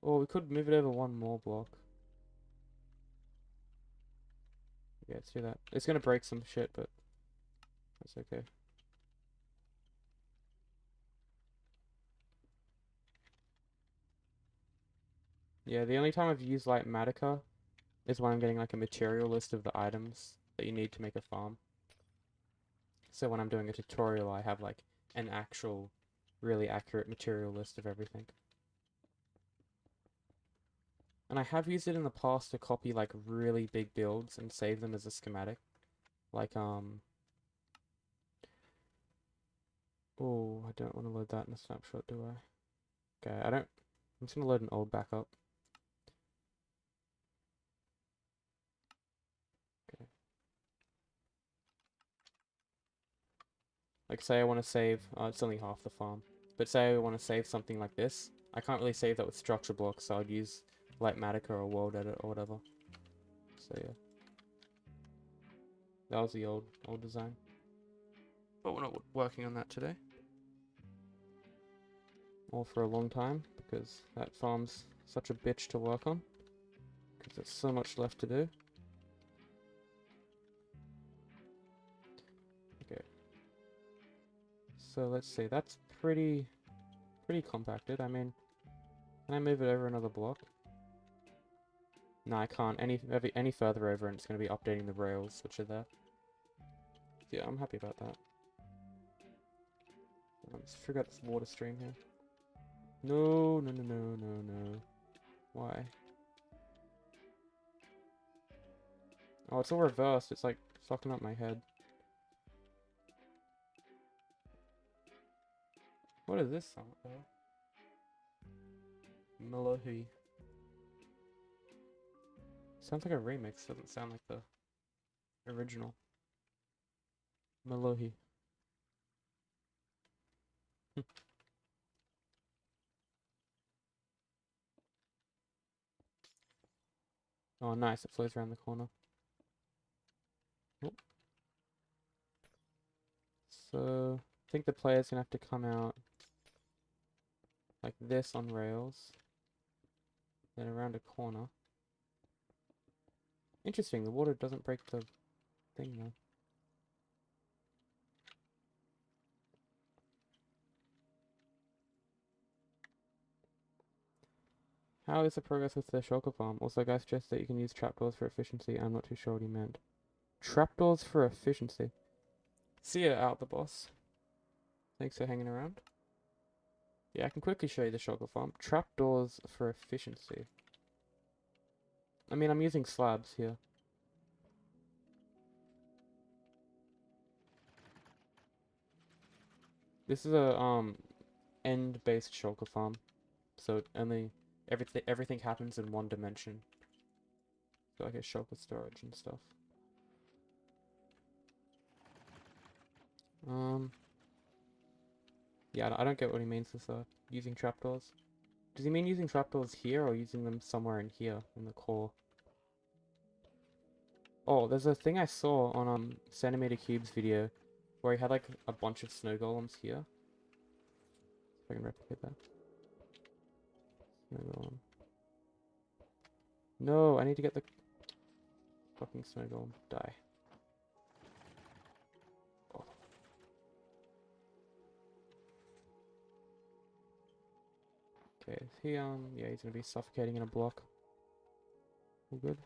Or we could move it over one more block. Yeah, let's do that. It's gonna break some shit, but that's okay. Yeah, the only time I've used Lightmatica is when I'm getting like a material list of the items that you need to make a farm. So when I'm doing a tutorial, I have like an actual, really accurate material list of everything. And I have used it in the past to copy like really big builds and save them as a schematic. Like, oh, I don't want to load that in a snapshot, do I? Okay, I'm just gonna load an old backup. Okay. Like, say I want to save, it's only half the farm, but say I want to save something like this, I can't really save that with structure blocks, so I'd use Lightmatica or World Edit or whatever. So yeah. That was the old design. But we're not working on that today. Or for a long time, because that farm's such a bitch to work on. Because there's so much left to do. Okay. So let's see, that's pretty compacted. I mean, can I move it over another block? No, I can't. Any further over and it's going to be updating the rails, which are there. Yeah, I'm happy about that. Let's figure out this water stream here. No. Why? Oh, it's all reversed. It's like fucking up my head. What is this song? Melohi. Sounds like a remix. Doesn't sound like the original. Melohi. Oh, nice. It flows around the corner. Oh. So, I think the player's gonna have to come out like this on rails, then around a corner. Interesting, the water doesn't break the thing though. How is the progress with the shulker farm? Also, guys suggest that you can use trapdoors for efficiency. I'm not too sure what he meant. Trapdoors for efficiency. See ya out the boss. Thanks for hanging around. Yeah, I can quickly show you the shulker farm. Trapdoors for efficiency. I mean, I'm using slabs here. This is a end-based shulker farm, so only everything happens in one dimension. So like a shulker storage and stuff. Yeah, I don't get what he means with using trapdoors. Does he mean using trapdoors here or using them somewhere in here in the core? Oh, there's a thing I saw on Centimeter Cube's video where he had like a bunch of snow golems here. If I can replicate that. Snow golem. No, I need to get the fucking snow golem. Die. Oh. Okay, is he yeah, he's gonna be suffocating in a block. All good.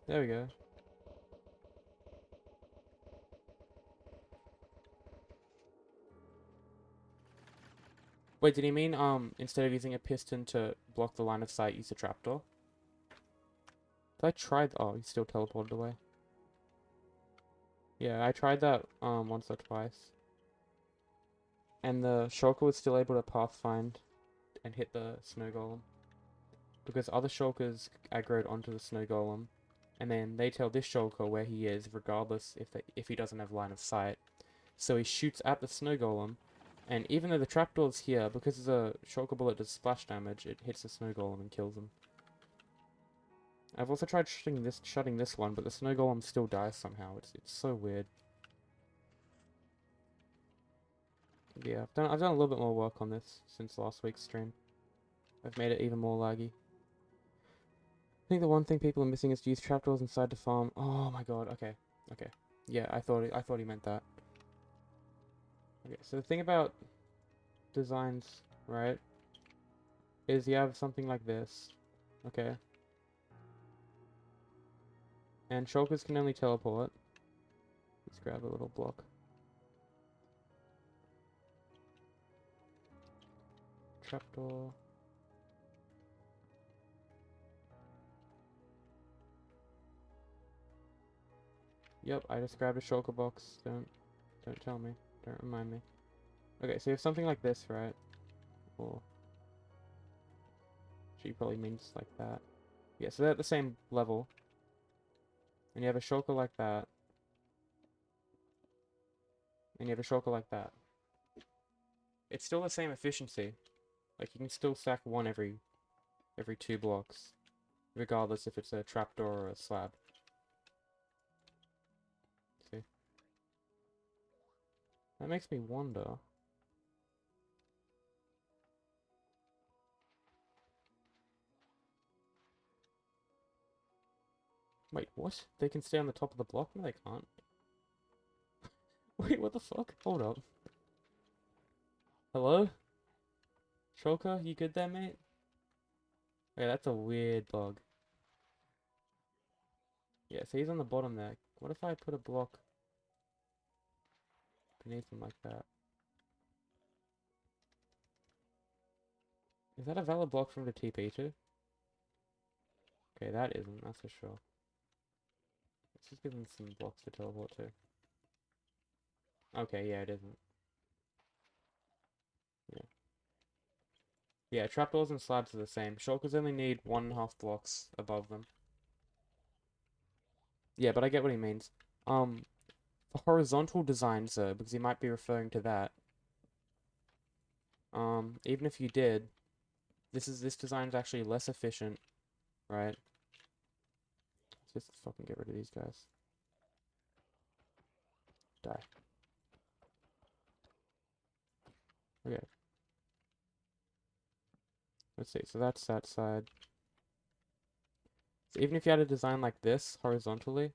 There we go. Wait, did he mean instead of using a piston to block the line of sight, use a trapdoor? Did I try oh, he still teleported away. Yeah, I tried that once or twice. And the shulker was still able to pathfind and hit the snow golem. Because other shulkers aggroed onto the snow golem, and then they tell this shulker where he is, regardless if he doesn't have line of sight. So he shoots at the snow golem, and even though the trapdoor's here, because the shulker bullet does splash damage, it hits the snow golem and kills him. I've also tried shutting this one, but the snow golem still dies somehow. It's so weird. Yeah, I've done a little bit more work on this since last week's stream. I've made it even more laggy. I think the one thing people are missing is to use trapdoors inside the farm. Oh my god, okay. Okay. Yeah, I thought he meant that. Okay, so the thing about designs, right, is you have something like this. Okay. And shulkers can only teleport. Let's grab a little block. Trapdoor. Yep, I just grabbed a shulker box. Don't tell me. Don't remind me. Okay, so you have something like this, right? Or she probably means like that. Yeah, so they're at the same level. And you have a shulker like that. And you have a shulker like that. It's still the same efficiency. Like, you can still stack one every 2 blocks. Regardless if it's a trapdoor or a slab. See? That makes me wonder. Wait, what? They can stay on the top of the block? No, they can't. Wait, what the fuck? Hold up. Hello? Shulker, you good there, mate? Wait, that's a weird bug. Yeah, so he's on the bottom there. What if I put a block beneath him like that? Is that a valid block from the TP to? Okay, that isn't, that's for sure. Let's just give him some blocks to teleport to. Okay, yeah, it isn't. Yeah. Yeah, trapdoors and slabs are the same. Shulkers only need 1.5 blocks above them. Yeah, but I get what he means. For horizontal designs though, because you might be referring to that, even if you did, this design is actually less efficient, right? Let's just fucking get rid of these guys. Die. Okay. Let's see, so that's that side. So even if you had a design like this, horizontally,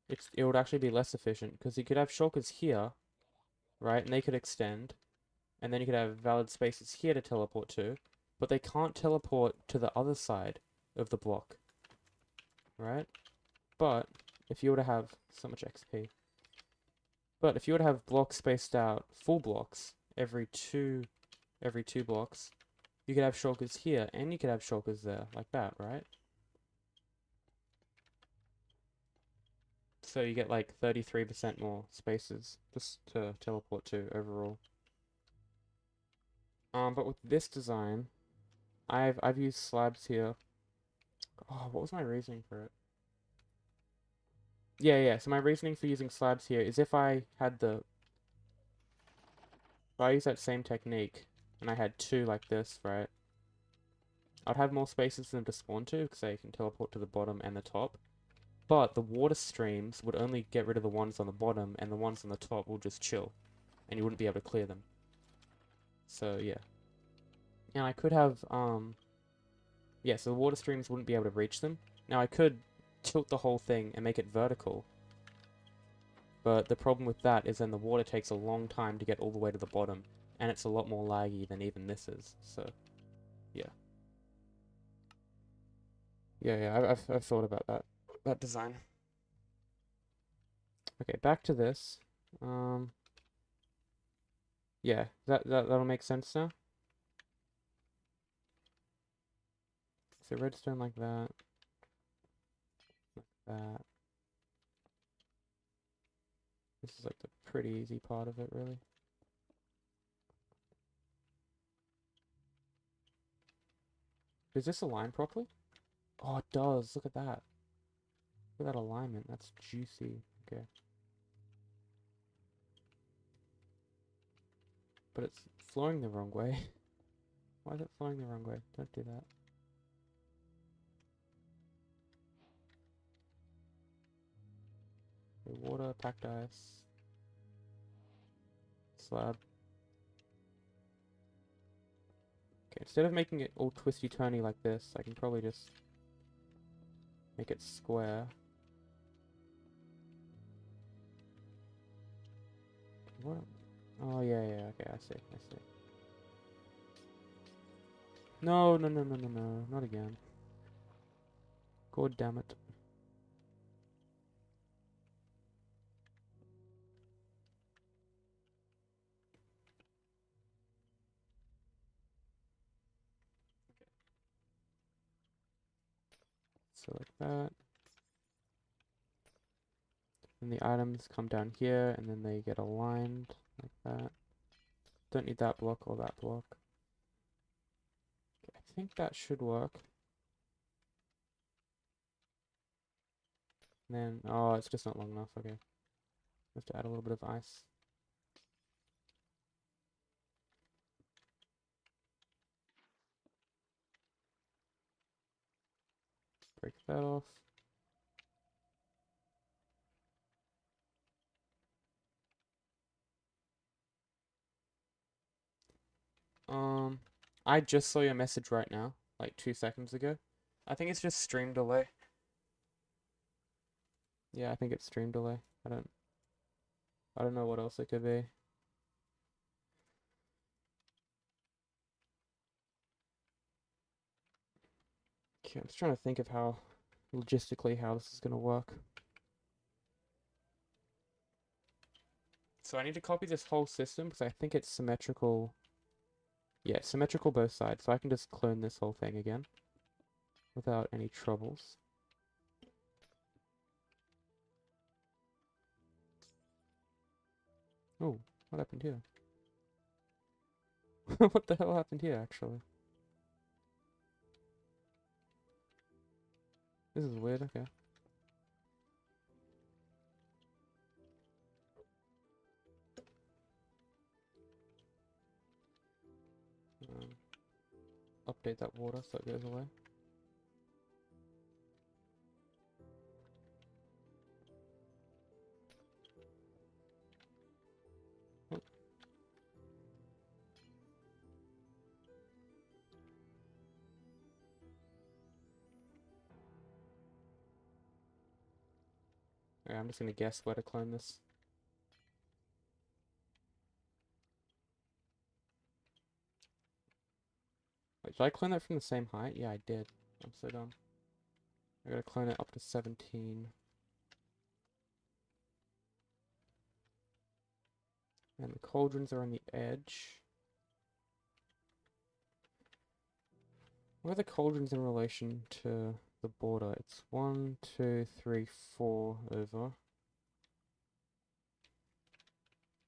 it would actually be less efficient, because you could have shulkers here, right, and they could extend, and then you could have valid spaces here to teleport to, but they can't teleport to the other side of the block, right? But if you were to have so much XP, but if you were to have blocks spaced out, full blocks, every two blocks, you could have shulkers here, and you could have shulkers there, like that, right? So you get like 33% more spaces just to teleport to overall. But with this design, I've used slabs here. Oh, what was my reasoning for it? Yeah. So my reasoning for using slabs here is if I use that same technique and I had two like this, right? I'd have more spaces for them to spawn to because they can teleport to the bottom and the top. But the water streams would only get rid of the ones on the bottom, and the ones on the top will just chill, and you wouldn't be able to clear them. So yeah. And I could have yeah, so the water streams wouldn't be able to reach them. Now I could tilt the whole thing and make it vertical, but the problem with that is then the water takes a long time to get all the way to the bottom, and it's a lot more laggy than even this is, so yeah. Yeah, I've thought about that design. Okay, back to this. Yeah, that'll make sense now. So redstone like that. Like that. This is like the pretty easy part of it, really. Does this align properly? Oh, it does. Look at that. Look at that alignment. That's juicy. Okay. But it's flowing the wrong way. Why is it flowing the wrong way? Don't do that. Okay, water, packed ice. Slab. Okay, instead of making it all twisty-turny like this, I can probably just make it square. What? Oh, yeah, okay, I see. No, not again. God damn it. So like that. And the items come down here, and then they get aligned like that. Don't need that block or that block. Okay, I think that should work. And then, oh, it's just not long enough. Okay. Have to add a little bit of ice. Break that off. I just saw your message right now, like 2 seconds ago. I think it's just stream delay. Yeah, I think it's stream delay. I don't know what else it could be. Okay, I'm just trying to think of how logistically how this is gonna work. So I need to copy this whole system because I think it's symmetrical. Yeah, symmetrical both sides, so I can just clone this whole thing again without any troubles. Oh, what happened here? What the hell happened here, actually? This is weird, okay. Update that water so it goes away. Oh. Okay, I'm just gonna guess where to clone this. Wait, did I clone that from the same height? Yeah, I did. I'm so dumb. I gotta clone it up to 17. And the cauldrons are on the edge. Where are the cauldrons in relation to the border? It's 1, 2, 3, 4 over.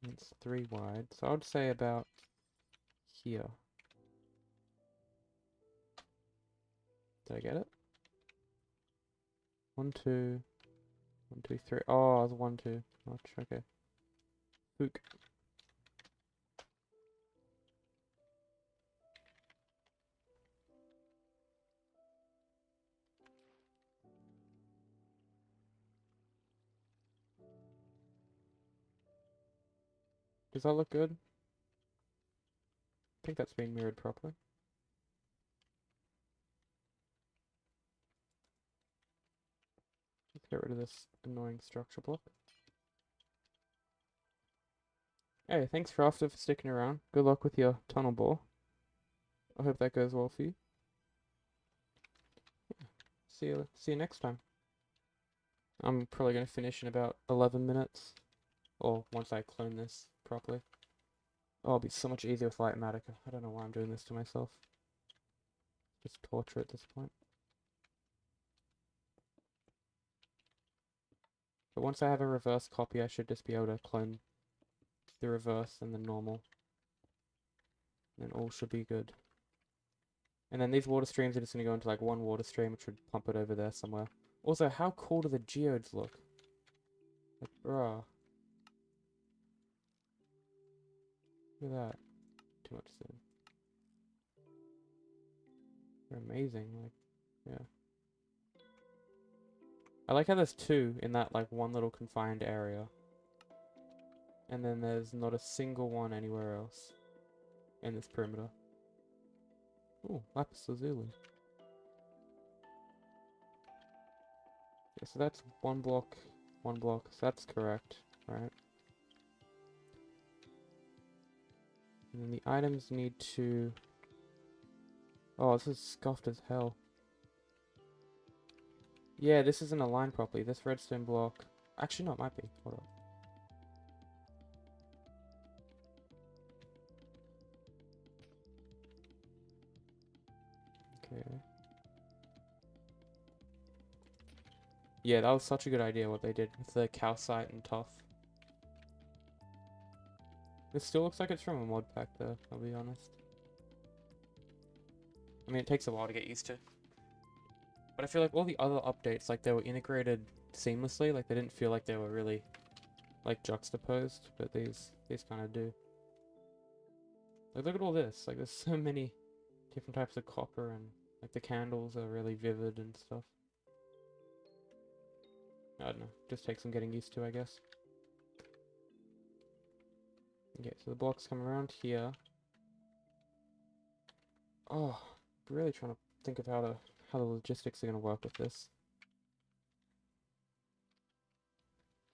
It's 3 wide. So I would say about here. Did I get it? 1, 2, 1, 2, 3. Oh, it's 1, 2. Okay. Ook. Does that look good? I think that's been mirrored properly. Let's get rid of this annoying structure block. Hey, thanks Crafter for sticking around. Good luck with your tunnel bore. I hope that goes well for you. Yeah. See you next time. I'm probably going to finish in about 11 minutes. Or once I clone this properly. Oh, it'll be so much easier with Lightmatica. I don't know why I'm doing this to myself. Just torture at this point. But once I have a reverse copy, I should just be able to clone the reverse and the normal. And then all should be good. And then these water streams are just going to go into like one water stream, which would pump it over there somewhere. Also, how cool do the geodes look? Like, bruh. Look at that. Too much zoom. They're amazing, like, yeah. I like how there's 2 in that, like, one little confined area. And then there's not a single one anywhere else in this perimeter. Ooh, lapis lazuli. Yeah, so that's 1 block, 1 block, so that's correct, right? And then the items need to... Oh, this is scuffed as hell. Yeah, this isn't aligned properly. This redstone block... Actually, no, it might be. Hold on. Okay. Yeah, that was such a good idea what they did with the calcite and tuff. This still looks like it's from a mod pack though, I'll be honest. I mean, it takes a while to get used to. But I feel like all the other updates, like, they were integrated seamlessly. Like, they didn't feel like they were really, like, juxtaposed. But these kind of do. Like, look at all this. Like, there's so many different types of copper, and, like, the candles are really vivid and stuff. I don't know. Just takes some getting used to, I guess. Okay, so the blocks come around here. Oh, really trying to think of how the logistics are going to work with this.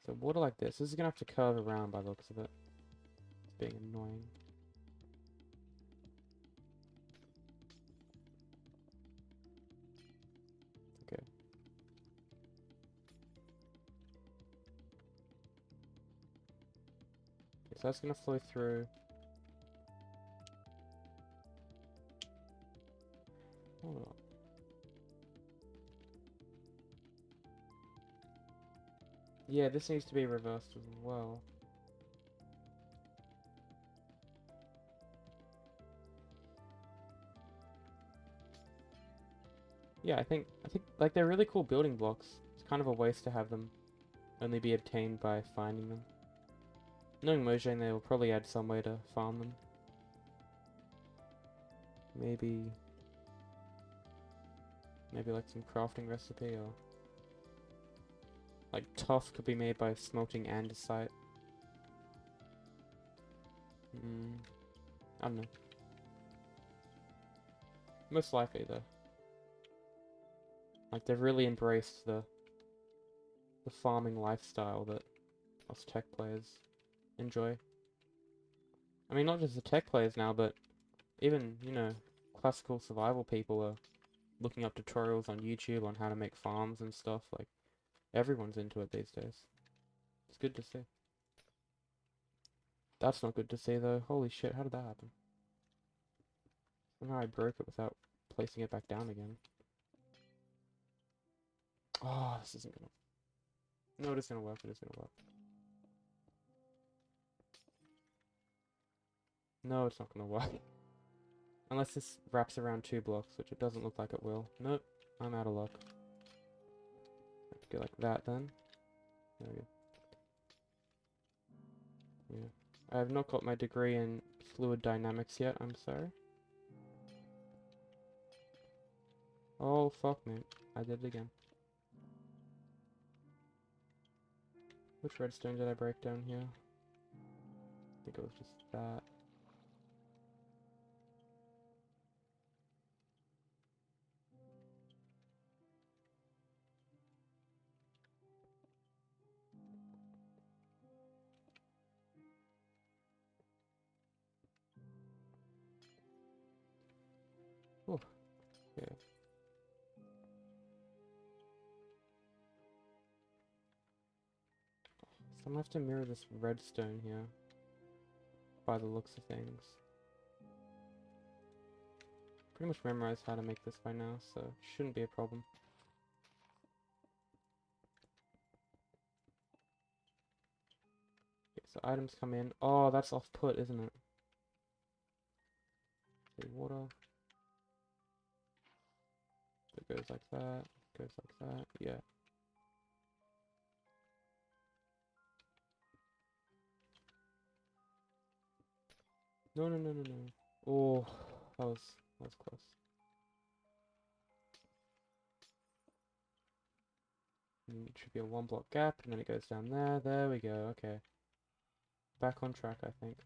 So water like this. This is going to have to curve around by the looks of it. It's being annoying. Okay. So that's going to flow through. Hold on. Yeah, this needs to be reversed as well. Yeah, I think like they're really cool building blocks. It's kind of a waste to have them only be obtained by finding them. Knowing Mojang, they will probably add some way to farm them. Maybe like some crafting recipe, or like tough could be made by smelting andesite. I don't know. Most likely though. Like they've really embraced the farming lifestyle that us tech players enjoy. I mean, not just the tech players now, but even, you know, classical survival people are looking up tutorials on YouTube on how to make farms and stuff. Like, everyone's into it these days. It's good to see. That's not good to see, though. Holy shit, how did that happen? Somehow I broke it without placing it back down again. Oh, this isn't gonna... No, it is gonna work. It is gonna work. No, it's not gonna work. Unless this wraps around 2 blocks, which it doesn't look like it will. Nope, I'm out of luck. Have to go like that then. There we go. Yeah. I have not got my degree in fluid dynamics yet, I'm sorry. Oh, fuck, man. I did it again. Which redstone did I break down here? I think it was just that. Oh, yeah. So I'm gonna have to mirror this redstone here, by the looks of things. Pretty much memorized how to make this by now, so shouldn't be a problem. Okay, so items come in. Oh, that's off-put, isn't it? Okay, water. It goes like that, goes like that, yeah. No, no, no, no, no. Oh, that was close. And it should be a 1 block gap, and then it goes down there. There we go, okay. Back on track, I think.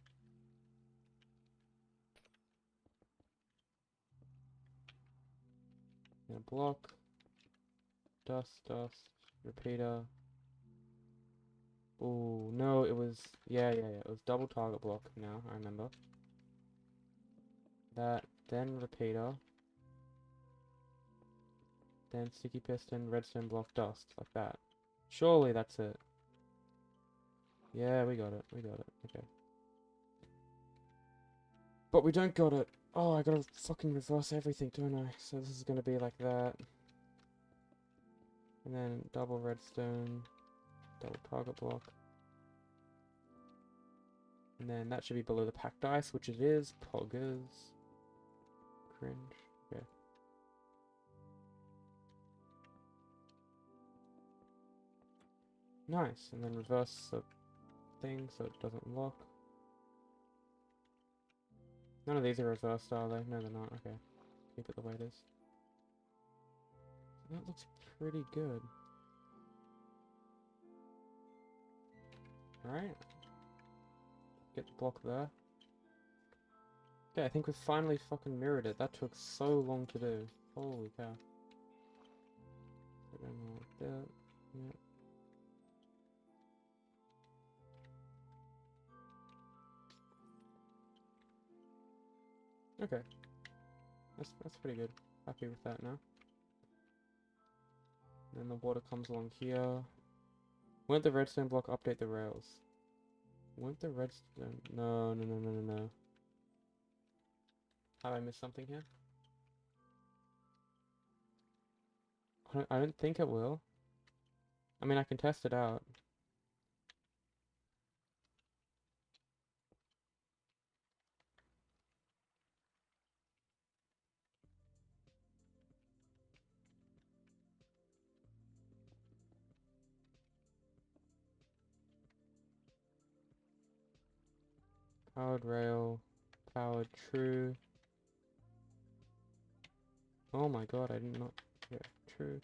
And a block. Dust, dust, repeater. Oh, no, it was... Yeah, it was double target block now, I remember. That, then repeater. Then sticky piston, redstone block, dust, like that. Surely that's it. Yeah, we got it, okay. But we don't got it. Oh, I gotta fucking reverse everything, don't I? So this is gonna be like that. And then double redstone, double target block. And then that should be below the packed ice, which it is. Poggers. Cringe. Okay. Nice. And then reverse the thing so it doesn't lock. None of these are reversed, are they? No, they're not. Okay. Keep it the way it is. That looks pretty good. Alright. Get the block there. Okay, I think we've finally fucking mirrored it. That took so long to do. Holy cow. Like that. Yeah. Okay. That's pretty good. Happy with that now. Then the water comes along here. Won't the redstone block update the rails? Won't the redstone... No. Have I missed something here? I don't think it will. I mean, I can test it out. Powered rail. Powered true. Oh my god, I did not. Yeah, true.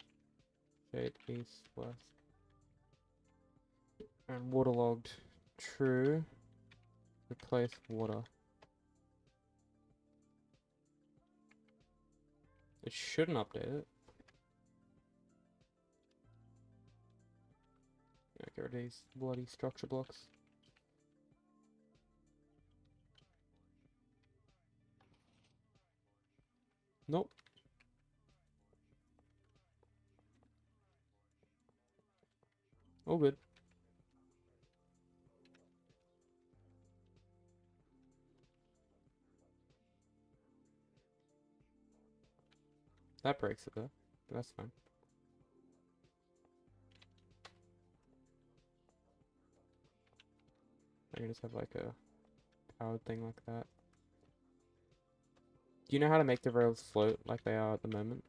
Shade east, west. And waterlogged. True. Replace water. It shouldn't update it. Yeah, get rid of these bloody structure blocks. Nope. All good. That breaks it though. But that's fine. I can just have like a powered thing like that. Do you know how to make the rails float like they are at the moment?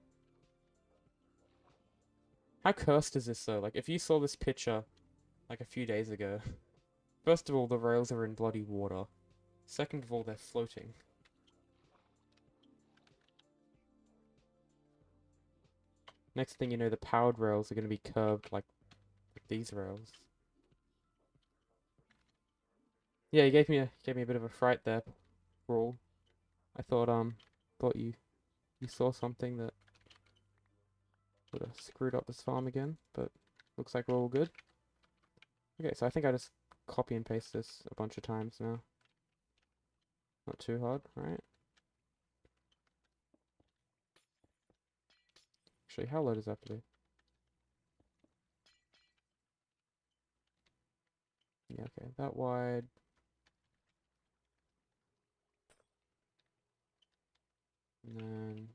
How cursed is this though? Like if you saw this picture like a few days ago, first of all the rails are in bloody water. Second of all they're floating. Next thing you know the powered rails are going to be curved like these rails. Yeah, you gave me a bit of a fright there, Brawl. I thought you saw something that would have screwed up this farm again, but looks like we're all good. Okay, so I think I just copy and paste this a bunch of times now. Not too hard, right? Actually, how low does that have to be? Yeah, okay, that wide. And then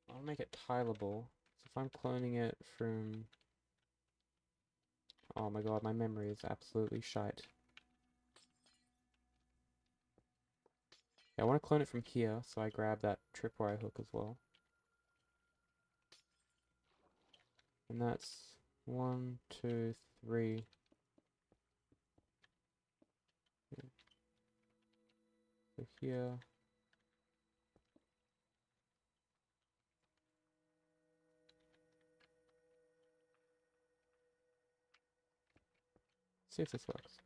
I'll make it tileable. So if I'm cloning it from... Oh my god, my memory is absolutely shite. Yeah, I want to clone it from here, so I grab that tripwire hook as well. And that's 1, 2, 3. So here. See if this works.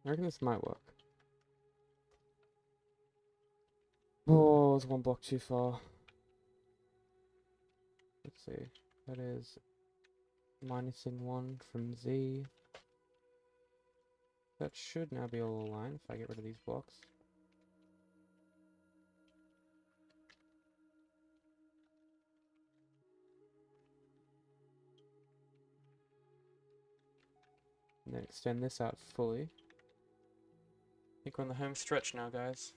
I reckon this might work. Oh, it's one block too far. Let's see. That is minusing 1 from Z. That should now be all aligned if I get rid of these blocks. And then extend this out fully. I think we're on the home stretch now, guys.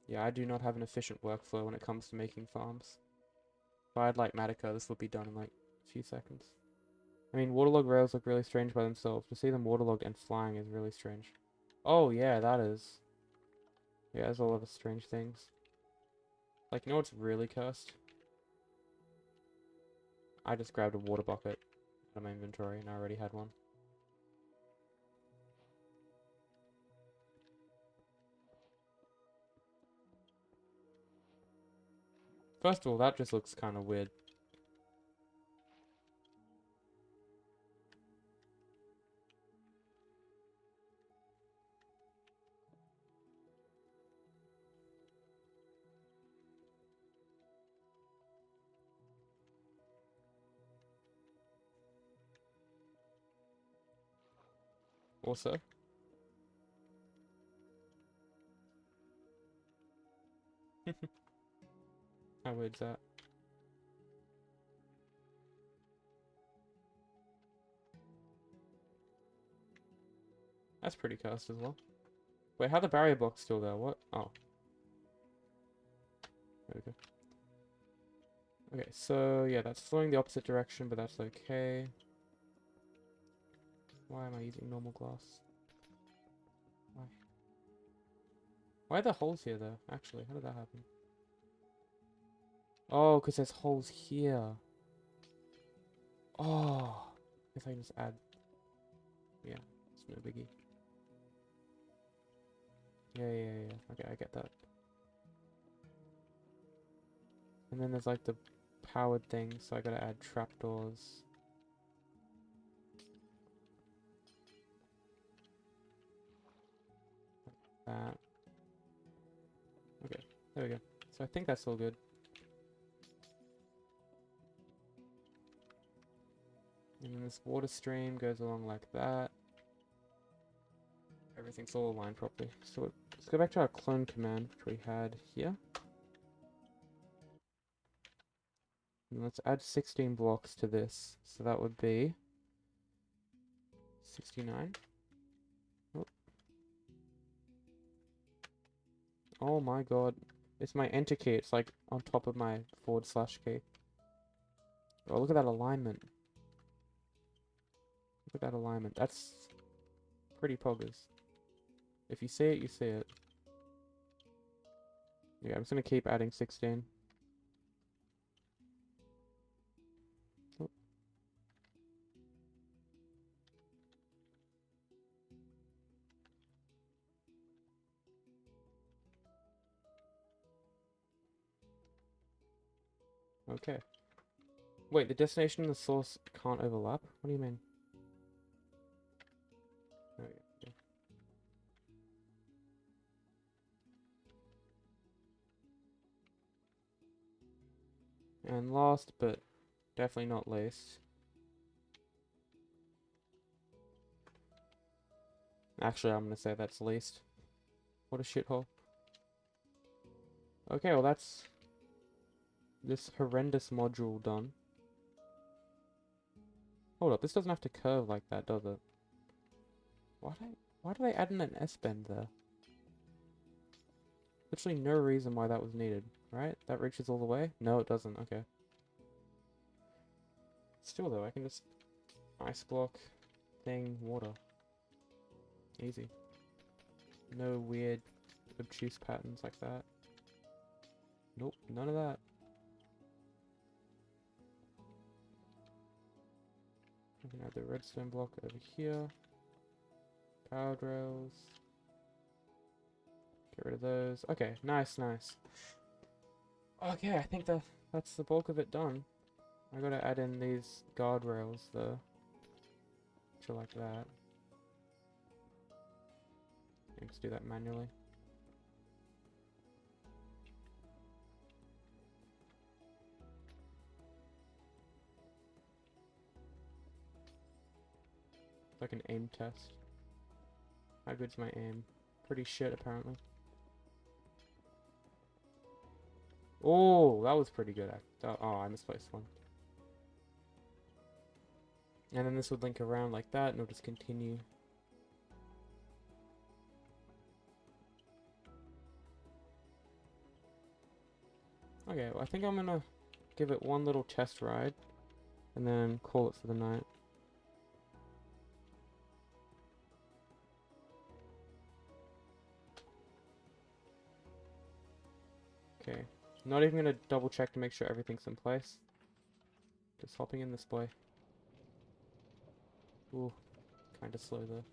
Yeah, I do not have an efficient workflow when it comes to making farms. If I had like Matica, this would be done in like a few seconds. I mean, waterlogged rails look really strange by themselves. To see them waterlogged and flying is really strange. Oh yeah, that is. Yeah, there's a lot of strange things. Like, you know what's really cursed? I just grabbed a water bucket out of my inventory and I already had one. First of all, that just looks kind of weird. Also, how weird's that? That's pretty cursed as well. Wait, how are the barrier blocks still there? What? Oh. There we go. Okay, so yeah, that's flowing the opposite direction, but that's okay. Why am I using normal glass? Why? Why are there holes here though? Actually, how did that happen? Oh, because there's holes here. Oh, if I just add, yeah, it's no biggie. Yeah. Okay, I get that. And then there's like the powered thing, so I gotta add trapdoors. Like that. Okay, there we go. So I think that's all good. And then this water stream goes along like that. Everything's all aligned properly. So let's go back to our clone command, which we had here. And let's add 16 blocks to this. So that would be 69. Oh, oh my god. It's my enter key. It's like on top of my / key. Oh, look at that alignment. Look at that alignment. That's pretty poggers. If you see it, you see it. Yeah, I'm just gonna keep adding 16. Oh. Okay. Wait, the destination and the source can't overlap? What do you mean? Oh, yeah. And last, but definitely not least. Actually, I'm gonna say that's least. What a shithole. Okay, well that's this horrendous module done. Hold up, this doesn't have to curve like that, does it? Why do they add in an S-bend there? Literally no reason why that was needed, right? That reaches all the way? No, it doesn't, okay. Still though, I can just ice block, thing, water. Easy. No weird, obtuse patterns like that. Nope, none of that. I can add the redstone block over here. Powered rails. Get rid of those. Okay, nice. Okay, I think that's the bulk of it done. I gotta add in these guardrails though. Which are like that. I just do that manually. It's like an aim test. How good's my aim? Pretty shit apparently. Oh, that was pretty good. Oh, I misplaced one. And then this would link around like that, and it'll just continue. Okay, well, I think I'm gonna give it one little test ride, and then call it for the night. Okay, not even gonna double check to make sure everything's in place. Just hopping in display. Ooh, kinda slow though.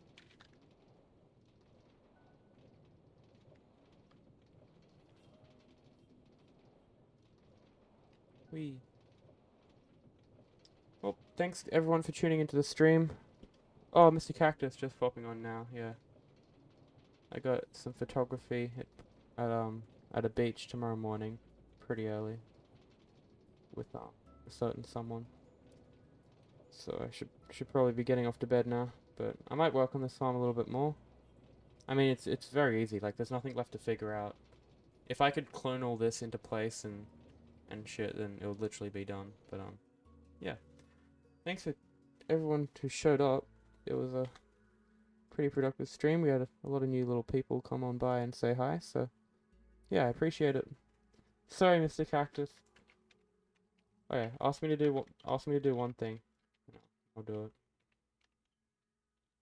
Whee. Well, thanks everyone for tuning into the stream. Oh, Mr. Cactus just popping on now, yeah. I got some photography at a beach tomorrow morning, pretty early, with a certain someone. So I should probably be getting off to bed now, but I might work on this farm a little bit more. I mean, it's very easy. Like, there's nothing left to figure out. If I could clone all this into place and shit, then it would literally be done. But yeah. Thanks for everyone who showed up. It was a pretty productive stream. We had a lot of new little people come on by and say hi. So yeah, I appreciate it. Sorry, Mr. Cactus. Oh yeah, ask me to do one thing. I'll do it.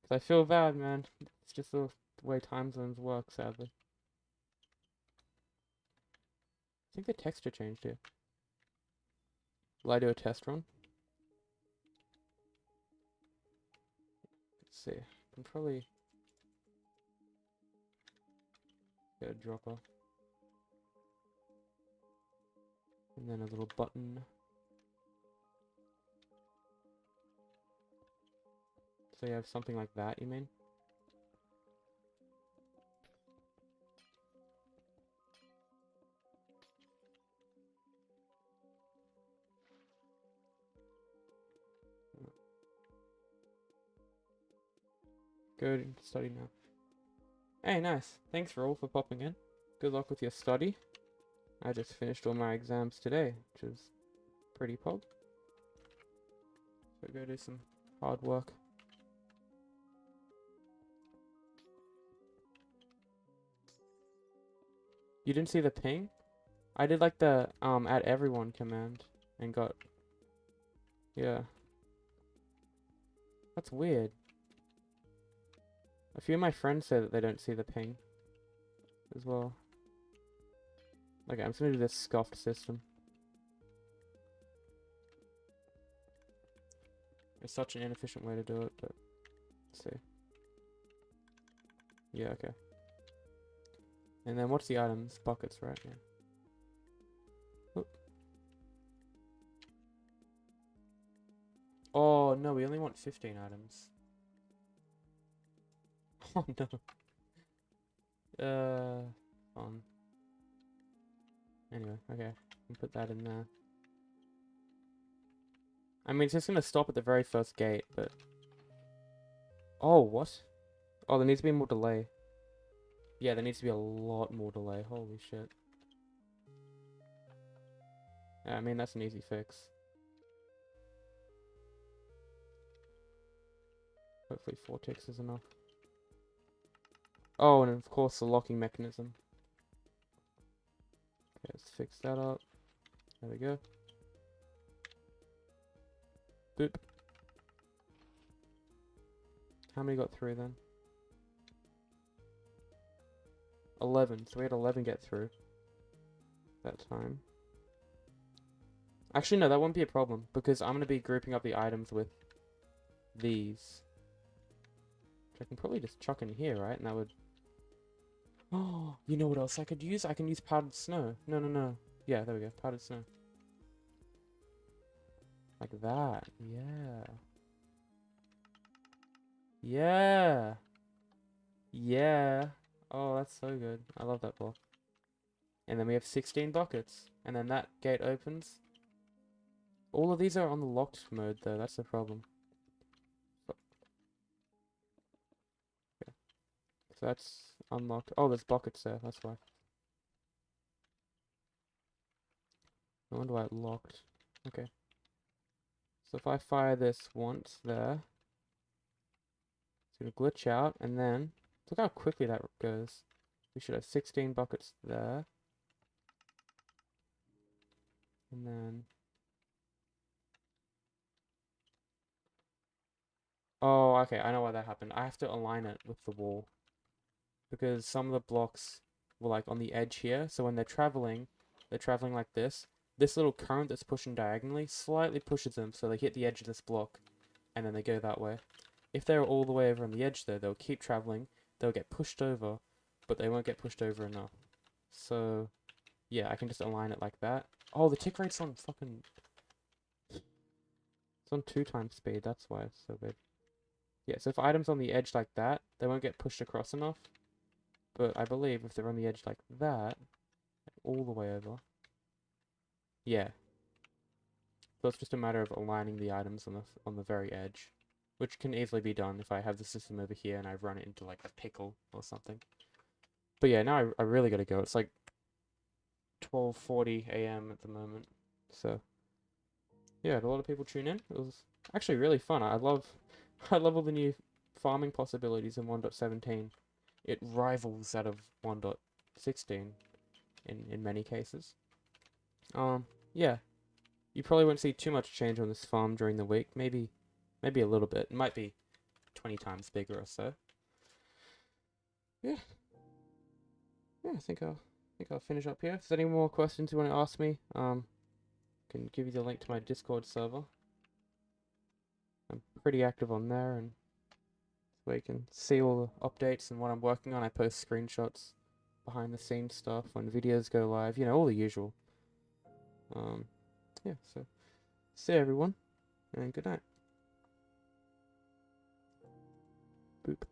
'Cause I feel bad, man. It's just the way time zones work, sadly. I think the texture changed here. Will I do a test run? see. I can probably get a dropper. And then a little button. So you have something like that, you mean? Go to study now. Hey, nice. Thanks for all for popping in. Good luck with your study. I just finished all my exams today, which is pretty pog. So go do some hard work. You didn't see the ping? I did like the add everyone command and got, yeah. That's weird. A few of my friends say that they don't see the ping as well. Okay, I'm just gonna do this scuffed system. It's such an inefficient way to do it, but let's see. Yeah, okay. And then what's the items? Buckets, right? Yeah. Oop. Oh no, we only want 15 items. Oh no. Fun. Anyway, okay. I'll put that in there. I mean, it's just gonna stop at the very first gate, but... Oh, what? Oh, there needs to be more delay. Yeah, there needs to be a lot more delay. Holy shit. Yeah, I mean, that's an easy fix. Hopefully 4 ticks is enough. Oh, and of course the locking mechanism. Okay, let's fix that up. There we go. Boop. How many got through then? 11. So we had 11 get through that time. Actually, no, that won't be a problem because I'm going to be grouping up the items with these. Which I can probably just chuck in here, right? And that would... Oh, you know what else I could use? I can use powdered snow. No. Yeah, there we go. Powdered snow. Like that. Yeah. Yeah. Yeah. Oh, that's so good. I love that block. And then we have 16 buckets. And then that gate opens. All of these are on the locked mode, though. That's the problem. Okay. So that's unlocked. Oh, there's buckets there. That's why. No wonder why it locked. Okay. So if I fire this once there, it's going to glitch out. And then, look how quickly that goes. We should have 16 buckets there. And then... Oh, okay, I know why that happened. I have to align it with the wall. Because some of the blocks were like on the edge here, so when they're traveling like this. This little current that's pushing diagonally slightly pushes them, so they hit the edge of this block, and then they go that way. If they're all the way over on the edge though, they'll keep traveling, they'll get pushed over, but they won't get pushed over enough. So, yeah, I can just align it like that. Oh, the tick rate's on fucking... It's on 2 times speed, that's why it's so big. Yeah, so if items on the edge like that, they won't get pushed across enough. But I believe if they're on the edge like that, all the way over, yeah. So it's just a matter of aligning the items on the very edge, which can easily be done if I have the system over here and I run it into like a pickle or something. But yeah, now I really gotta go. It's like 12:40 a.m. at the moment, so yeah, had a lot of people tune in. It was actually really fun. I love all the new farming possibilities in 1.17. It rivals that of 1.16 in many cases. Yeah. You probably won't see too much change on this farm during the week. Maybe a little bit. It might be 20 times bigger or so. Yeah. Yeah, I think I'll finish up here. If there's any more questions you want to ask me, I can give you the link to my Discord server. I'm pretty active on there, and where you can see all the updates and what I'm working on. I post screenshots, behind the scenes stuff, when videos go live, you know, all the usual. Yeah, so see everyone, and good night. Boop.